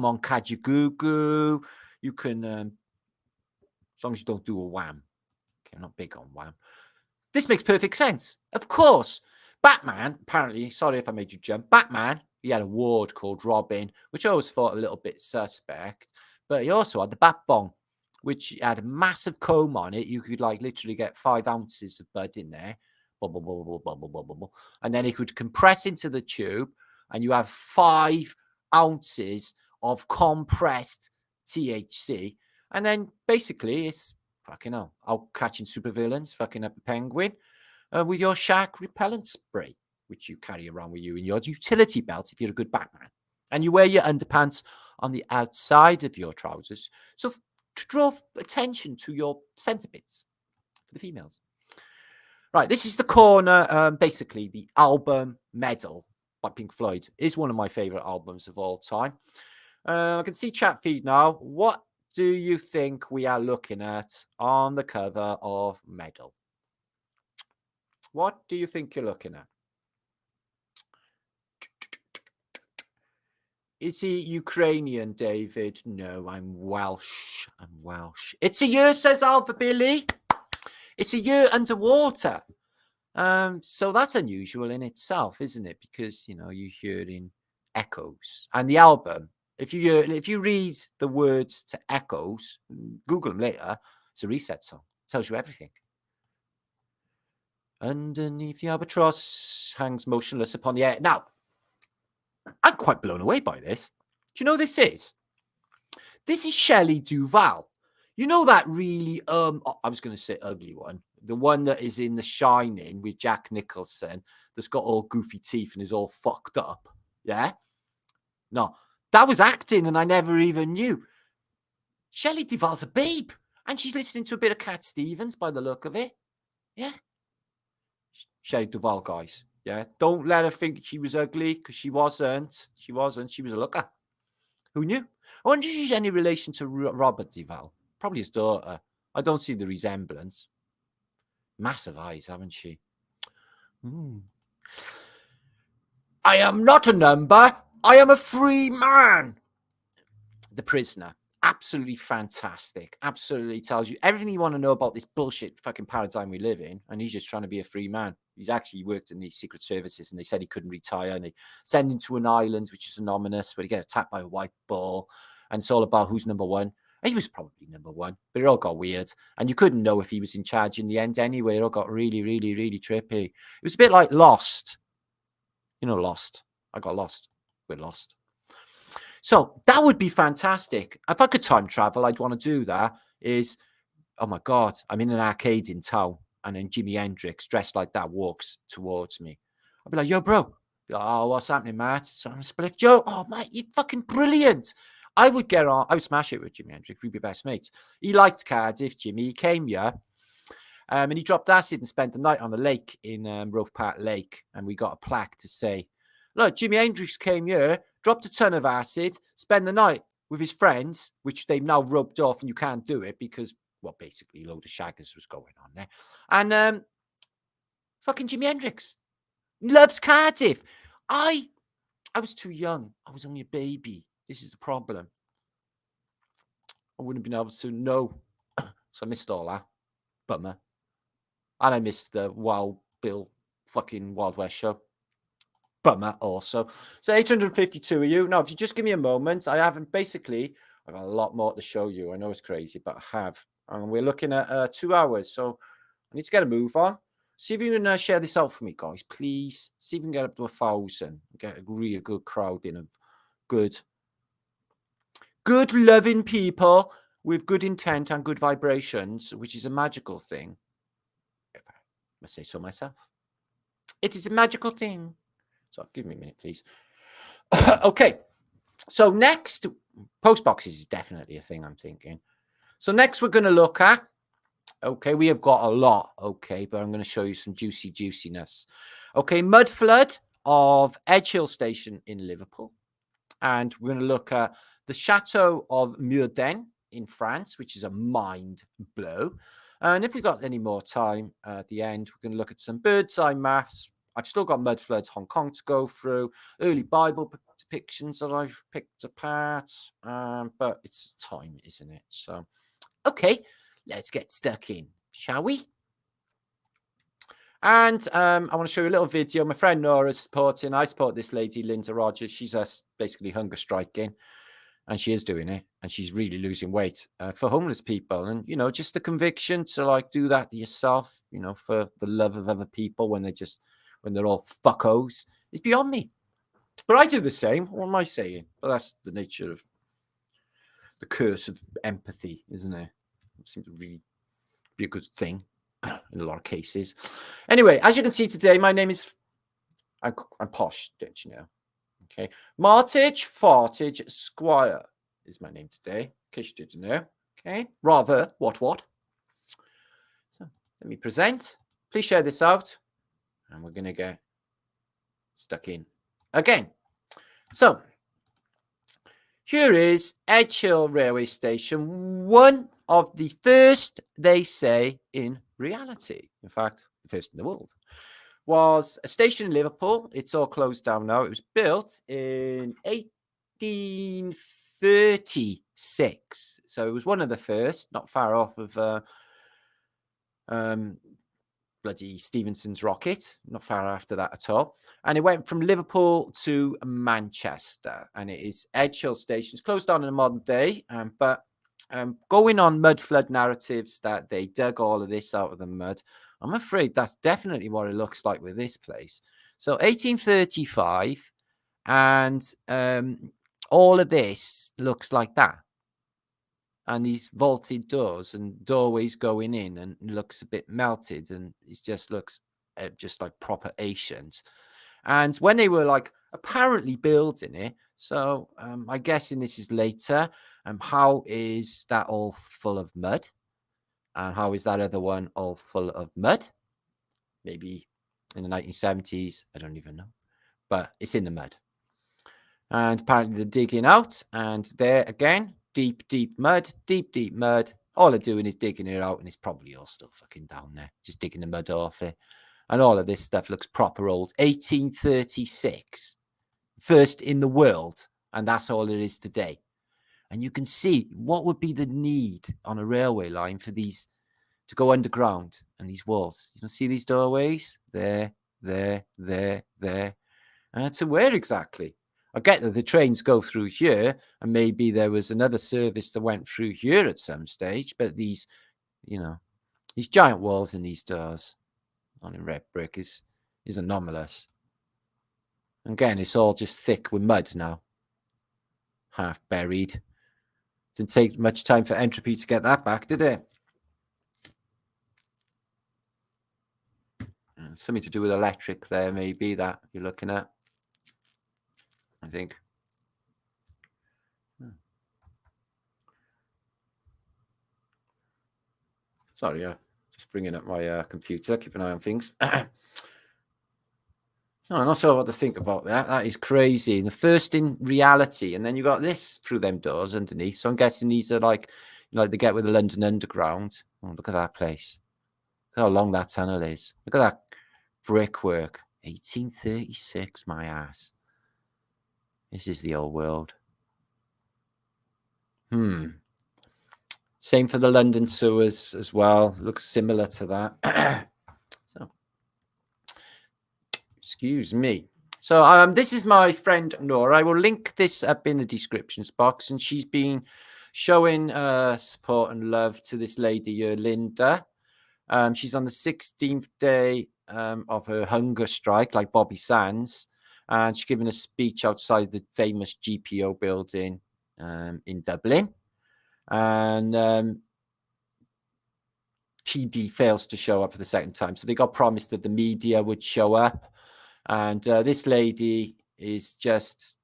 A: on, Kajagoogoo. You can, as long as you don't do a wham. Okay, I'm not big on wham. This makes perfect sense. Of course. Batman, apparently, sorry if I made you jump. Batman, he had a ward called Robin, which I always thought a little bit suspect. But he also had the bat bong, which had a massive comb on it. You could like literally get 5 ounces of bud in there. Bubble, bubble, bubble, bubble, bubble, bubble. And then it could compress into the tube, and you have 5 ounces of compressed THC. And then basically it's fucking hell, out catching supervillains, fucking up a penguin with your shark repellent spray, which you carry around with you in your utility belt if you're a good Batman. And you wear your underpants on the outside of your trousers. So to draw attention to your centre bits for the females. Right, this is the corner. Basically, the album Medal by Pink Floyd is one of my favourite albums of all time. I can see chat feed now. What do you think we are looking at on the cover of Medal? What do you think you're looking at? Is he Ukrainian, David? No, I'm Welsh. I'm Welsh. It's a year, says Alpha Billy. It's a year underwater. So that's unusual in itself, isn't it? Because, you know, you're hearing echoes. And the album, if you read the words to echoes, Google them later, it's a Reset song. It tells you everything. Underneath the albatross hangs motionless upon the air. Now, I'm quite blown away by this. Do you know who this is? This is Shelley Duvall. You know that really, I was going to say ugly one. The one that is in The Shining with Jack Nicholson that's got all goofy teeth and is all fucked up. Yeah? No, that was acting and I never even knew. Shelley Duvall's a babe. And she's listening to a bit of Cat Stevens by the look of it. Yeah. Shelley Duvall, guys. Yeah. Don't let her think she was ugly because she wasn't. She wasn't. She was a looker. Who knew? I wonder if she's any relation to Robert Duvall. Probably his daughter. I don't see the resemblance. Massive eyes, haven't she? I am not a number. I am a free man. The Prisoner. Absolutely fantastic. Absolutely tells you everything you want to know about this bullshit fucking paradigm we live in. And he's just trying to be a free man. He's actually worked in the secret services and they said he couldn't retire. And they send him to an island, which is anonymous, where he gets attacked by a white ball. And it's all about who's number one. He was probably number one, but it all got weird. And you couldn't know if he was in charge in the end anyway. It all got really, really, really trippy. It was a bit like Lost. You know, Lost. I got lost. We're lost. So that would be fantastic. If I could time travel, I'd want to do that. Is, oh my God, I'm in an arcade in town. And then Jimi Hendrix, dressed like that, walks towards me. I'd be like, yo, bro. Like, oh, what's happening, Matt? So I'm split. Joe, oh, mate, you're fucking brilliant. I would get on. I would smash it with Jimi Hendrix. We'd be best mates. He liked Cardiff, Jimmy. He came here. And he dropped acid and spent the night on the lake in Rove Park Lake. And we got a plaque to say, look, Jimi Hendrix came here, dropped a ton of acid, spent the night with his friends, which they've now roped off and you can't do it because, well, basically a load of shaggers was going on there. And fucking Jimi Hendrix loves Cardiff. I was too young. I was only a baby. This is the problem. I wouldn't have been able to know. So I missed all that. Bummer. And I missed the Wild Bill fucking Wild West show. Bummer also. So 852 of you. Now, if you just give me a moment, I haven't basically, I've got a lot more to show you. I know it's crazy, but I have. And we're looking at 2 hours. So I need to get a move on. See if you can share this out for me, guys, please. See if we can get up to 1,000. Get a really good crowd in of good loving people with good intent and good vibrations, which is a magical thing. If I must say so myself. It is a magical thing. So give me a minute, please. Okay. So next, post boxes is definitely a thing I'm thinking. So next we're going to look at, okay, we have got a lot, okay, but I'm going to show you some juiciness. Okay, Mudflood of Edge Hill Station in Liverpool. And we're going to look at the Chateau of Murden in France, which is a mind blow. And if we've got any more time at the end, we're going to look at some bird's eye maps. I've still got Mudflood Hong Kong to go through, early Bible depictions that I've picked apart, but it's time, isn't it? So, okay, let's get stuck in, shall we? And I want to show you a little video. My friend Nora's supporting. I support this lady, Linda Rogers. She's basically hunger striking, and she is doing it. And she's really losing weight for homeless people. And, you know, just the conviction to like do that yourself, you know, for the love of other people when they're all fuckos is beyond me. But I do the same. What am I saying? But that's the nature of the curse of empathy, isn't it? It seems to really be a good thing in a lot of cases. Anyway, as you can see today, my name is, I'm posh, don't you know? Okay. Martage Fartage Squire is my name today, in case you didn't know. Okay. Rather, what? So let me present. Please share this out. And we're going to get stuck in again. So here is Edge Hill Railway Station, one of the first, they say, in reality. In fact, the first in the world. Was a station in Liverpool. It's all closed down now. It was built in 1836. So it was one of the first, not far off of bloody Stephenson's rocket, not far after that at all. And it went from Liverpool to Manchester, and it is Edge Hill Station. It's closed down in the modern day, but going on mudflood narratives that they dug all of this out of the mud, I'm afraid that's definitely what it looks like with this place. So 1835, and all of this looks like that. And these vaulted doors and doorways going in, and it looks a bit melted, and it just looks just like proper ancient. And when they were like apparently building it, so I'm guessing this is later, how is that all full of mud? And how is that other one all full of mud? Maybe in the 1970s, I don't even know, but it's in the mud. And apparently they're digging out, and there again, deep mud. All they're doing is digging it out, and it's probably all still fucking down there, just digging the mud off it. And all of this stuff looks proper old. 1836, first in the world, and that's all it is today. And you can see what would be the need on a railway line for these to go underground, and these walls. You can see these doorways there. To where exactly? I get that the trains go through here, and maybe there was another service that went through here at some stage, but these, you know, these giant walls and these doors on in red brick is anomalous. Again, it's all just thick with mud now, half buried. Didn't take much time for entropy to get that back, did it? Something to do with electric there, maybe, that you're looking at, I think. Sorry, just bringing up my computer, keep an eye on things. So I'm not sure what to think about that. That is crazy. And the first in reality, and then you got this through them doors underneath. So I'm guessing these are like they get with the London Underground. Oh, look at that place. Look how long that tunnel is. Look at that brickwork. 1836, my ass. This is the old world. Same for the London sewers as well. Looks similar to that. So, excuse me. So this is my friend Nora. I will link this up in the descriptions box, and she's been showing support and love to this lady here, Linda. She's on the 16th day of her hunger strike, like Bobby Sands, and she's giving a speech outside the famous GPO building in Dublin. And TD fails to show up for the second time. So they got promised that the media would show up. And this lady is just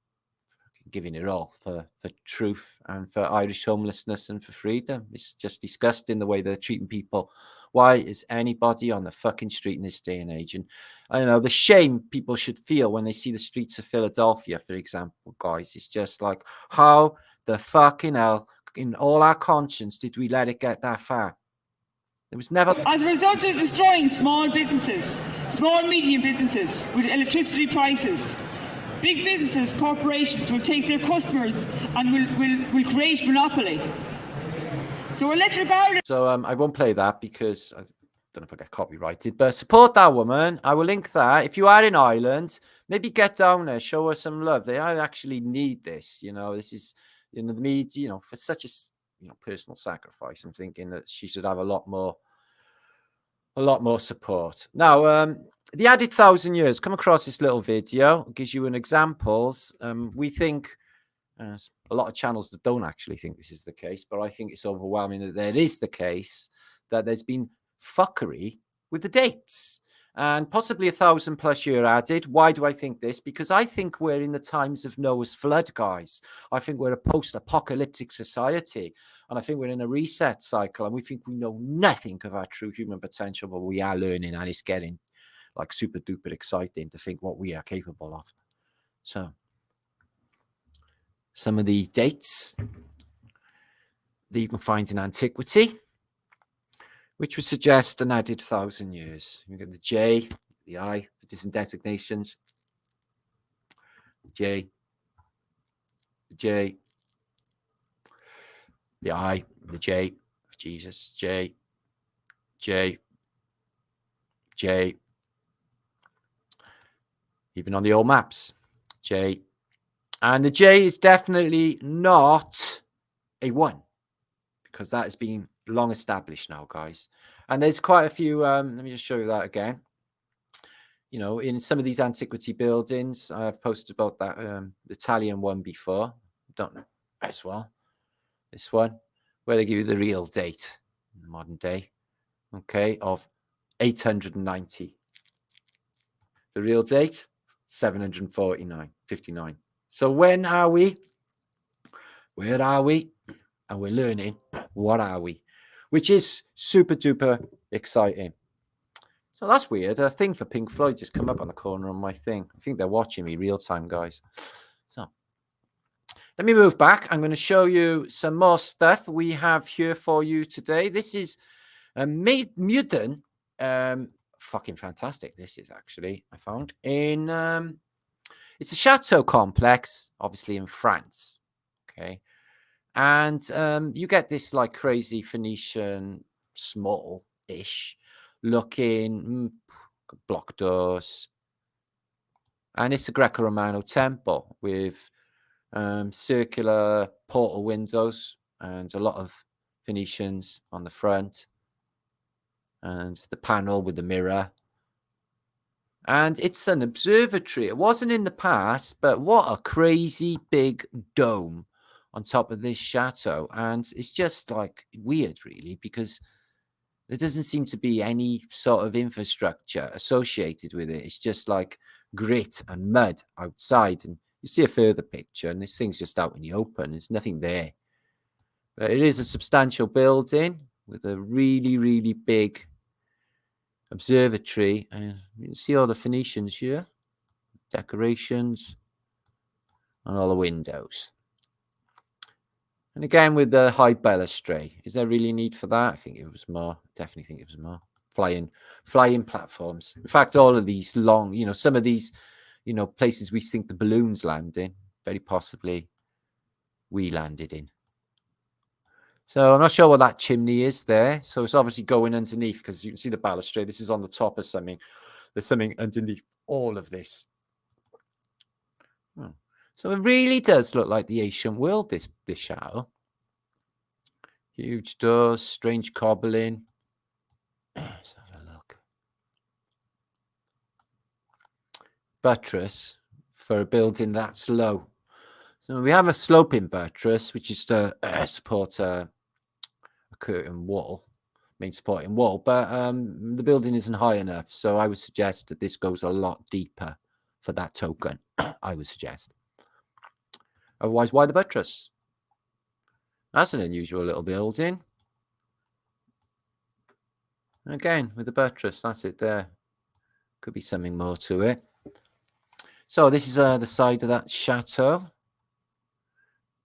A: giving it all for truth and for Irish homelessness and for freedom. It's just disgusting the way they're treating people. Why is anybody on the fucking street in this day and age? And I don't know, the shame people should feel when they see the streets of Philadelphia, for example, guys. It's just like, how the fucking hell, in all our conscience, did we let it get that far? It was never.
B: As a result of destroying small businesses, small medium businesses with electricity prices, big businesses, corporations will take their customers and will create monopoly. So Electric Ireland.
A: So I won't play that because don't know if I get copyrighted, but support that woman. I will link that. If you are in Ireland, maybe get down there, show her some love. They actually need this. This is, the media, for such a, personal sacrifice. I'm thinking that she should have a lot more support. Now, the added 1,000 years, come across this little video. It gives you an examples. We think a lot of channels that don't actually think this is the case, but I think it's overwhelming that there is the case that there's been fuckery with the dates and possibly 1,000+ year added. Why do I think this? Because I think we're in the times of Noah's flood, guys. I think we're a post-apocalyptic society, and I think we're in a reset cycle, and we think we know nothing of our true human potential, but we are learning, and it's getting like super duper exciting to think what we are capable of. So some of the dates that you can find in antiquity, which would suggest an added 1,000 years. You get the J, the I for distant designations. J, the J, the I, the J, Jesus, J, J, J. Even on the old maps, J. And the J is definitely not a 1, because that has been long established now, guys. And there's quite a few, let me just show you that again. In some of these antiquity buildings, I've posted about that Italian one before. Don't know as well. This one, where they give you the real date in the modern day, okay, of 890. The real date, 749, 59. So when are we? Where are we? And we're learning, what are we? Which is super duper exciting. So that's weird. A thing for Pink Floyd just come up on the corner on my thing. I think they're watching me real time, guys. So let me move back. I'm going to show you some more stuff we have here for you today. This is Mudden. Fucking fantastic. This is actually, I found in, it's a chateau complex, obviously in France. Okay. And you get this like crazy Phoenician, small-ish looking block doors. And it's a Greco-Romano temple with circular portal windows and a lot of Phoenicians on the front. And the panel with the mirror. And it's an observatory. It wasn't in the past, but what a crazy big dome on top of this chateau. And it's just like weird, really, because there doesn't seem to be any sort of infrastructure associated with it. It's just like grit and mud outside. And you see a further picture, and this thing's just out in the open. There's nothing there. But it is a substantial building with a really, really big observatory. And you can see all the Phoenicians here, decorations, and all the windows. And again, with the high balustrade, is there really a need for that? I think it was more. Definitely think it was more. Flying platforms. In fact, all of these long, some of these, places we think the balloons land in, very possibly we landed in. So I'm not sure what that chimney is there. So it's obviously going underneath, because you can see the balustrade. This is on the top of something. There's something underneath all of this. So it really does look like the ancient world, this chateau. Huge doors, strange cobbling. Let's have a look. Buttress for a building that's low. So we have a sloping buttress, which is to support a curtain wall, main supporting wall. But the building isn't high enough. So I would suggest that this goes a lot deeper for that token, I would suggest. Otherwise, why the buttress? That's an unusual little building. Again, with the buttress, that's it there. Could be something more to it. So this is the side of that chateau.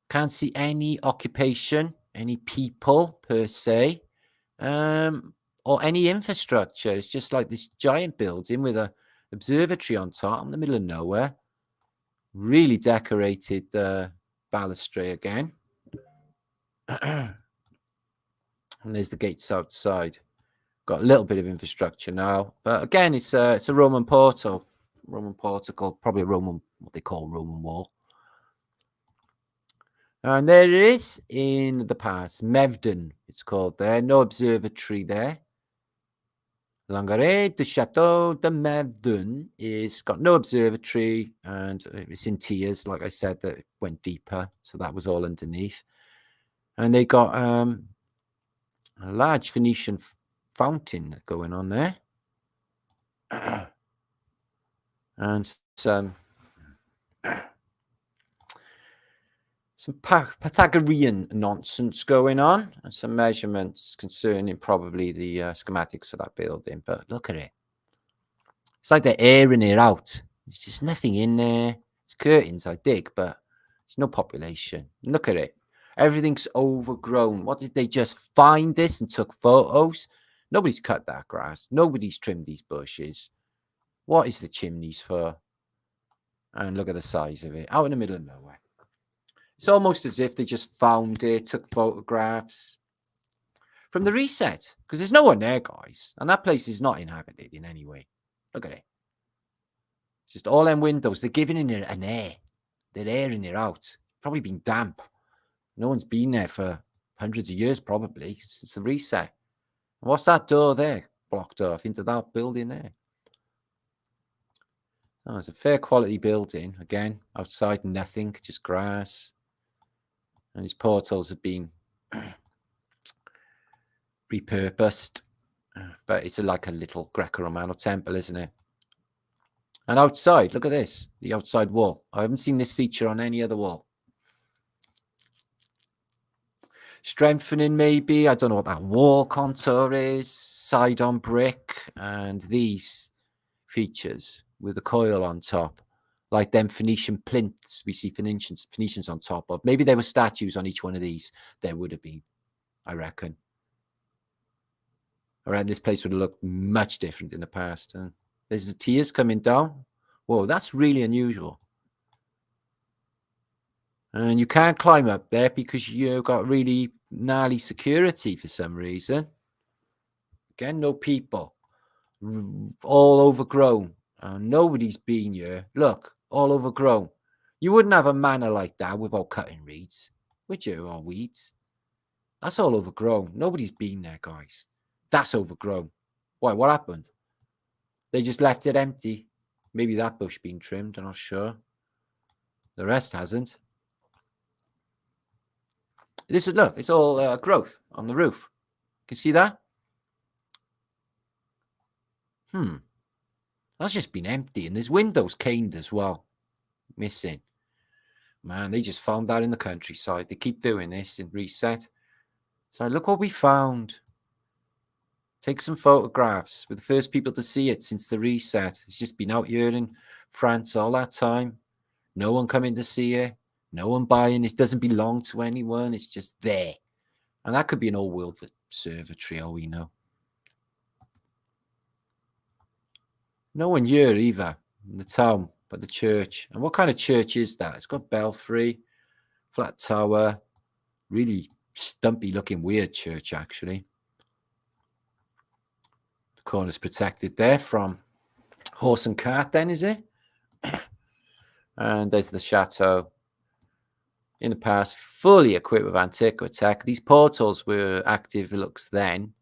A: Can't see any occupation, any people per se, or any infrastructure. It's just like this giant building with an observatory on top in the middle of nowhere. Really decorated balustrade again. And there's the gates outside. Got a little bit of infrastructure now, but again, it's a Roman portal, probably a Roman, what they call Roman wall. And there it is in the past, Mevden, it's called there. No observatory there. Langare de Chateau de Mevden is got no observatory, and it's in tiers, like I said, that went deeper, so that was all underneath. And they got a large Phoenician fountain going on there, and some Pythagorean nonsense going on, and some measurements concerning probably the schematics for that building. But look at it. It's like they're airing it out. There's just nothing in there. It's curtains, I dig, but there's no population. Look at it. Everything's overgrown. What, did they just find this and took photos? Nobody's cut that grass. Nobody's trimmed these bushes. What is the chimneys for? And look at the size of it. Out in the middle of nowhere. It's almost as if they just found it, took photographs from the reset. Because there's no one there, guys. And that place is not inhabited in any way. Look at it. It's just all them windows. They're giving it an air. They're airing it out. Probably been damp. No one's been there for hundreds of years, probably, since the reset. And what's that door there blocked off into that building there? Oh, it's a fair quality building. Again, outside, nothing, just grass. And these portals have been repurposed. But it's like a little Greco-Romano temple, isn't it? And outside, look at this, the outside wall. I haven't seen this feature on any other wall. Strengthening, maybe. I don't know what that wall contour is. Side on brick. And these features with a coil on top. Like them Phoenician plinths we see Phoenicians on top of. Maybe there were statues on each one of these. There would have been, I reckon. Around this place would have looked much different in the past. And there's the tiers coming down. Whoa, that's really unusual. And you can't climb up there because you've got really gnarly security for some reason. Again, no people. All overgrown. Nobody's been here. Look, all overgrown. You wouldn't have a manor like that without cutting reeds, would you? Or weeds. That's all overgrown. Nobody's been there, guys. That's overgrown. Why? What happened? They just left it empty. Maybe that bush been trimmed, I'm not sure. The rest hasn't. This is, look, it's all growth on the roof. Can you see that? That's just been empty. And there's windows caned as well. Missing. Man, they just found that in the countryside. They keep doing this in reset. So look what we found. Take some photographs. We're the first people to see it since the reset. It's just been out here in France all that time. No one coming to see it. No one buying. It doesn't belong to anyone. It's just there. And that could be an old world observatory, all we know. No one here either in the town, but the church. And what kind of church is that? It's got belfry, flat tower, really stumpy looking weird church actually. The corner's protected there from horse and cart then, is it? And there's the chateau. In the past, fully equipped with antiquity tech. These portals were active, it looks then.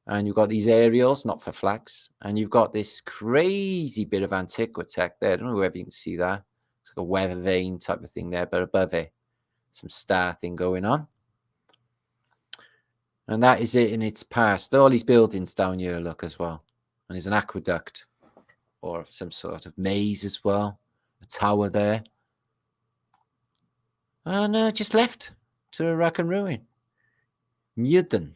A: And you've got these aerials, not for flags. And you've got this crazy bit of antiquity tech there. I don't know whether you can see that. It's like a weather vane type of thing there, but above it, some star thing going on. And that is it in its past. All these buildings down here look as well. And there's an aqueduct or some sort of maze as well. A tower there. And just left to a rack and ruin. Mudden.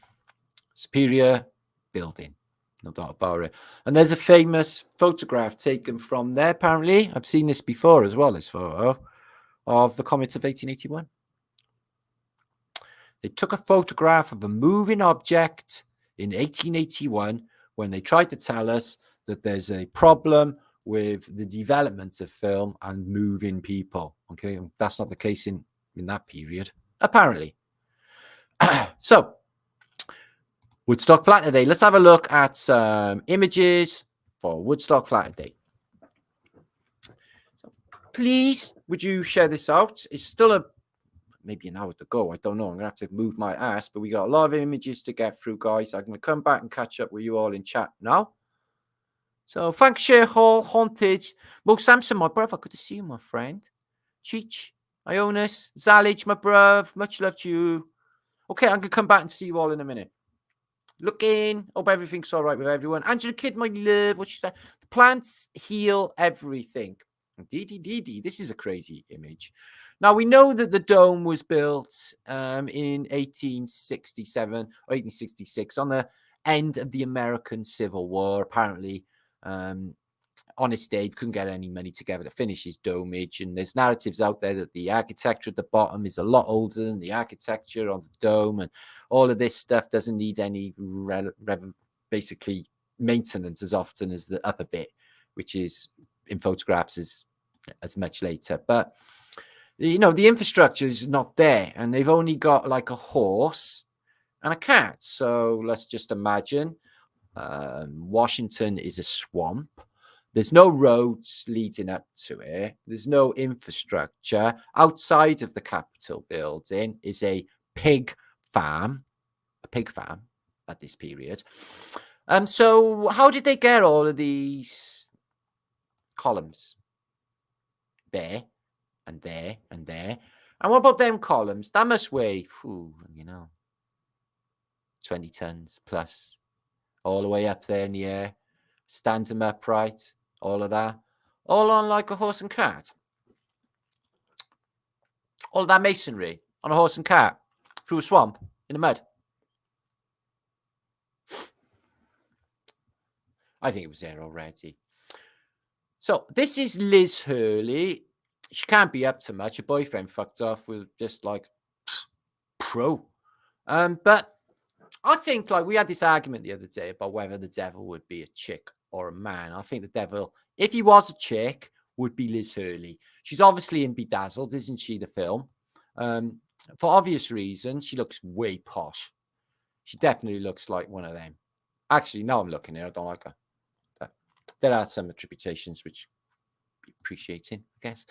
A: Superior building. No doubt about it. And there's a famous photograph taken from there, apparently. I've seen this before as well, this photo of the comet of 1881. They took a photograph of a moving object in 1881 when they tried to tell us that there's a problem with the development of film and moving people. Okay, that's not the case in that period, apparently. So, Woodstock Flatter Day. Let's have a look at some images for Woodstock Flatter Day. Please, would you share this out? It's still maybe an hour to go. I don't know. I'm going to have to move my ass, but we got a lot of images to get through, guys. I'm going to come back and catch up with you all in chat now. So thanks, Share Hall, Haunted. Mo Samson, my brother. Good to see you, my friend. Cheech, Ionis, Zalage, my bruv. Much love to you. Okay, I'm going to come back and see you all in a minute. Looking. Hope everything's all right with everyone. Angela Kidd, my love. What she said? The plants heal everything. Dee. This is a crazy image. Now, we know that the dome was built in 1867 or 1866 on the end of the American Civil War. Apparently, Honest Abe couldn't get any money together to finish his domage. And there's narratives out there that the architecture at the bottom is a lot older than the architecture on the dome. And all of this stuff doesn't need any basically maintenance as often as the upper bit, which is in photographs as much later. But, you know, the infrastructure is not there. And they've only got like a horse and a cat. So let's just imagine Washington is a swamp. There's no roads leading up to it. There's no infrastructure. Outside of the Capitol building is a pig farm at this period. So how did they get all of these columns? There and there and there. And what about them columns? That must weigh, 20 tons plus, all the way up there in the air. Stands them upright. All of that. All on like a horse and cat. All that masonry on a horse and cat through a swamp in the mud. I think it was there already. So this is Liz Hurley. She can't be up to much. Her boyfriend fucked off with just like pro. But I think like we had this argument the other day about whether the devil would be a chick or a man. I think the devil, if he was a chick, would be Liz Hurley. She's obviously in Bedazzled, isn't she, the film? For obvious reasons, she looks way posh. She definitely looks like one of them. Actually, now I'm looking at her, I don't like her. But there are some attributions which be appreciating, I guess.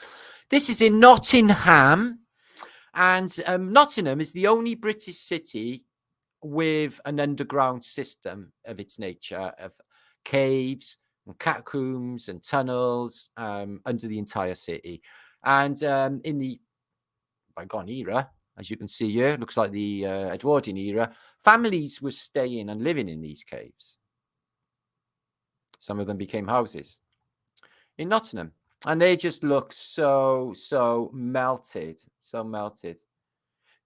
A: This is in Nottingham. And Nottingham is the only British city with an underground system of its nature, of caves and catacombs and tunnels under the entire city. And in the bygone era, as you can see here, looks like the Edwardian era, families were staying and living in these caves. Some of them became houses in Nottingham. And they just look so melted, so melted.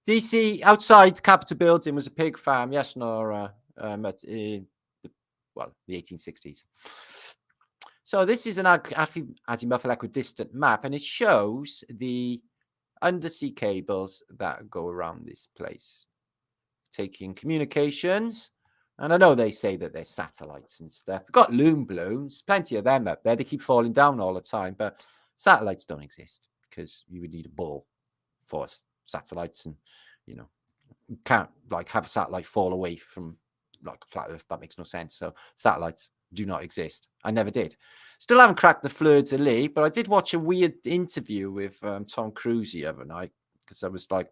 A: DC, outside Capitol building was a pig farm. Yes, Nora, the 1860s. So this is an Azimuthal equidistant map, and it shows the undersea cables that go around this place, taking communications. And I know they say that they're satellites and stuff. We've got loom balloons, plenty of them up there. They keep falling down all the time, but satellites don't exist because you would need a ball for satellites, and you can't like have a satellite fall away from like a flat Earth. That makes no sense. So satellites do not exist. I never did. Still haven't cracked the fleur-de-lis, but I did watch a weird interview with Tom Cruise the other night because I was like,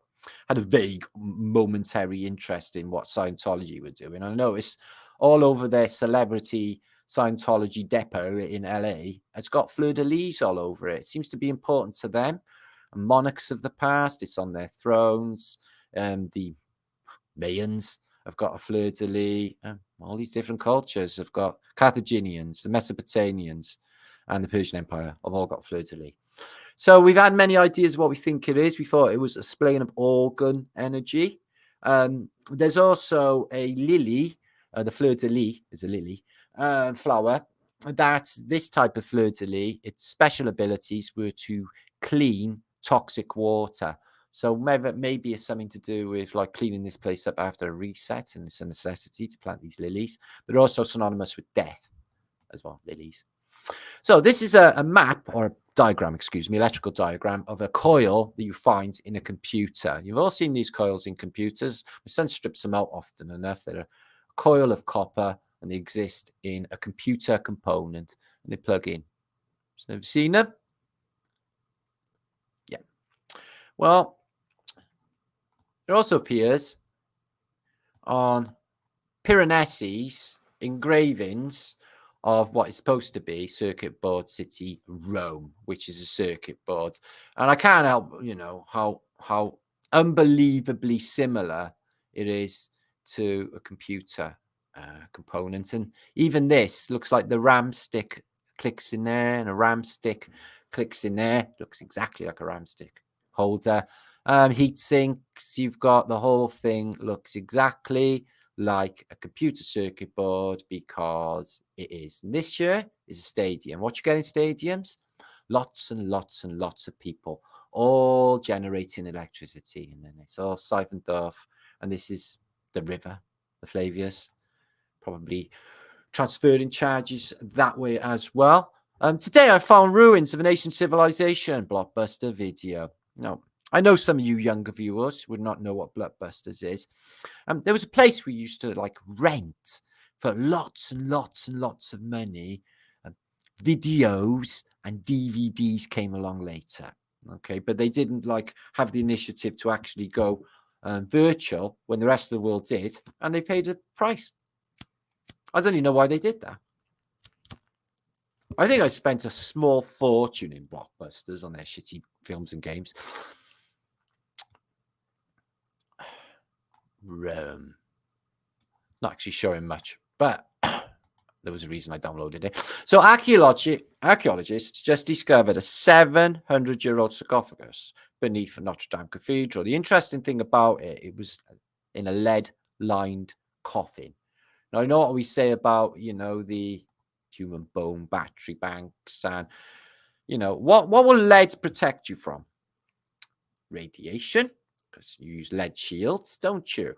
A: had a vague momentary interest in what Scientology were doing. I noticed all over their celebrity Scientology depot in LA, it's got fleur-de-lis all over it. It seems to be important to them. And monarchs of the past, it's on their thrones. The Mayans have got a fleur-de-lis. All these different cultures have got Carthaginians, the Mesopotamians, and the Persian Empire have all got fleur-de-lis. So we've had many ideas of what we think it is. We thought it was a splaying of organ energy. There's also a lily. The fleur-de-lis is a lily flower. That's this type of fleur-de-lis. Its special abilities were to clean toxic water. So maybe it's something to do with like cleaning this place up after a reset, and it's a necessity to plant these lilies. They're also synonymous with death as well, lilies. So this is a map or a diagram, electrical diagram of a coil that you find in a computer. You've all seen these coils in computers. My son strips them out often enough. They're a coil of copper, and they exist in a computer component, and they plug in. So have you seen them? Yeah. Well, it also appears on Piranesi's engravings of what is supposed to be circuit board city Rome, which is a circuit board. And I can't help, how unbelievably similar it is to a computer component. And even this looks like the RAM stick clicks in there, and a RAM stick clicks in there. Looks exactly like a RAM stick holder. Heat sinks, you've got the whole thing looks exactly like a computer circuit board because it is. And this year is a stadium. What you get in stadiums? Lots and lots and lots of people all generating electricity, and then it's all siphoned off. And this is the river, the Flavius, probably transferring charges that way as well. Today I found ruins of an ancient civilization. Blockbuster video. No, I know some of you younger viewers would not know what Blockbusters is. There was a place we used to rent for lots and lots and lots of money. Videos and DVDs came along later. Okay, but they didn't have the initiative to actually go virtual when the rest of the world did, and they paid a price. I don't even know why they did that. I think I spent a small fortune in Blockbusters on their shitty films and games. Rome. Not actually showing much, but there was a reason I downloaded it. So archaeologists just discovered a 700-year-old sarcophagus beneath Notre Dame Cathedral. The interesting thing about it, it was in a lead-lined coffin. Now, I know what we say about, the human bone battery banks and, what will lead protect you from? Radiation, because you use lead shields, don't you?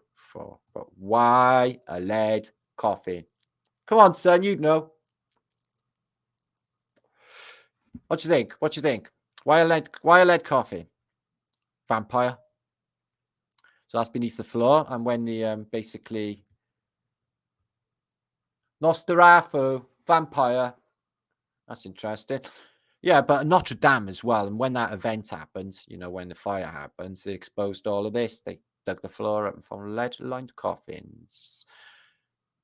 A: But why a lead coffin? Come on, son, you'd know. What do you think? What do you think? Why a lead coffin? Vampire. So that's beneath the floor, and when the basically Nosferatu, vampire. That's interesting. Yeah, but Notre Dame as well. And when that event happened, when the fire happens, they exposed all of this. They dug the floor up and found lead-lined coffins.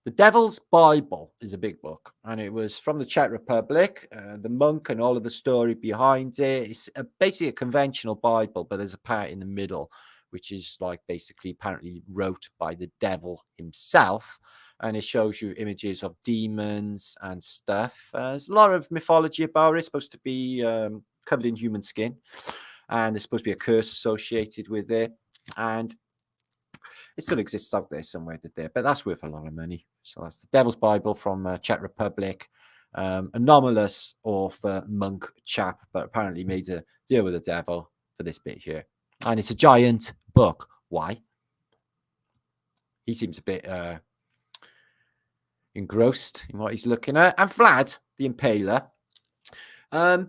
A: The Devil's Bible is a big book, and it was from the Czech Republic. The monk and all of the story behind it. It's basically a conventional Bible, but there's a part in the middle, which is basically apparently wrote by the devil himself. And it shows you images of demons and stuff. There's a lot of mythology about it. It's supposed to be covered in human skin. And there's supposed to be a curse associated with it. And it still exists out there somewhere, but that's worth a lot of money. So that's the Devil's Bible from Czech Republic. Anomalous author, monk chap, but apparently made a deal with the devil for this bit here. And it's a giant book. Why? He seems a bit engrossed in what he's looking at. And Vlad, the Impaler,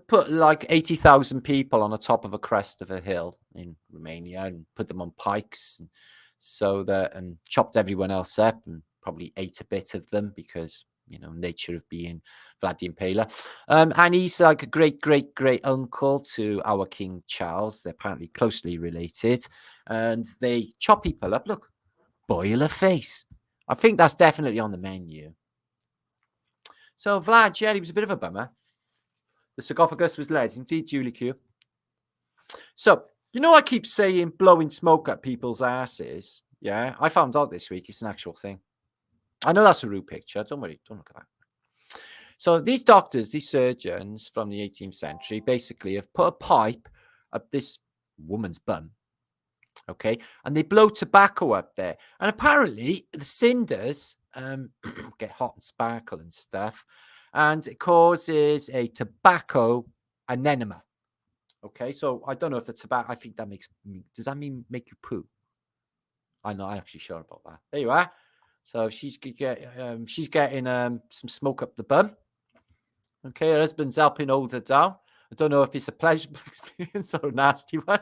A: put 80,000 people on the top of a crest of a hill in Romania and put them on pikes and chopped everyone else up and probably ate a bit of them because, nature of being Vlad the Impaler. And he's like a great uncle to our King Charles. They're apparently closely related, and they chop people up. Look, boil a face. I think that's definitely on the menu. So Vlad, yeah, he was a bit of a bummer. The sarcophagus was lead. Indeed, Julie Q. So, I keep saying blowing smoke at people's asses. Yeah, I found out this week it's an actual thing. I know that's a rude picture. Don't worry. Don't look at that. So these doctors, these surgeons from the 18th century, basically have put a pipe up this woman's bum. Okay, and they blow tobacco up there, and apparently the cinders get hot and sparkle and stuff, and it causes a tobacco enema. Okay, so I don't know if the tobacco. I think that does that mean make you poo? I'm not actually sure about that. There you are. So she's getting some smoke up the bum. Okay, her husband's helping hold her down. I don't know if it's a pleasurable experience or a nasty one.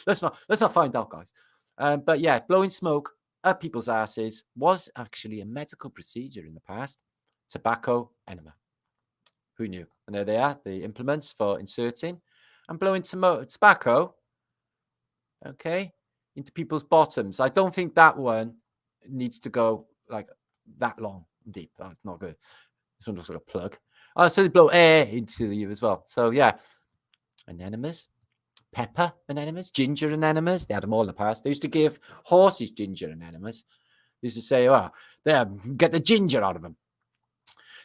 A: let's not find out, guys. But yeah, blowing smoke up people's asses was actually a medical procedure in the past. Tobacco enema. Who knew? And there they are, the implements for inserting and blowing tobacco, okay, into people's bottoms. I don't think that one needs to go like that long deep. That's not good. This one looks like a plug. Oh, so they blow air into you as well. So yeah, anemones, pepper anemones, ginger anemones. They had them all in the past. They used to give horses ginger anemones. They used to say, "Oh, there, get the ginger out of them."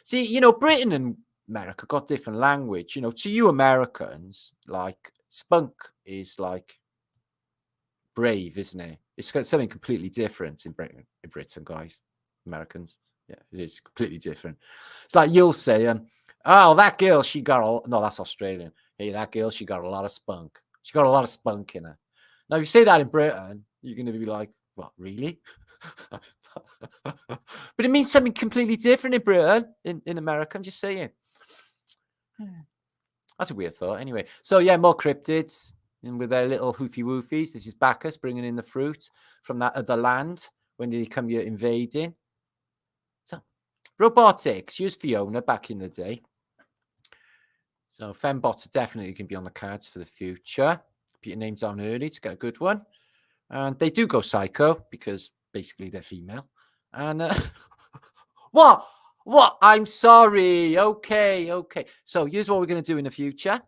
A: See, you know, Britain and America got different language. You know, to you Americans, like spunk is like brave, isn't it? It's got something completely different in Britain, guys, Americans. Yeah, it is completely different. It's like you'll say, "Oh, that girl, she got no, that's Australian. Hey, that girl, she got a lot of spunk. She got a lot of spunk in her." Now, if you say that in Britain, you're going to be like, "What, really?" But it means something completely different in Britain, in America. I'm just saying. That's a weird thought. Anyway, so yeah, more cryptids and with their little hoofy woofies. This is Bacchus bringing in the fruit from that other land when they come here invading. So, robotics. Use Fiona back in the day. So, fembots are definitely going to be on the cards for the future. Put your names down early to get a good one. And they do go psycho because basically they're female. And what? I'm sorry. Okay. So here's what we're going to do in the future.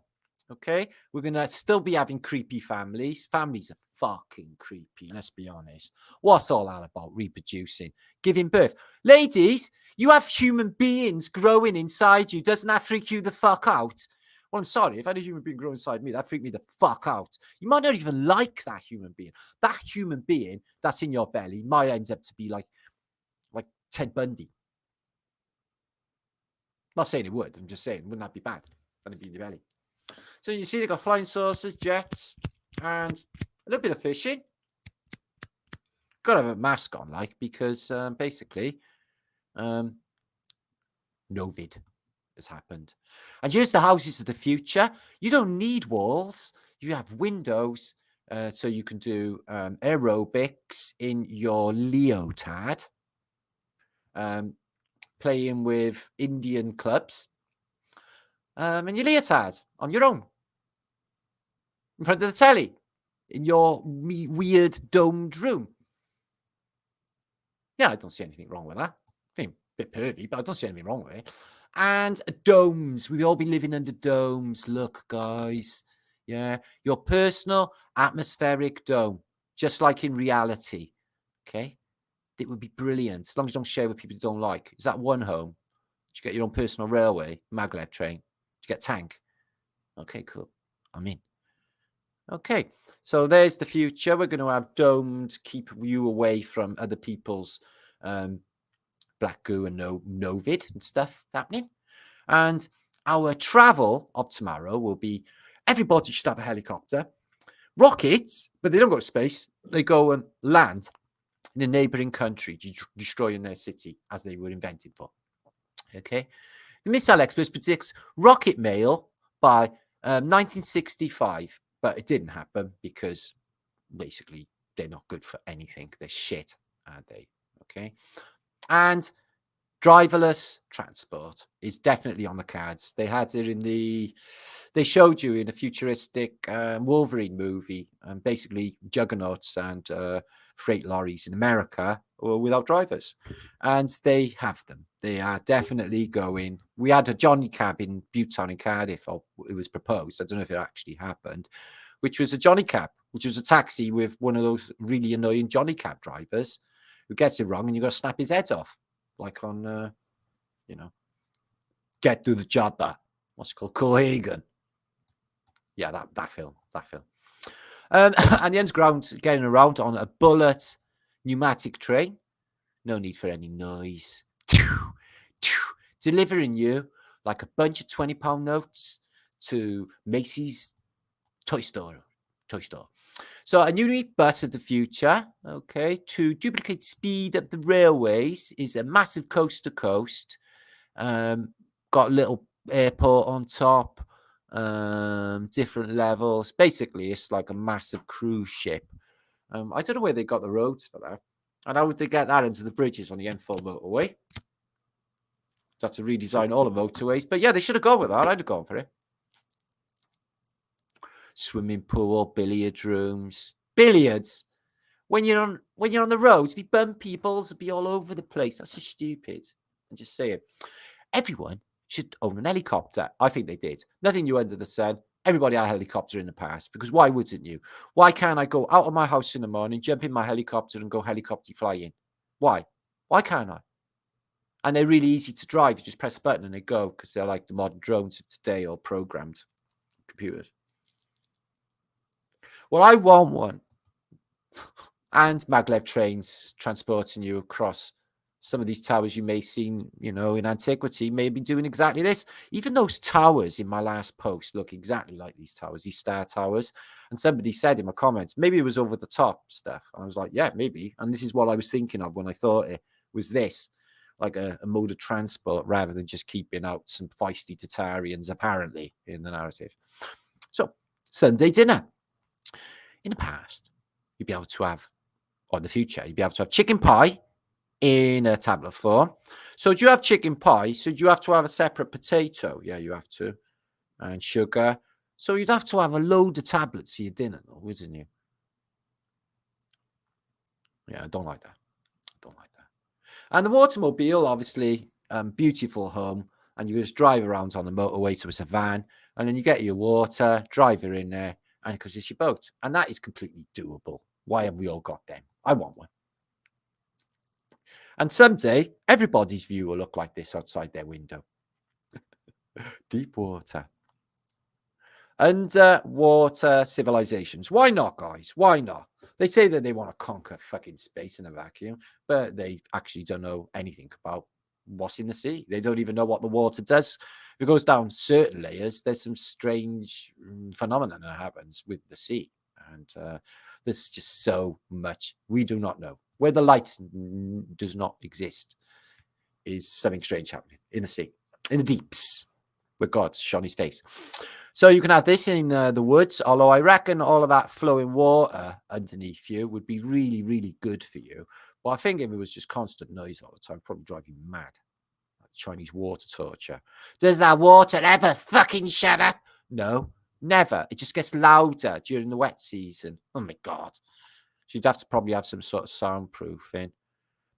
A: Okay. We're going to still be having creepy families. Families are fucking creepy. Let's be honest. What's all that about? Reproducing, giving birth. Ladies, you have human beings growing inside you. Doesn't that freak you the fuck out? Well, I'm sorry. If I had a human being grow inside me, that freaked me the fuck out. You might not even like that human being. That human being that's in your belly might end up to be like Ted Bundy. Not saying it would. I'm just saying, wouldn't that be bad? That'd be in your belly. So you see, they got flying saucers, jets, and a little bit of fishing. Got to have a mask on, like, because basically, Novid has happened. And here's the houses of the future. You don't need walls. You have windows, so you can do aerobics in your leotard. Playing with Indian clubs, and your leotard on your own in front of the telly in your weird domed room. Yeah, I don't see anything wrong with that. I mean, a bit pervy, but I don't see anything wrong with it. And domes. We've all been living under domes. Look, guys. Yeah, your personal atmospheric dome, just like in reality. Okay. It would be brilliant as long as you don't share with people you don't like. Is that one home? Do you get your own personal railway, maglev train? Do you get tank? Okay, cool. I'm in. Okay, so there's the future. We're going to have domed, keep you away from other people's black goo and novid and stuff happening. And our travel of tomorrow will be everybody should have a helicopter, rockets, but they don't go to space. They go and land in a neighboring country, destroying their city as they were invented for. Okay. The missile experts predicts rocket mail by 1965, but it didn't happen because basically they're not good for anything. They're shit, aren't they? Okay. And driverless transport is definitely on the cards. They had it they showed you in a futuristic Wolverine movie, basically juggernauts and freight lorries in America without drivers, and they have them. They are definitely going. We had a Johnny Cab in Button in Cardiff, or it was proposed. I don't know if it actually happened, which was a Johnny Cab, which was a taxi with one of those really annoying Johnny Cab drivers who gets it wrong, and you got to snap his head off, like on, Get to the Chopper. What's it called? Cohagen. Yeah, that film. And the underground getting around on a bullet pneumatic train. No need for any noise. Delivering you like a bunch of £20 notes to Macy's toy store. So a new bus of the future, okay, to duplicate speed up the railways is a massive coast to coast. Got a little airport on top, different levels. Basically, it's like a massive cruise ship. I don't know where they got the roads for that. And how would they get that into the bridges on the M4 motorway? That's to redesign all the motorways. But yeah, they should have gone with that. I'd have gone for it. Swimming pool, billiard rooms, billiards. When you're on the roads, be bumpy, balls would be all over the place. That's just stupid. I'm just saying. Everyone should own an helicopter. I think they did. Nothing new under the sun. Everybody had a helicopter in the past, because why wouldn't you? Why can't I go out of my house in the morning, jump in my helicopter and go helicopter flying? Why? Why can't I? And they're really easy to drive. You just press a button and they go, because they're like the modern drones of today, or programmed computers. Well, I want one. And maglev trains transporting you across some of these towers you may have seen, in antiquity, may be doing exactly this. Even those towers in my last post look exactly like these towers, these star towers. And somebody said in my comments, maybe it was over the top stuff. And I was like, yeah, maybe. And this is what I was thinking of when I thought it was this, like a mode of transport, rather than just keeping out some feisty Tartarians, apparently, in the narrative. So, Sunday dinner. In the past, you'd be able to have, or in the future, you'd be able to have chicken pie in a tablet form. So do you have chicken pie? So do you have to have a separate potato? Yeah, you have to. And sugar. So you'd have to have a load of tablets for your dinner, though, wouldn't you? Yeah, I don't like that. And the automobile, obviously, beautiful home. And you just drive around on the motorway, so it's a van. And then you get your water, drive her in there, and because it's your boat. And that is completely doable. Why have we all got them? I want one. And someday, everybody's view will look like this outside their window. Deep water. Underwater civilizations. Why not, guys? Why not? They say that they want to conquer fucking space in a vacuum, but they actually don't know anything about what's in the sea. They don't even know what the water does. If it goes down certain layers, there's some strange phenomenon that happens with the sea. And there's just so much we do not know. Where the light does not exist is something strange happening in the sea, in the deeps, where God shone his face. So you can have this in the woods, although I reckon all of that flowing water underneath you would be really, really good for you. But I think if it was just constant noise all the time, probably drive you mad. Like Chinese water torture. Does that water ever fucking shut up? No, never. It just gets louder during the wet season. Oh my God. So you'd have to probably have some sort of soundproofing.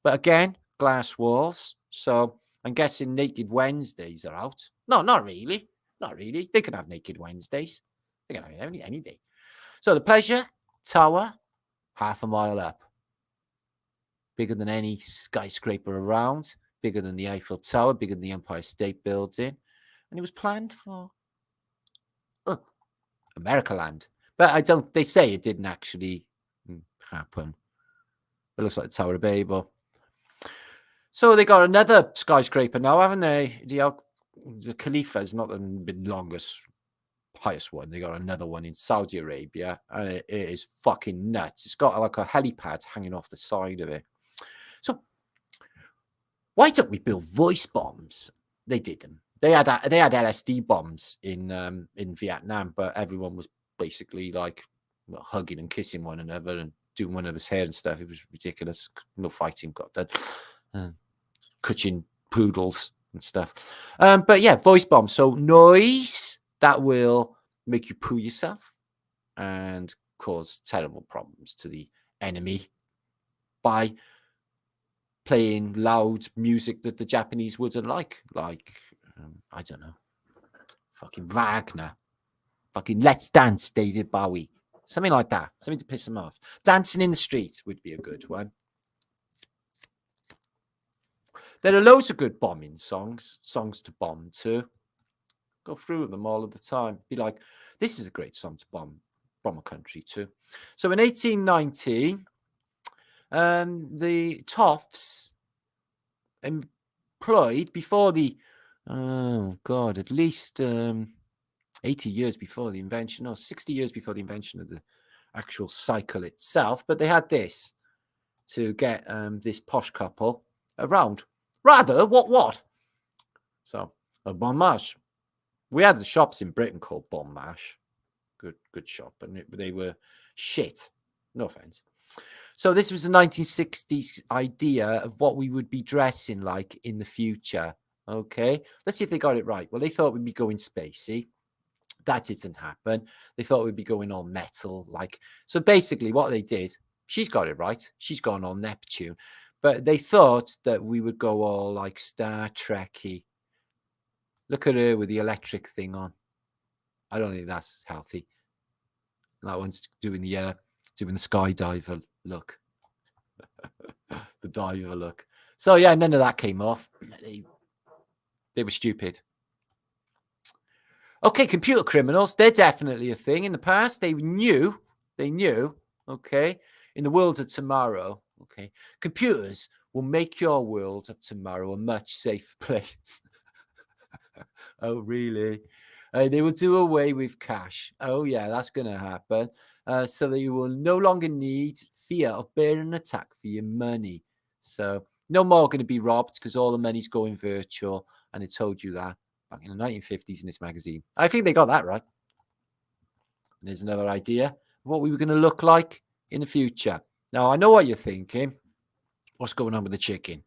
A: But again, glass walls. So I'm guessing Naked Wednesdays are out. No, not really. Not really. They can have Naked Wednesdays. They can have it any day. So the Pleasure Tower, 1/2 mile up. Bigger than any skyscraper around. Bigger than the Eiffel Tower. Bigger than the Empire State Building. And it was planned for America Land. But they say it didn't actually happen. It looks like the Tower of Babel. So they got another skyscraper now, haven't they? The Khalifa is not the longest, highest one. They got another one in Saudi Arabia, and it is fucking nuts. It's got like a helipad hanging off the side of it. So why don't we build voice bombs? They didn't. They had LSD bombs in Vietnam, but everyone was basically like hugging and kissing one another and doing one of his hair and stuff. It was ridiculous. No fighting got done. Cutting poodles and stuff. But yeah, voice bombs. So noise that will make you poo yourself and cause terrible problems to the enemy by playing loud music that the Japanese wouldn't like I don't know, fucking Wagner, fucking Let's Dance, David Bowie, something like that, something to piss them off. Dancing in the Street would be a good one. There are loads of good bombing songs to bomb to. Go through them all of the time. Be like, this is a great song to bomb a country to. So in 1890, the Toffs employed before the, at least 80 years before the invention, or 60 years before the invention of the actual cycle itself. But they had this to get this posh couple around. Rather, what? So, a Bon Marche. We had the shops in Britain called Bon Marche. Good shop. And they were shit. No offense. So this was a 1960s idea of what we would be dressing like in the future. Okay, let's see if they got it right. Well, they thought we'd be going spacey. That didn't happen. They thought we'd be going all metal. Like, so basically what they did, she's got it right. She's gone on Neptune. But they thought that we would go all like Star Trek-y. Look at her with the electric thing on. I don't think that's healthy. That one's doing the skydiver look. The diver look. So yeah, none of that came off. They were stupid. Okay, computer criminals, they're definitely a thing. In the past, they knew, okay, in the world of tomorrow, okay, computers will make your world of tomorrow a much safer place. Oh, really? They will do away with cash. Oh, yeah, that's going to happen. So that you will no longer need fear of bearing an attack for your money. So no more going to be robbed because all the money's going virtual. And it told you that back in the 1950s in this magazine. I think they got that right. And there's another idea of what we were going to look like in the future. Now, I know what you're thinking. What's going on with the chicken?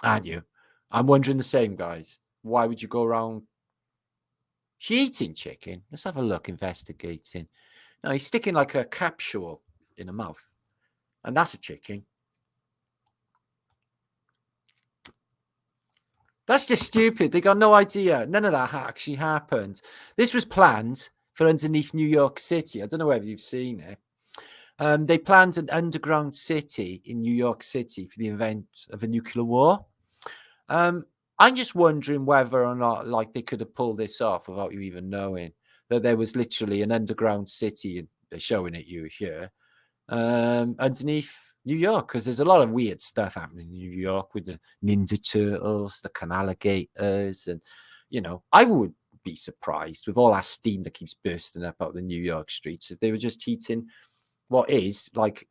A: Aren't you? I'm wondering the same, guys. Why would you go around eating chicken? Let's have a look, investigating. No, he's sticking like a capsule in a mouth. And that's a chicken. That's just stupid. They got no idea. None of that actually happened. This was planned for underneath New York City. I don't know whether you've seen it. They planned an underground city in New York City for the event of a nuclear war. I'm just wondering whether or not, like, they could have pulled this off without you even knowing that there was literally an underground city, and they're showing it you here, underneath New York, because there's a lot of weird stuff happening in New York with the Ninja Turtles, the canaligators, and, you know, I would be surprised with all that steam that keeps bursting up out of the New York streets if they were just heating what is like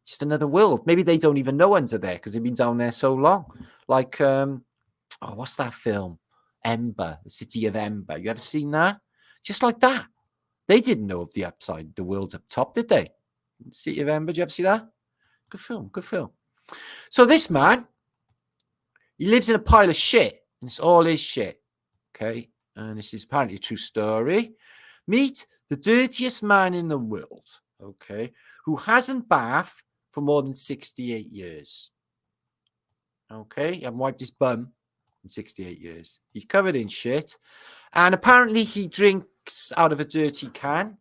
A: just another world. Maybe they don't even know under there because they've been down there so long. Like, what's that film? Ember, the City of Ember. You ever seen that? Just like that. They didn't know of the upside, the world up top, did they? City of Ember, did you ever see that? Good film, good film. So this man, he lives in a pile of shit, and it's all his shit. Okay, and this is apparently a true story. Meet the dirtiest man in the world, okay, who hasn't bathed for more than 68 years. Okay, he hasn't wiped his bum in 68 years. He's covered in shit, and apparently he drinks out of a dirty can.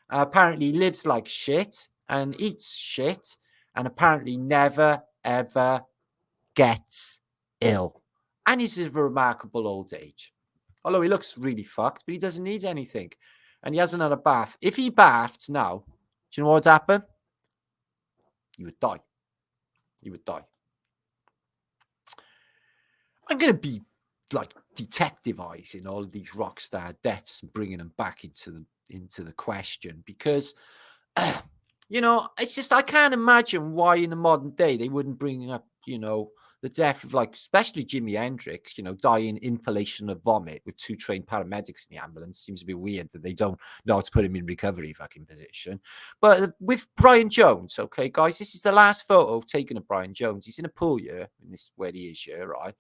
A: Apparently he lives like shit and eats shit, and apparently never, ever gets ill. And he's of a remarkable old age. Although he looks really fucked, but he doesn't need anything. And he hasn't had a bath. If he bathed now, do you know what would happen? He would die. He would die. I'm going to be like detectivizing all of these rock star deaths and bringing them back into the question because, you know, it's just I can't imagine why in the modern day they wouldn't bring up, you know, the death of, like, especially Jimi Hendrix, you know, dying inhalation of vomit with 2 trained paramedics in the ambulance. Seems a bit weird that they don't know how to put him in recovery fucking position. But with Brian Jones, okay, guys, this is the last photo taken of Brian Jones. He's in a pool here, and this is where he is here, right?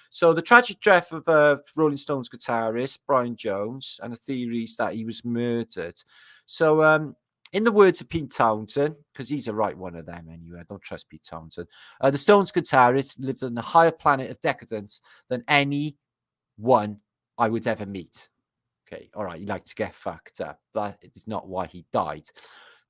A: So the tragic death of Rolling Stones guitarist Brian Jones, and the theories that he was murdered. So in the words of Pete Townsend, because he's a right one of them anyway, I don't trust Pete Townsend, the Stones guitarist lived on a higher planet of decadence than any one I would ever meet. Okay, all right, he liked to get fucked up, but it's not why he died.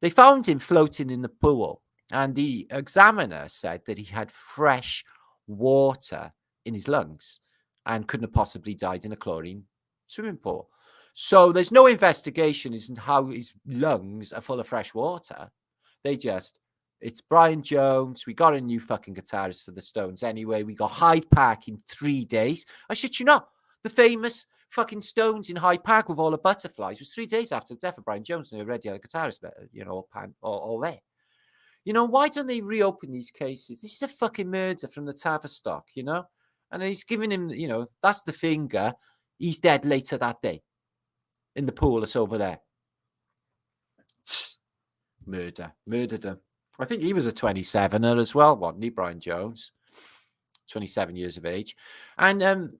A: They found him floating in the pool, and the examiner said that he had fresh water in his lungs and couldn't have possibly died in a chlorine swimming pool. So there's no investigation as to how his lungs are full of fresh water. It's Brian Jones. We got a new fucking guitarist for the Stones anyway. We got Hyde Park in 3 days. I shit you not. The famous fucking Stones in Hyde Park with all the butterflies was 3 days after the death of Brian Jones, and they already had a guitarist, you know, all there. You know, why don't they reopen these cases? This is a fucking murder from the Tavistock, you know? And he's giving him, you know, that's the finger. He's dead later that day. In the pool that's over there. Murdered him. I think he was a 27er as well, wasn't he, Brian Jones? 27 years of age. And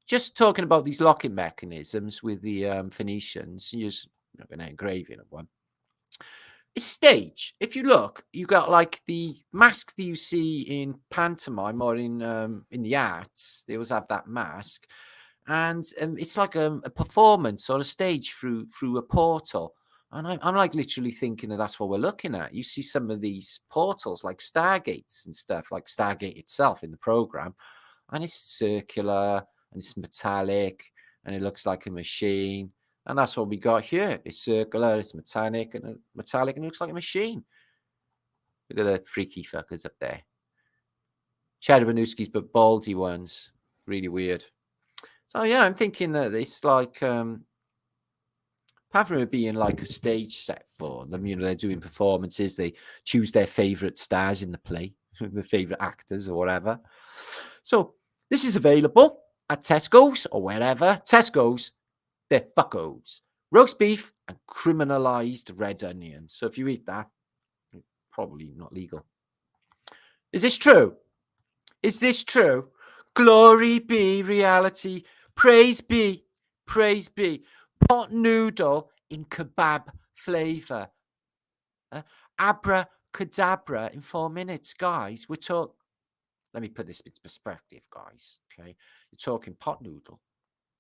A: just talking about these locking mechanisms with the Phoenicians, use an engraving of one. It's stage. If you look, you got like the mask that you see in pantomime or in the arts. They always have that mask, and it's like a performance or a stage through a portal. And I'm like literally thinking that's what we're looking at. You see some of these portals like Stargates and stuff, like Stargate itself in the program, and it's circular and it's metallic and it looks like a machine. And that's what we got here. It's circular, it's metallic, and it looks like a machine. Look at the freaky fuckers up there. Cherubinowski's but baldy ones. Really weird. So yeah, I'm thinking that it's like apart from it being like a stage set for them, they're doing performances, they choose their favorite stars in the play, the favorite actors or whatever. So this is available at Tesco's or wherever. Tesco's, they're fuckos. Roast beef and criminalized red onion. So if you eat that, probably not legal. Is this true? Is this true? Glory be reality. Praise be. Praise be. Pot noodle in kebab flavor. Abracadabra in 4 minutes, guys. We're talking. Let me put this into perspective, guys. Okay, you're talking pot noodle,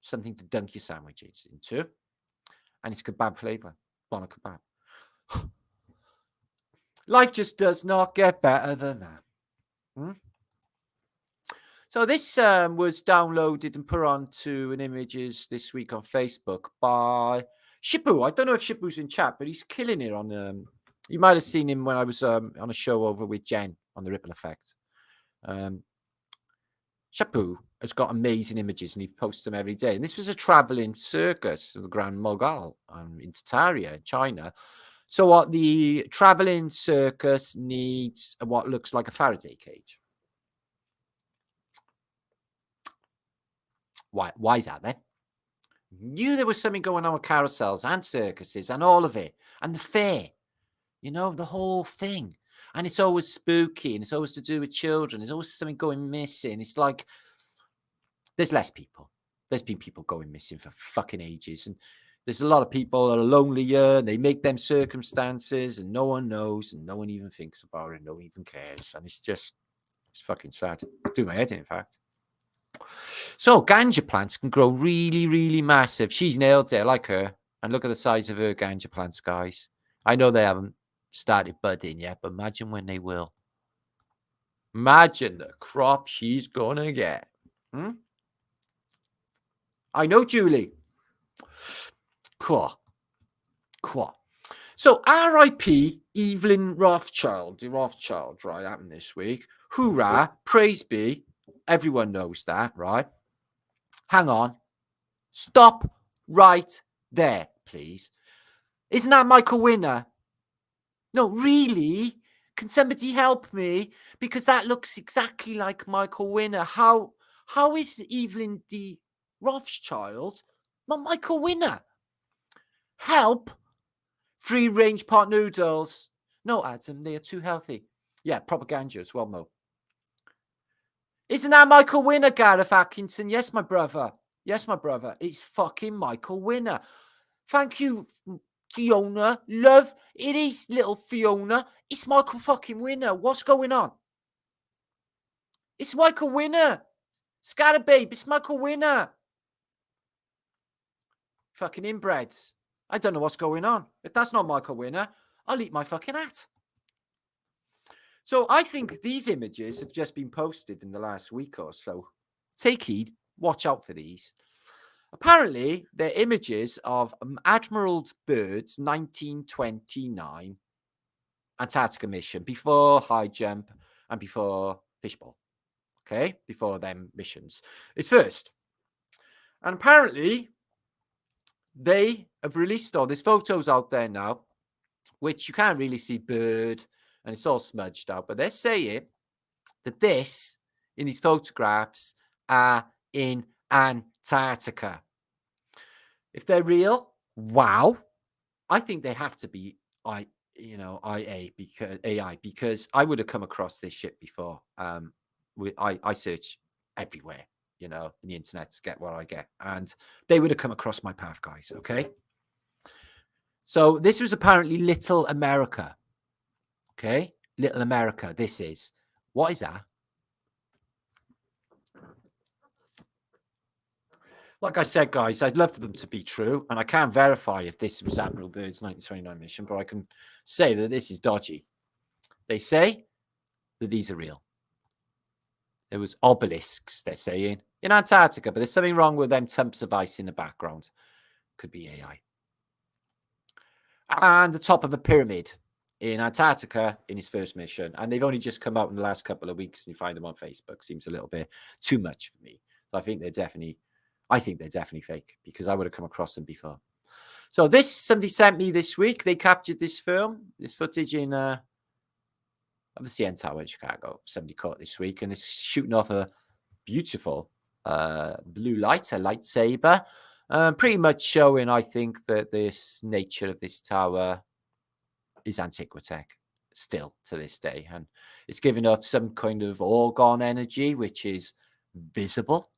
A: something to dunk your sandwiches into, and it's kebab flavor. Doner kebab. Life just does not get better than that. So this was downloaded and put onto an images this week on Facebook by Shipu. I don't know if Shipu's in chat, but he's killing it on. You might have seen him when I was on a show over with Jen on the Ripple Effect. Shipu has got amazing images and he posts them every day. And this was a traveling circus of the Grand Mogul in Tartaria in China. So what the traveling circus needs what looks like a Faraday cage. Why is that then? Knew there was something going on with carousels and circuses and all of it. And the fair. The whole thing. And it's always spooky and it's always to do with children. There's always something going missing. It's like there's less people. There's been people going missing for fucking ages. And there's a lot of people that are lonelier and they make them circumstances and no one knows and no one even thinks about it. No one even cares. And it's fucking sad. Do my head in fact. So ganja plants can grow really, really massive. She's nailed it. I like her. And look at the size of her ganja plants, guys. I know they haven't started budding yet, but imagine when they will. Imagine the crop she's gonna get. I know, Julie. Cool. So R.I.P. Evelyn Rothschild. Right, happened this week. Hoorah. Praise be. Everyone knows that, right? Hang on. Stop right there, please. Isn't that Michael Winner? No, really? Can somebody help me? Because that looks exactly like Michael Winner. How is Evelyn D. Rothschild not Michael Winner? Help! Free-range pot noodles. No, Adam, they are too healthy. Yeah, propaganda as well, Mo. Isn't that Michael Winner, Gareth Atkinson? Yes, my brother. It's fucking Michael Winner. Thank you, Fiona. Love, it is little Fiona. It's Michael fucking Winner. What's going on? It's Michael Winner. Scarababe, it's Michael Winner. Fucking inbreds. I don't know what's going on. If that's not Michael Winner, I'll eat my fucking hat. So I think these images have just been posted in the last week or so. Take heed. Watch out for these. Apparently, they're images of Admiral Byrd's 1929 Antarctica mission before high jump and before fishbowl. Okay, before them missions. It's first. And apparently, they have released all these photos out there now, which you can't really see Byrd, and it's all smudged out. But they're saying that in these photographs, are in Antarctica. If they're real, wow. I think they have to be AI, because I would have come across this shit before. I search everywhere, in the internet to get what I get, and they would have come across my path, guys. Okay. So this was apparently Little America. Okay. Little America. What is that? Like I said, guys, I'd love for them to be true, and I can't verify if this was Admiral Byrd's 1929 mission, but I can say that this is dodgy. They say that these are real. There was obelisks, they're saying, in Antarctica, but there's something wrong with them tumps of ice in the background. Could be AI. And the top of a pyramid in Antarctica in his first mission, and they've only just come out in the last couple of weeks, and you find them on Facebook. Seems a little bit too much for me. So I think they're definitely fake, because I would have come across them before. So somebody sent me this week. They captured this footage in of the CN Tower in Chicago. Somebody caught this week, and it's shooting off a beautiful blue light, a lightsaber, pretty much showing, I think, that this nature of this tower is antiquitech still to this day, and it's giving off some kind of orgone energy, which is visible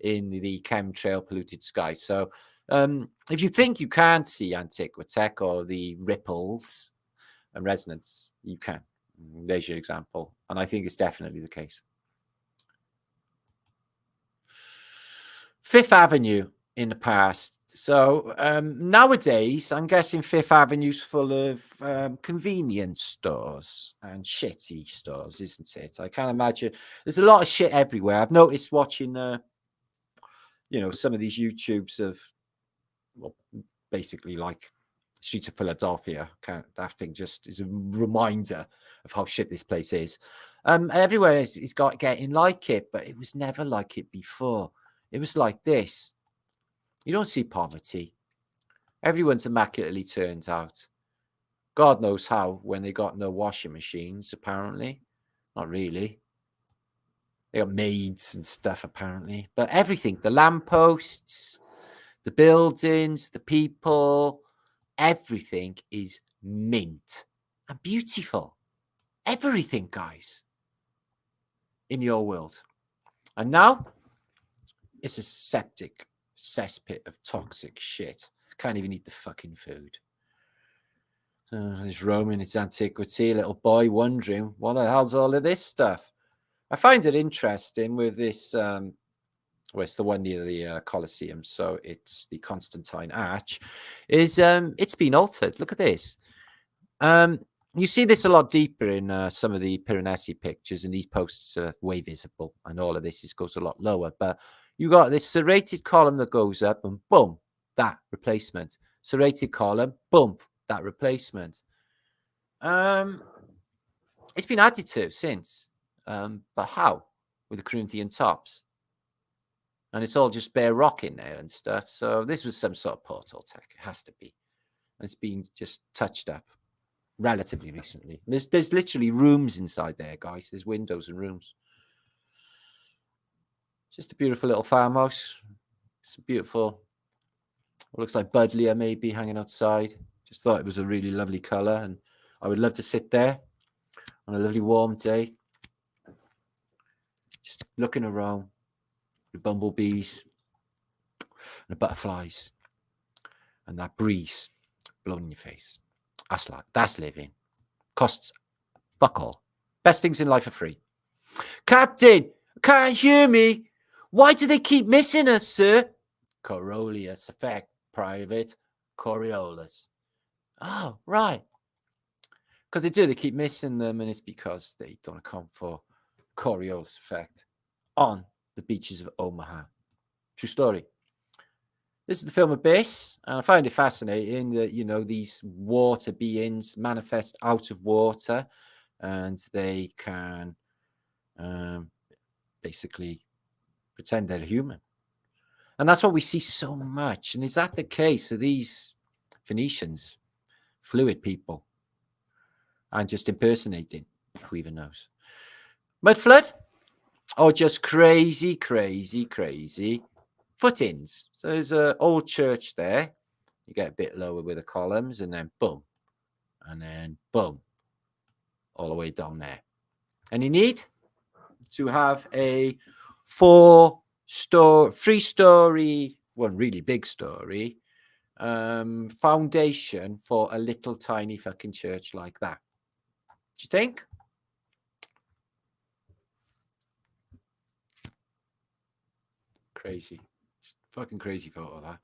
A: in the chemtrail polluted sky. So if you think you can't see antiquitech or the ripples and resonance, you can. There's your example, and I think it's definitely the case. Fifth Avenue in the past. So nowadays, I'm guessing Fifth Avenue's full of convenience stores and shitty stores, isn't it? I can't imagine. There's a lot of shit everywhere. I've noticed watching, some of these YouTubes of, basically like Streets of Philadelphia. That thing just is a reminder of how shit this place is. Everywhere it's got getting like it, but it was never like it before. It was like this. You don't see poverty. Everyone's immaculately turned out. God knows how, when they got no washing machines, apparently. Not really. They got maids and stuff, apparently. But everything, the lampposts, the buildings, the people, everything is mint and beautiful. Everything, guys, in your world. And now, it's a septic cesspit of toxic shit. Can't even eat the fucking food. There's Rome in its antiquity, little boy wondering, what the hell's all of this stuff? I find it interesting with this, it's the one near the Colosseum, so it's the Constantine Arch, it's been altered. Look at this. You see this a lot deeper in some of the Piranesi pictures, and these posts are way visible, and all of this goes a lot lower, but you got this serrated column that goes up, and boom, that replacement. Serrated column, boom, that replacement. It's been added to since, but how? With the Corinthian tops. And it's all just bare rock in there and stuff. So this was some sort of portal tech. It has to be. It's been just touched up relatively recently. There's literally rooms inside there, guys. There's windows and rooms. Just a beautiful little farmhouse. It's a beautiful, what looks like buddleia maybe hanging outside. Just thought it was a really lovely colour, and I would love to sit there on a lovely warm day, just looking around, the bumblebees and the butterflies and that breeze blowing in your face. That's living. Costs fuck all. Best things in life are free. Captain, can't hear me. Why do they keep missing us, sir? Coriolis effect, Private Coriolis. Oh, right. Because they do. They keep missing them, and it's because they don't account for Coriolis effect on the beaches of Omaha. True story. This is the film Abyss, and I find it fascinating that, these water beings manifest out of water, and they can basically pretend they're human. And that's what we see so much. And is that the case of these Phoenicians, fluid people, and just impersonating? Who even knows? Mudflood, or just crazy, crazy, crazy footings. So there's an old church there. You get a bit lower with the columns, and then boom, and then boom, all the way down there. And you need to have a 3-story, well, really big story, foundation for a little tiny fucking church like that. Do you think? Crazy. Fucking crazy photo that.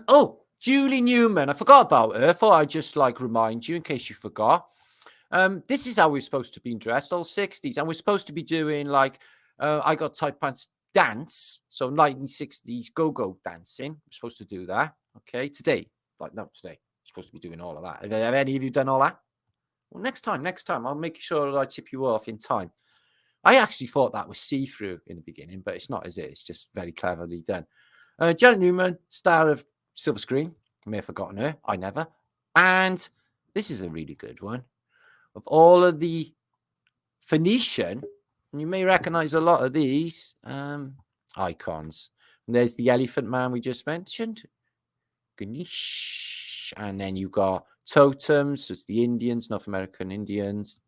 A: Oh, Julie Newman. I forgot about her. Thought I'd just like remind you in case you forgot. This is how we're supposed to be dressed, all 60s. And we're supposed to be doing like I Got Tight Pants dance. So 1960s go-go dancing. We're supposed to do that. Okay. Today. Like, no, today. We're supposed to be doing all of that. Have any of you done all that? Well, next time. I'll make sure that I tip you off in time. I actually thought that was see-through in the beginning, but it's not, is it? It's just very cleverly done. Janet Newman, star of Silver Screen. I may have forgotten her. I never. And this is a really good one. Of all of the Phoenician, and you may recognize a lot of these icons. And there's the elephant man we just mentioned. Ganesh. And then you got totems. So it's the Indians, North American Indians.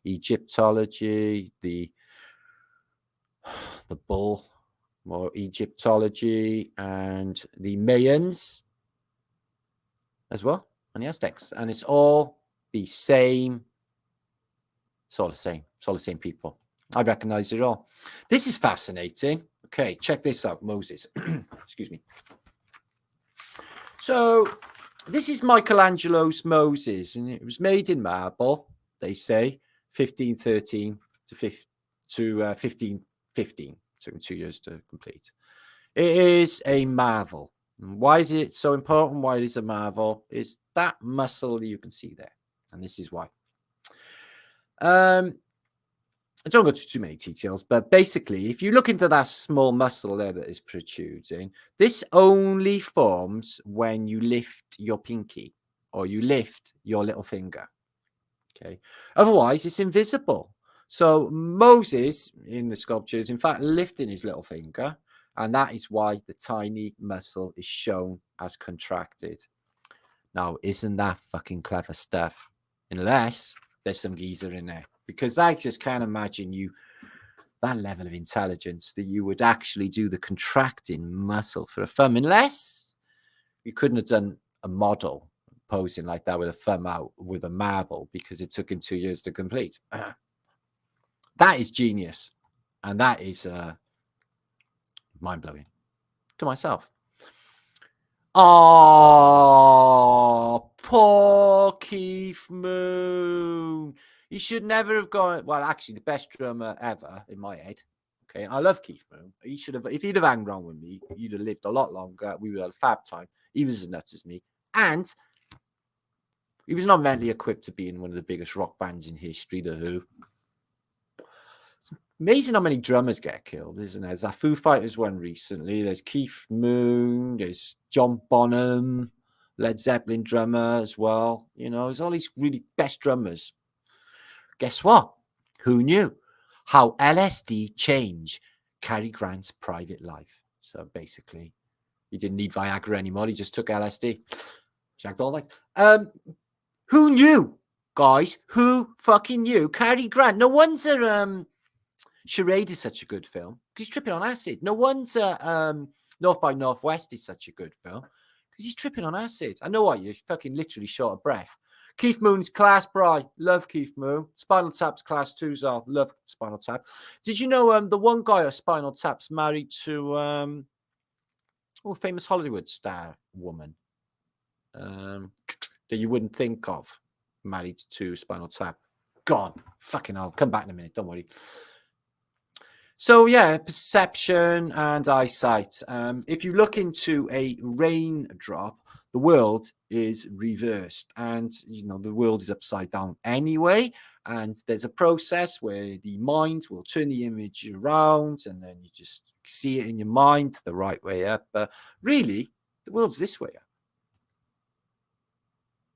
A: Egyptology, the bull, more Egyptology, and the Mayans as well, and the Aztecs. And it's all the same. It's all the same. It's all the same people. I recognize it all. This is fascinating. Okay, check this out, Moses. Excuse me. So this is Michelangelo's Moses, and it was made in marble, they say, 1513 to 1515. Took me 2 years to complete. It is a marvel. And why is it so important? Why it is a marvel? Is that muscle that you can see there. And this is why. I don't go into too many details, but basically, if you look into that small muscle there that is protruding, this only forms when you lift your pinky or you lift your little finger. Okay. Otherwise, it's invisible. So Moses in the sculpture is in fact lifting his little finger, and that is why the tiny muscle is shown as contracted. Now, isn't that fucking clever stuff? Unless there's some geezer in there, because I just can't imagine that level of intelligence that you would actually do the contracting muscle for a thumb, unless you couldn't have done a model posing like that with a thumb out with a marble because it took him 2 years to complete. That is genius, and that is mind-blowing to myself. Oh, poor Keith Moon. He should never have gone. Well, actually, the best drummer ever in my head. Okay, I love Keith Moon. He should have. If he'd have hung around with me, he'd have lived a lot longer. We would have a fab time. He was as nuts as me, and he was not mentally equipped to be in one of the biggest rock bands in history, The Who. It's amazing how many drummers get killed, isn't there? There's that Foo Fighters one recently. There's Keith Moon. There's John Bonham, Led Zeppelin drummer as well. You know, there's all these really best drummers. Guess what? Who knew? How LSD changed Cary Grant's private life. So basically, he didn't need Viagra anymore. He just took LSD. Shagged all night. Who knew, guys? Who fucking knew? Cary Grant. No wonder Charade is such a good film. He's tripping on acid. No wonder North by Northwest is such a good film. Because he's tripping on acid. I know what, you're fucking literally short of breath. Keith Moon's class, bro. Love Keith Moon. Spinal Tap's class 2's off. Love Spinal Tap. Did you know the one guy of Spinal Tap's married to famous Hollywood star woman that you wouldn't think of, married to Spinal Tap? God, fucking hell. Come back in a minute. Don't worry. So yeah, perception and eyesight. If you look into a raindrop, the world is reversed, and you know the world is upside down anyway. And there's a process where the mind will turn the image around, and then you just see it in your mind the right way up. But really, the world's this way up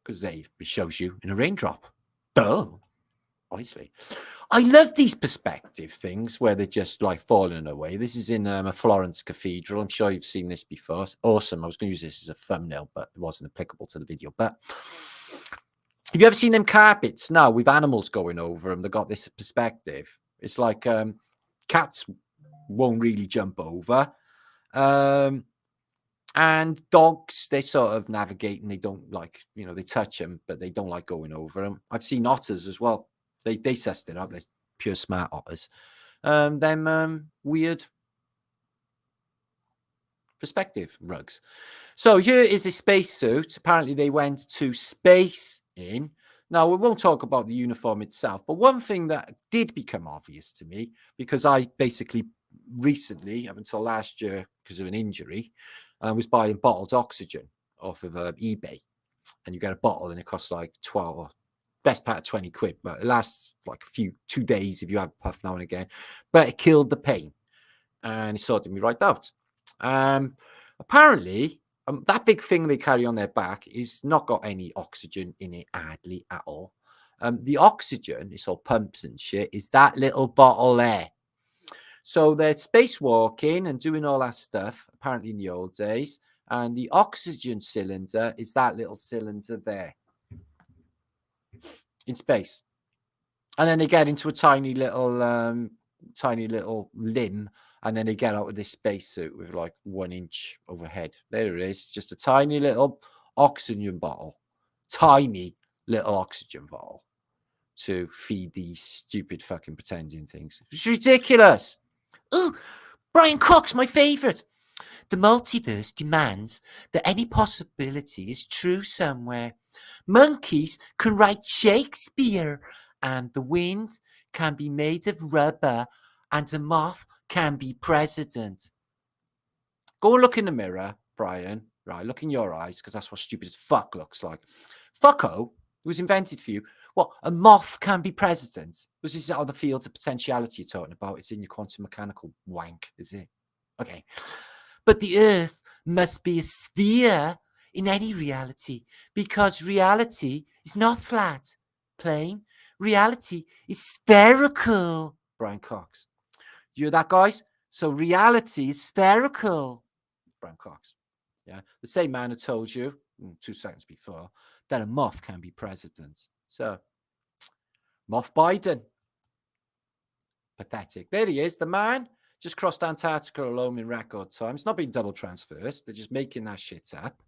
A: because it shows you in a raindrop. Duh. Obviously, I love these perspective things where they're just like falling away. This is in a Florence cathedral. I'm sure you've seen this before. It's awesome. I was going to use this as a thumbnail, but it wasn't applicable to the video. But if Have you ever seen them carpets now with animals going over them? They've got this perspective. It's like cats won't really jump over. And dogs, they sort of navigate and they don't like, they touch them, but they don't like going over them. I've seen otters as well. They sussed it out. They're pure smart otters. Them weird perspective rugs. So here is a spacesuit. Apparently they went to space in. Now, we won't talk about the uniform itself, but one thing that did become obvious to me, because I basically recently, up until last year, because of an injury, was buying bottled oxygen off of eBay. And you get a bottle and it costs like 12 or best part of 20 quid, but it lasts like 2 days if you have a puff now and again. But it killed the pain and it sorted me right out. Apparently, that big thing they carry on their back is not got any oxygen in it hardly at all. The oxygen, it's all pumps and shit, is that little bottle there. So they're spacewalking and doing all that stuff, apparently in the old days. And the oxygen cylinder is that little cylinder there in space. And then they get into a tiny little limb. And then they get out of this spacesuit with like 1 inch overhead. There it is. Just a tiny little oxygen bottle. Tiny little oxygen bottle to feed these stupid fucking pretending things. It's ridiculous. Oh, Brian Cox, my favorite. The multiverse demands that any possibility is true somewhere. Monkeys can write Shakespeare, and the wind can be made of rubber, and a moth can be president. Go and look in the mirror, Brian. Right, look in your eyes, because that's what stupid as fuck looks like. Fucko, it was invented for you. What, a moth can be president? Was this out of the fields of potentiality you're talking about? It's in your quantum mechanical wank, is it? Okay. But the Earth must be a sphere in any reality, because reality is not flat, plain. Reality is spherical, Brian Cox. You hear that, guys? So reality is spherical, Brian Cox. Yeah, the same man who told you 2 seconds before that a moth can be president. So, Moth Biden. Pathetic. There he is, the man. Just crossed Antarctica alone in record time. It's not been double transversed. They're just making that shit up.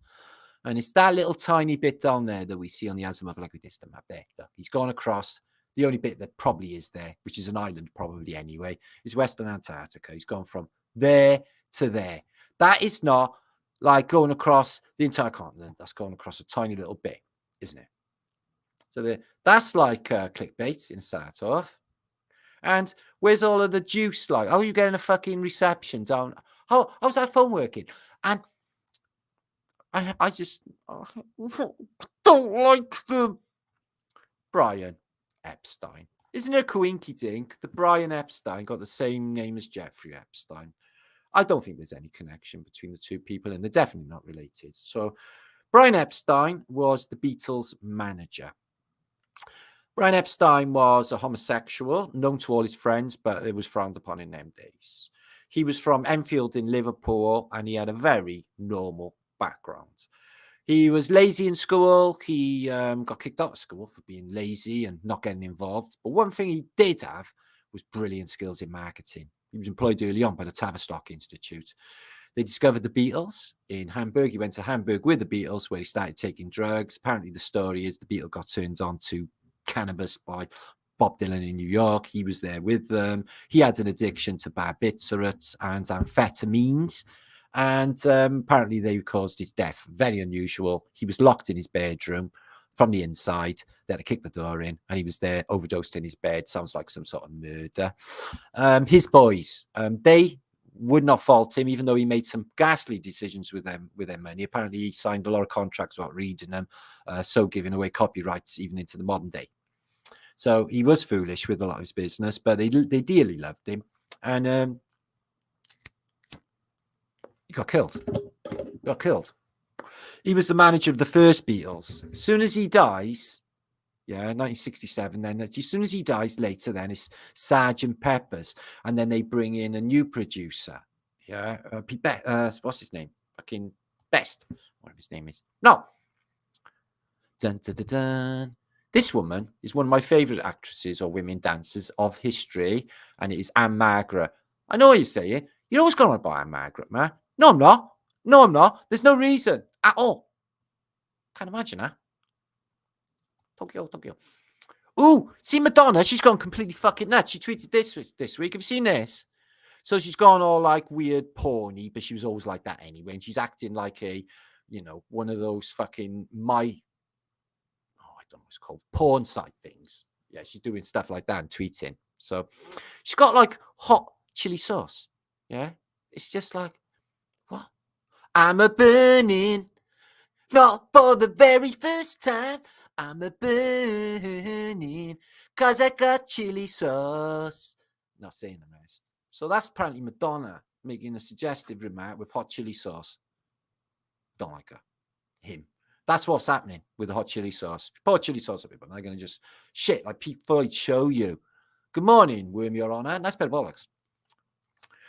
A: And it's that little tiny bit down there that we see on the azimuth equidistant map there. Look, he's gone across. The only bit that probably is there, which is an island probably anyway, is Western Antarctica. He's gone from there to there. That is not like going across the entire continent. That's going across a tiny little bit, isn't it? So that's like clickbait in start off. And where's all of the juice like? Oh, you getting a fucking reception down? How's that phone working? And I just don't like the Brian Epstein. Isn't it a coinky dink? The Brian Epstein got the same name as Jeffrey Epstein. I don't think there's any connection between the two people, and they're definitely not related. So Brian Epstein was the Beatles' manager. Brian Epstein was a homosexual, known to all his friends, but it was frowned upon in them days. He was from Enfield in Liverpool, and he had a very normal background. He was lazy in school. He got kicked out of school for being lazy and not getting involved. But one thing he did have was brilliant skills in marketing. He was employed early on by the Tavistock Institute. They discovered the Beatles in Hamburg. He went to Hamburg with the Beatles, where he started taking drugs. Apparently, the story is the Beatles got turned on to cannabis by Bob Dylan in New York. He was there with them. He had an addiction to barbiturates and amphetamines, and apparently they caused his death. Very unusual. He was locked in his bedroom from the inside. They had to kick the door in, and he was there overdosed in his bed. Sounds like some sort of murder. His boys, they would not fault him, even though he made some ghastly decisions with their money. Apparently, he signed a lot of contracts without reading them, so giving away copyrights even into the modern day. So he was foolish with a lot of his business, but they dearly loved him, and he got killed. He was the manager of the first Beatles. As soon as he dies, 1967. Then as soon as he dies later, then it's Sgt. Pepper's, and then they bring in a new producer. What's his name? Fucking Best. Whatever his name is. No. Dun dun dun dun This woman is one of my favourite actresses or women dancers of history, and it is Anne Margaret. I know what you're saying. You're always going on about Anne Margaret, man. No, I'm not. No, I'm not. There's no reason at all. Can't imagine, huh? Tokyo. Ooh, see Madonna? She's gone completely fucking nuts. She tweeted this week. Have you seen this? So she's gone all like weird porny, but she was always like that anyway. And she's acting like a, one of those fucking I don't know what it's called, porn site things. Yeah, she's doing stuff like that and tweeting. So she's got like hot chili sauce. Yeah, it's just like, what? I'm a burning, not for the very first time. I'm a burning, cause I got chili sauce. Not saying the rest. So that's apparently Madonna making a suggestive remark with hot chili sauce. Don't like her. Him. That's what's happening with the hot chili sauce. If you pour chili sauce on people, they're going to just shit like Pete Floyd show you. Good morning, Worm, Your Honour. Nice bit of bollocks.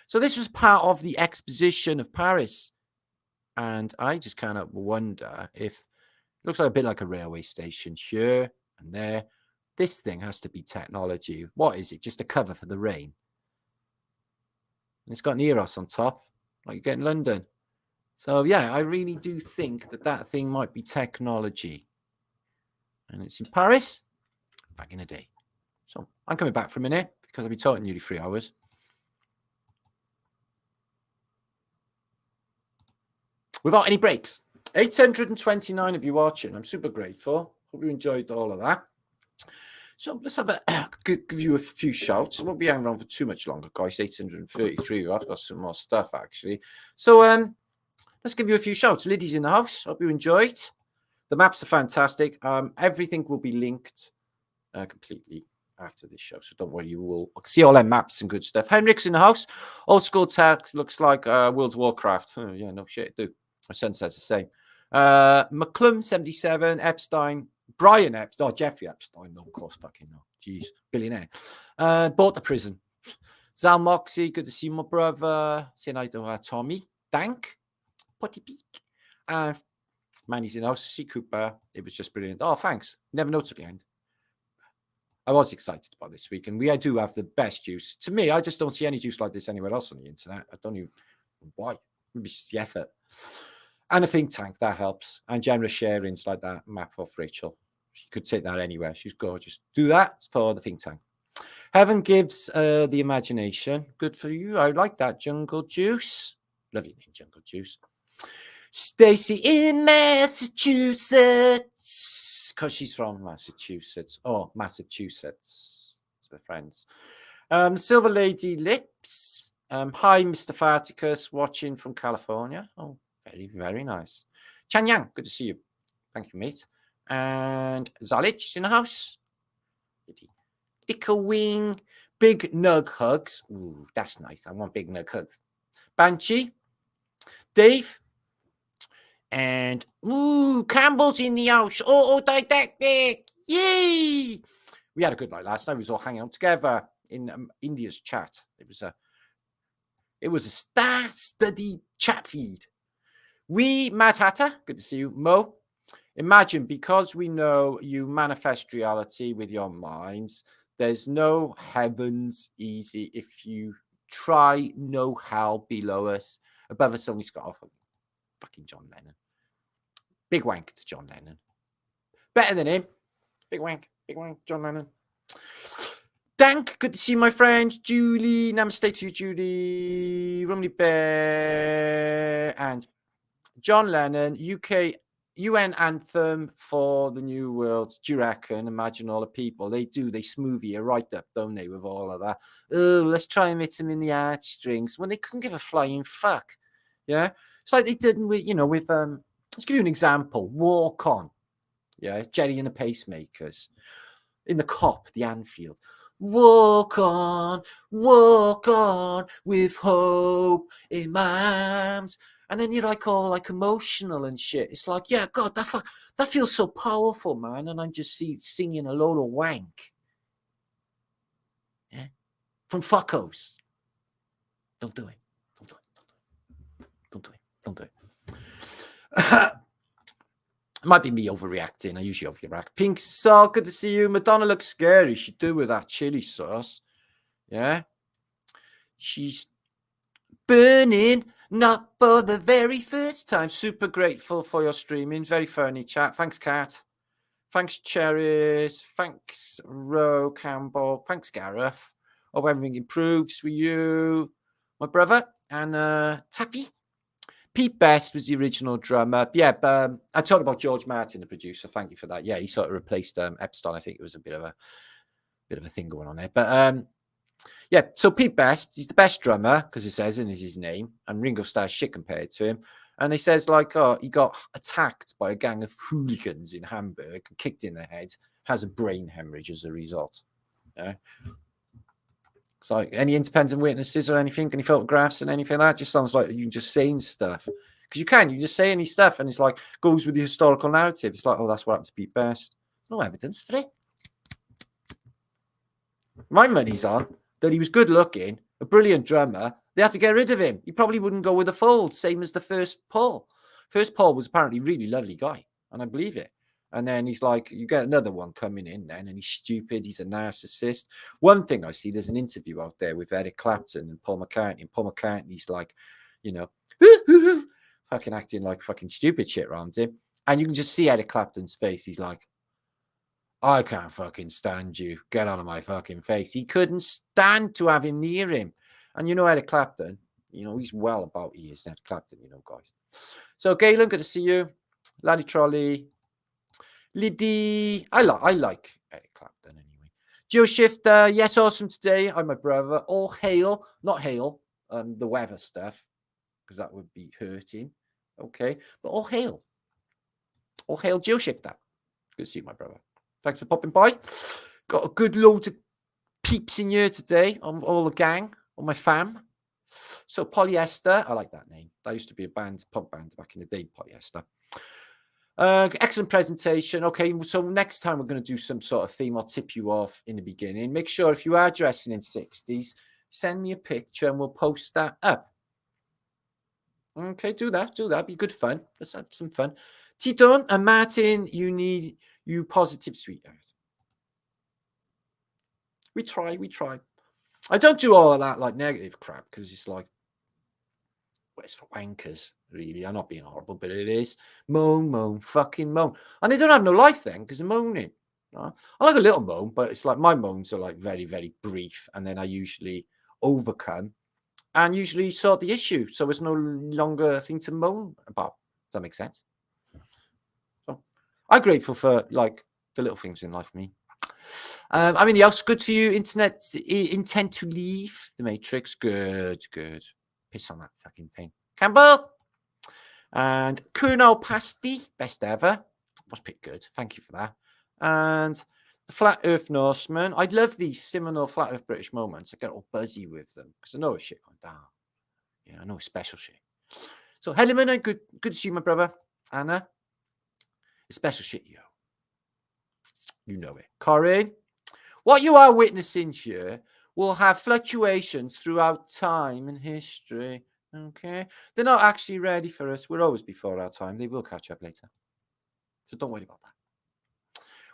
A: So this was part of the exposition of Paris. And I just kind of wonder if it looks like a bit like a railway station here and there. This thing has to be technology. What is it? Just a cover for the rain. And it's got an Eros on top, like you get in London. So, yeah, I really do think that thing might be technology. And it's in Paris, back in the day. So, I'm coming back for a minute because I'll be talking nearly 3 hours. Without any breaks. 829 of you watching. I'm super grateful. Hope you enjoyed all of that. So, let's have give you a few shouts. I won't be hanging around for too much longer, guys. 833. I've got some more stuff, actually. So, let's give you a few shouts. Liddy's in the house. Hope you enjoyed. The maps are fantastic. Everything will be linked completely after this show. So don't worry, you will see all their maps and good stuff. Henrik's in the house. Old school text looks like World of Warcraft. Oh, yeah, no shit, do. My son says the same. McClum 77, Epstein, Brian Epstein. Oh, Jeffrey Epstein. No, of course, fucking no. Jeez, billionaire. Bought the prison. Zal Moxie, good to see my brother. Saying hi to Tommy. Dank. Potty Peak. Manny's in house. C. Cooper. It was just brilliant. Oh, thanks. Never noticed at the end. I was excited about this week, and we do have the best juice. To me, I just don't see any juice like this anywhere else on the internet. I don't even why. Maybe it's just the effort. And a think tank, that helps. And generous sharings like that map off Rachel. She could take that anywhere. She's gorgeous. Do that for the think tank. Heaven gives the imagination. Good for you. I like that. Jungle Juice. Love your name, Jungle Juice. Stacy in Massachusetts. Because she's from Massachusetts. Oh, Massachusetts. It's her friends. Silver Lady Lips. Hi, Mr. Farticus, watching from California. Oh, very, very nice. Chan Yang, good to see you. Thank you, mate. And Zalich in the house. Ickle Wing. Big Nug Hugs. Ooh, that's nice. I want big Nug Hugs. Banshee. Dave. And, ooh, Campbell's in the house. Didactic. Yay. We had a good night last night. We was all hanging out together in India's chat. It was a star-studied chat feed. Mad Hatter, good to see you. Mo, imagine, because we know you manifest reality with your minds, there's no heavens easy. If you try, no hell below us. Above us only Scott. Fucking John Lennon. Big wank to John Lennon. Better than him. Big wank, John Lennon. Dank, good to see my friend. Julie, namaste to you, Julie. Rumley Bear. And John Lennon, UN anthem for the new world. Do you reckon? Imagine all the people. They smoothie it right up, don't they, with all of that. Oh, let's try and hit them in the heartstrings when they couldn't give a flying fuck. Yeah? It's like they didn't with, let's give you an example. Walk On. Yeah, Jerry and the Pacemakers. In the Cop, the Anfield. Walk on with hope in my arms. And then you're like all like emotional and shit. It's like, yeah, God, that feels so powerful, man. And I'm just singing a load of wank. Yeah, from fuckos. Don't do it. Don't do it. It might be me overreacting. I usually overreact. Pink Soul, good to see you. Madonna looks scary. She do with that chili sauce. Yeah. She's burning, not for the very first time. Super grateful for your streaming. Very funny chat. Thanks, Kat. Thanks, Cherries. Thanks, Ro Campbell. Thanks, Gareth. Hope everything improves for you. My brother and Taffy. Pete Best was the original drummer. Yeah, but I talked about George Martin, the producer. Thank you for that. Yeah, he sort of replaced Epstein. I think it was a bit of a thing going on there. But yeah, so Pete Best, he's the best drummer because it says in his name, and Ringo Starr's shit compared to him. And he says like, oh, he got attacked by a gang of hooligans in Hamburg, kicked in the head, has a brain hemorrhage as a result. Yeah. So any independent witnesses or anything, any photographs and anything like that? Just sounds like you just saying stuff. Because you just say any stuff and it's like goes with the historical narrative. It's like, oh, that's what happened to Pete Best. No evidence for it. My money's on that he was good looking, a brilliant drummer. They had to get rid of him. He probably wouldn't go with the fold, same as the first Paul. First Paul was apparently a really lovely guy, and I believe it. And then he's like, you get another one coming in then, and he's stupid. He's a narcissist. One thing I see, there's an interview out there with Eric Clapton and Paul McCartney. And Paul McCartney's like, you know, fucking acting like fucking stupid shit around him. And you can just see Eric Clapton's face. He's like, I can't fucking stand you. Get out of my fucking face. He couldn't stand to have him near him. And you know Eric Clapton, you know, he's well about he is Eric Clapton, you know, guys. So Galen, good to see you. Laddie Trolley. Liddy. I like Eric Clapton anyway. Joe Shifter, yes, awesome today. I'm my brother. All hail, not hail, the weather stuff, because that would be hurting. Okay. But all hail. All hail Joe Shifter. Good to see you, my brother. Thanks for popping by. Got a good load of peeps in here today. On all the gang, all my fam. So Polyester, I like that name. That used to be a band, punk band back in the day, Polyester. Excellent presentation. Okay, so next time we're going to do some sort of theme. I'll tip you off in the beginning. Make sure if you are dressing in 60s, send me a picture and we'll post that up. Okay, do that. Be good fun. Let's have some fun. Titon and Martin, you positive sweetheart. We try. I don't do all of that like negative crap because it's like, well, it's for wankers, really. I'm not being horrible, but it is. Moan, fucking moan. And they don't have no life then because they're moaning. I like a little moan, but it's like my moans are like very, very brief. And then I usually overcome and usually sort the issue. So it's no longer a thing to moan about. Does that make sense? So I'm grateful for like the little things in life for me. I mean, else good for you. Internet intent to leave the Matrix. Good. Piss on that fucking thing. Campbell and Colonel Pasty, best ever. Was pretty good. Thank you for that. And the Flat Earth Norseman. I love these seminal Flat Earth British moments. I get all buzzy with them because I know it's shit going down. Yeah, I know it's special shit. So Helliman, good to see you, my brother. Anna, it's special shit, yo. You know it. Corinne, what you are witnessing here will have fluctuations throughout time and history. Okay? They're not actually ready for us. We're always before our time. They will catch up later. So don't worry about that.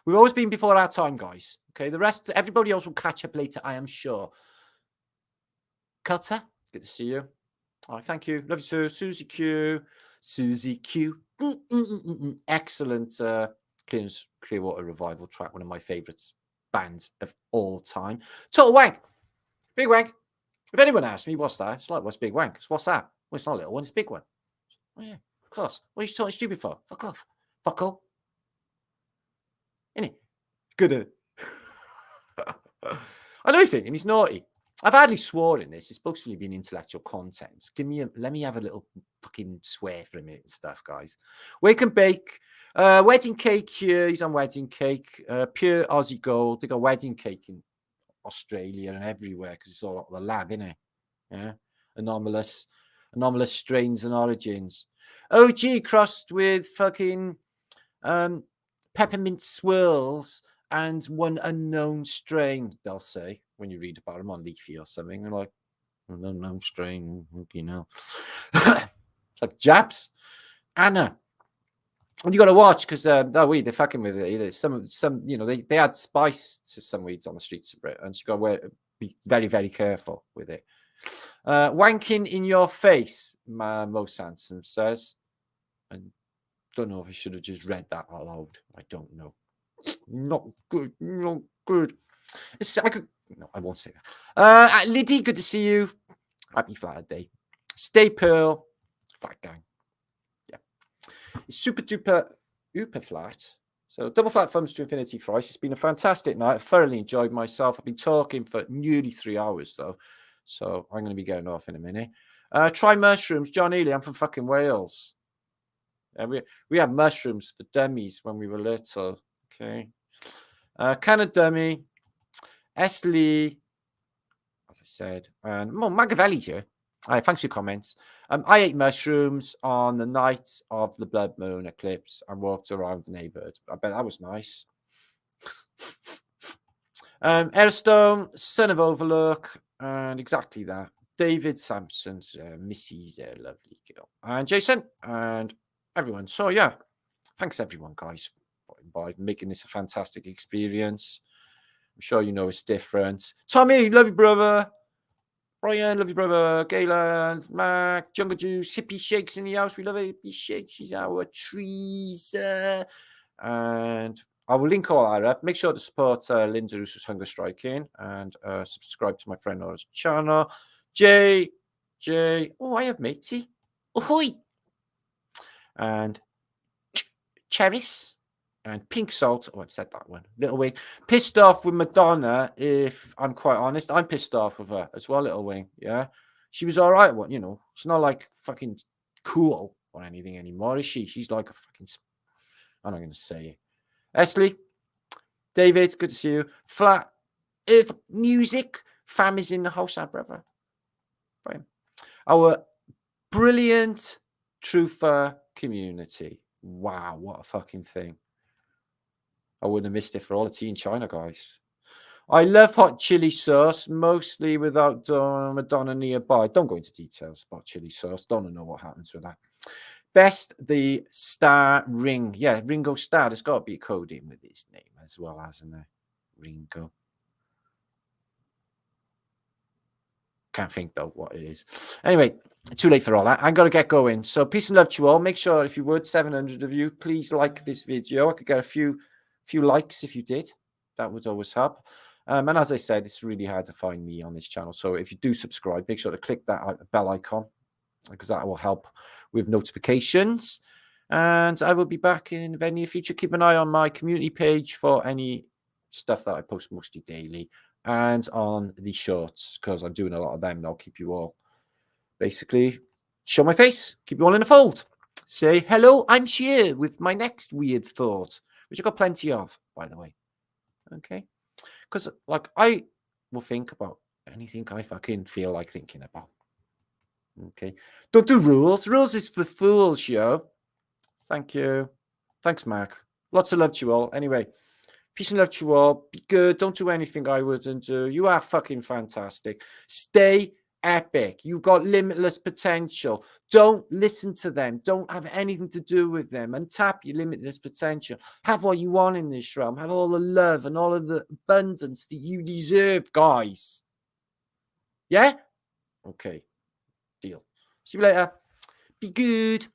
A: We've always been before our time, guys. Okay? The rest, everybody else will catch up later, I am sure. Cutter, good to see you. All right, thank you. Love you too. Susie Q. Excellent Clearwater Revival track, one of my favourites bands of all time. Total Wank. Big Wank. If anyone asks me what's that, it's like, what's Big Wank? What's that? Well, it's not a little one, it's a big one. Oh yeah, of course. What are you talking stupid for? Fuck off. Fuck off. Isn't it? Good. I know you think, and he's naughty. I've hardly swore in this. It's supposed to be intellectual content. Let me have a little fucking swear for a minute and stuff, guys. Wake and Bake. Wedding Cake here. He's on Wedding Cake. Pure Aussie Gold. They got Wedding Cake in Australia and everywhere because it's all at the lab, isn't it? Yeah. Anomalous strains and origins. OG crossed with fucking peppermint swirls and one unknown strain, they'll say, when you read about them on Leafy or something. They're like, an unknown strain, you know. Like Jabs. Anna. And you got to watch because that weed they're fucking with it. Some you know they add spice to some weeds on the streets of Britain, and so you got to be very very careful with it. Wanking in your face, Mo Sansom says, and don't know if I should have just read that out loud. I don't know. Not good. Not good. No, I won't say that. Liddy, good to see you. Happy Flat Day. Stay Pearl. Flat gang. Yeah. It's super duper flat. So double flat thumbs to infinity thrice. It's been a fantastic night. I thoroughly enjoyed myself. I've been talking for nearly 3 hours though. So I'm going to be getting off in a minute. Try mushrooms. John Ely, I'm from fucking Wales. We had mushrooms for dummies when we were little. Okay. Can of dummy. S. Lee, as I said, and Magavelli's here. Thanks for your comments. I ate mushrooms on the night of the blood moon eclipse and walked around the neighborhood. I bet that was nice. Airstone, son of Overlook, and exactly that. David Sampson's Missy's lovely girl. And Jason and everyone. So yeah, thanks everyone, guys, by making this a fantastic experience. I'm sure you know it's different. Tommy, love you, brother. Brian, love you, brother. Gayland, Mac, Jungle Juice, Hippie Shakes in the house. We love Hippie Shakes. She's our trees. And I will link all that up. Make sure to support Linda Russo's Hunger Striking and subscribe to my friend Nora's channel. Jay. Oh, I have matey. Ahoy. And Cheris. And Pink Salt. Oh, I've said that one. Little Wing. Pissed off with Madonna, if I'm quite honest. I'm pissed off with her as well, Little Wing. Yeah. She was all right. You know, she's not like fucking cool or anything anymore, is she? She's like a fucking... I'm not going to say it. Esley. David, good to see you. Flat Earth Music. Fam is in the house, our brother. Right. Our brilliant truther community. Wow, what a fucking thing. I wouldn't have missed it for all the tea in China, guys. I love hot chili sauce, mostly without Madonna nearby. Don't go into details about chili sauce. Don't know what happens with that. Best, the Star Ring. Yeah, Ringo Starr. There's got to be a code in with his name as well, hasn't there? Ringo. Can't think though what it is. Anyway, too late for all that. I'm going to get going. So peace and love to you all. Make sure, if you would, 700 of you, please like this video. I could get a few likes if you did. That would always help. And as I said, it's really hard to find me on this channel. So if you do subscribe, make sure to click that bell icon because that will help with notifications. And I will be back in the near future. Keep an eye on my community page for any stuff that I post mostly daily and on the shorts because I'm doing a lot of them and I'll keep you all basically show my face, keep you all in the fold. Say hello, I'm here with my next weird thought, which I've got plenty of, by the way. Okay. Because, like, I will think about anything I fucking feel like thinking about. Okay. Don't do rules. Rules is for fools, yo. Thank you. Thanks, Mark. Lots of love to you all. Anyway, peace and love to you all. Be good. Don't do anything I wouldn't do. You are fucking fantastic. Stay epic. You've got limitless potential. Don't listen to them. Don't have anything to do with them. And tap your limitless potential. Have what you want in this realm. Have all the love and all of the abundance that you deserve, guys. Yeah? Okay. Deal. See you later. Be good.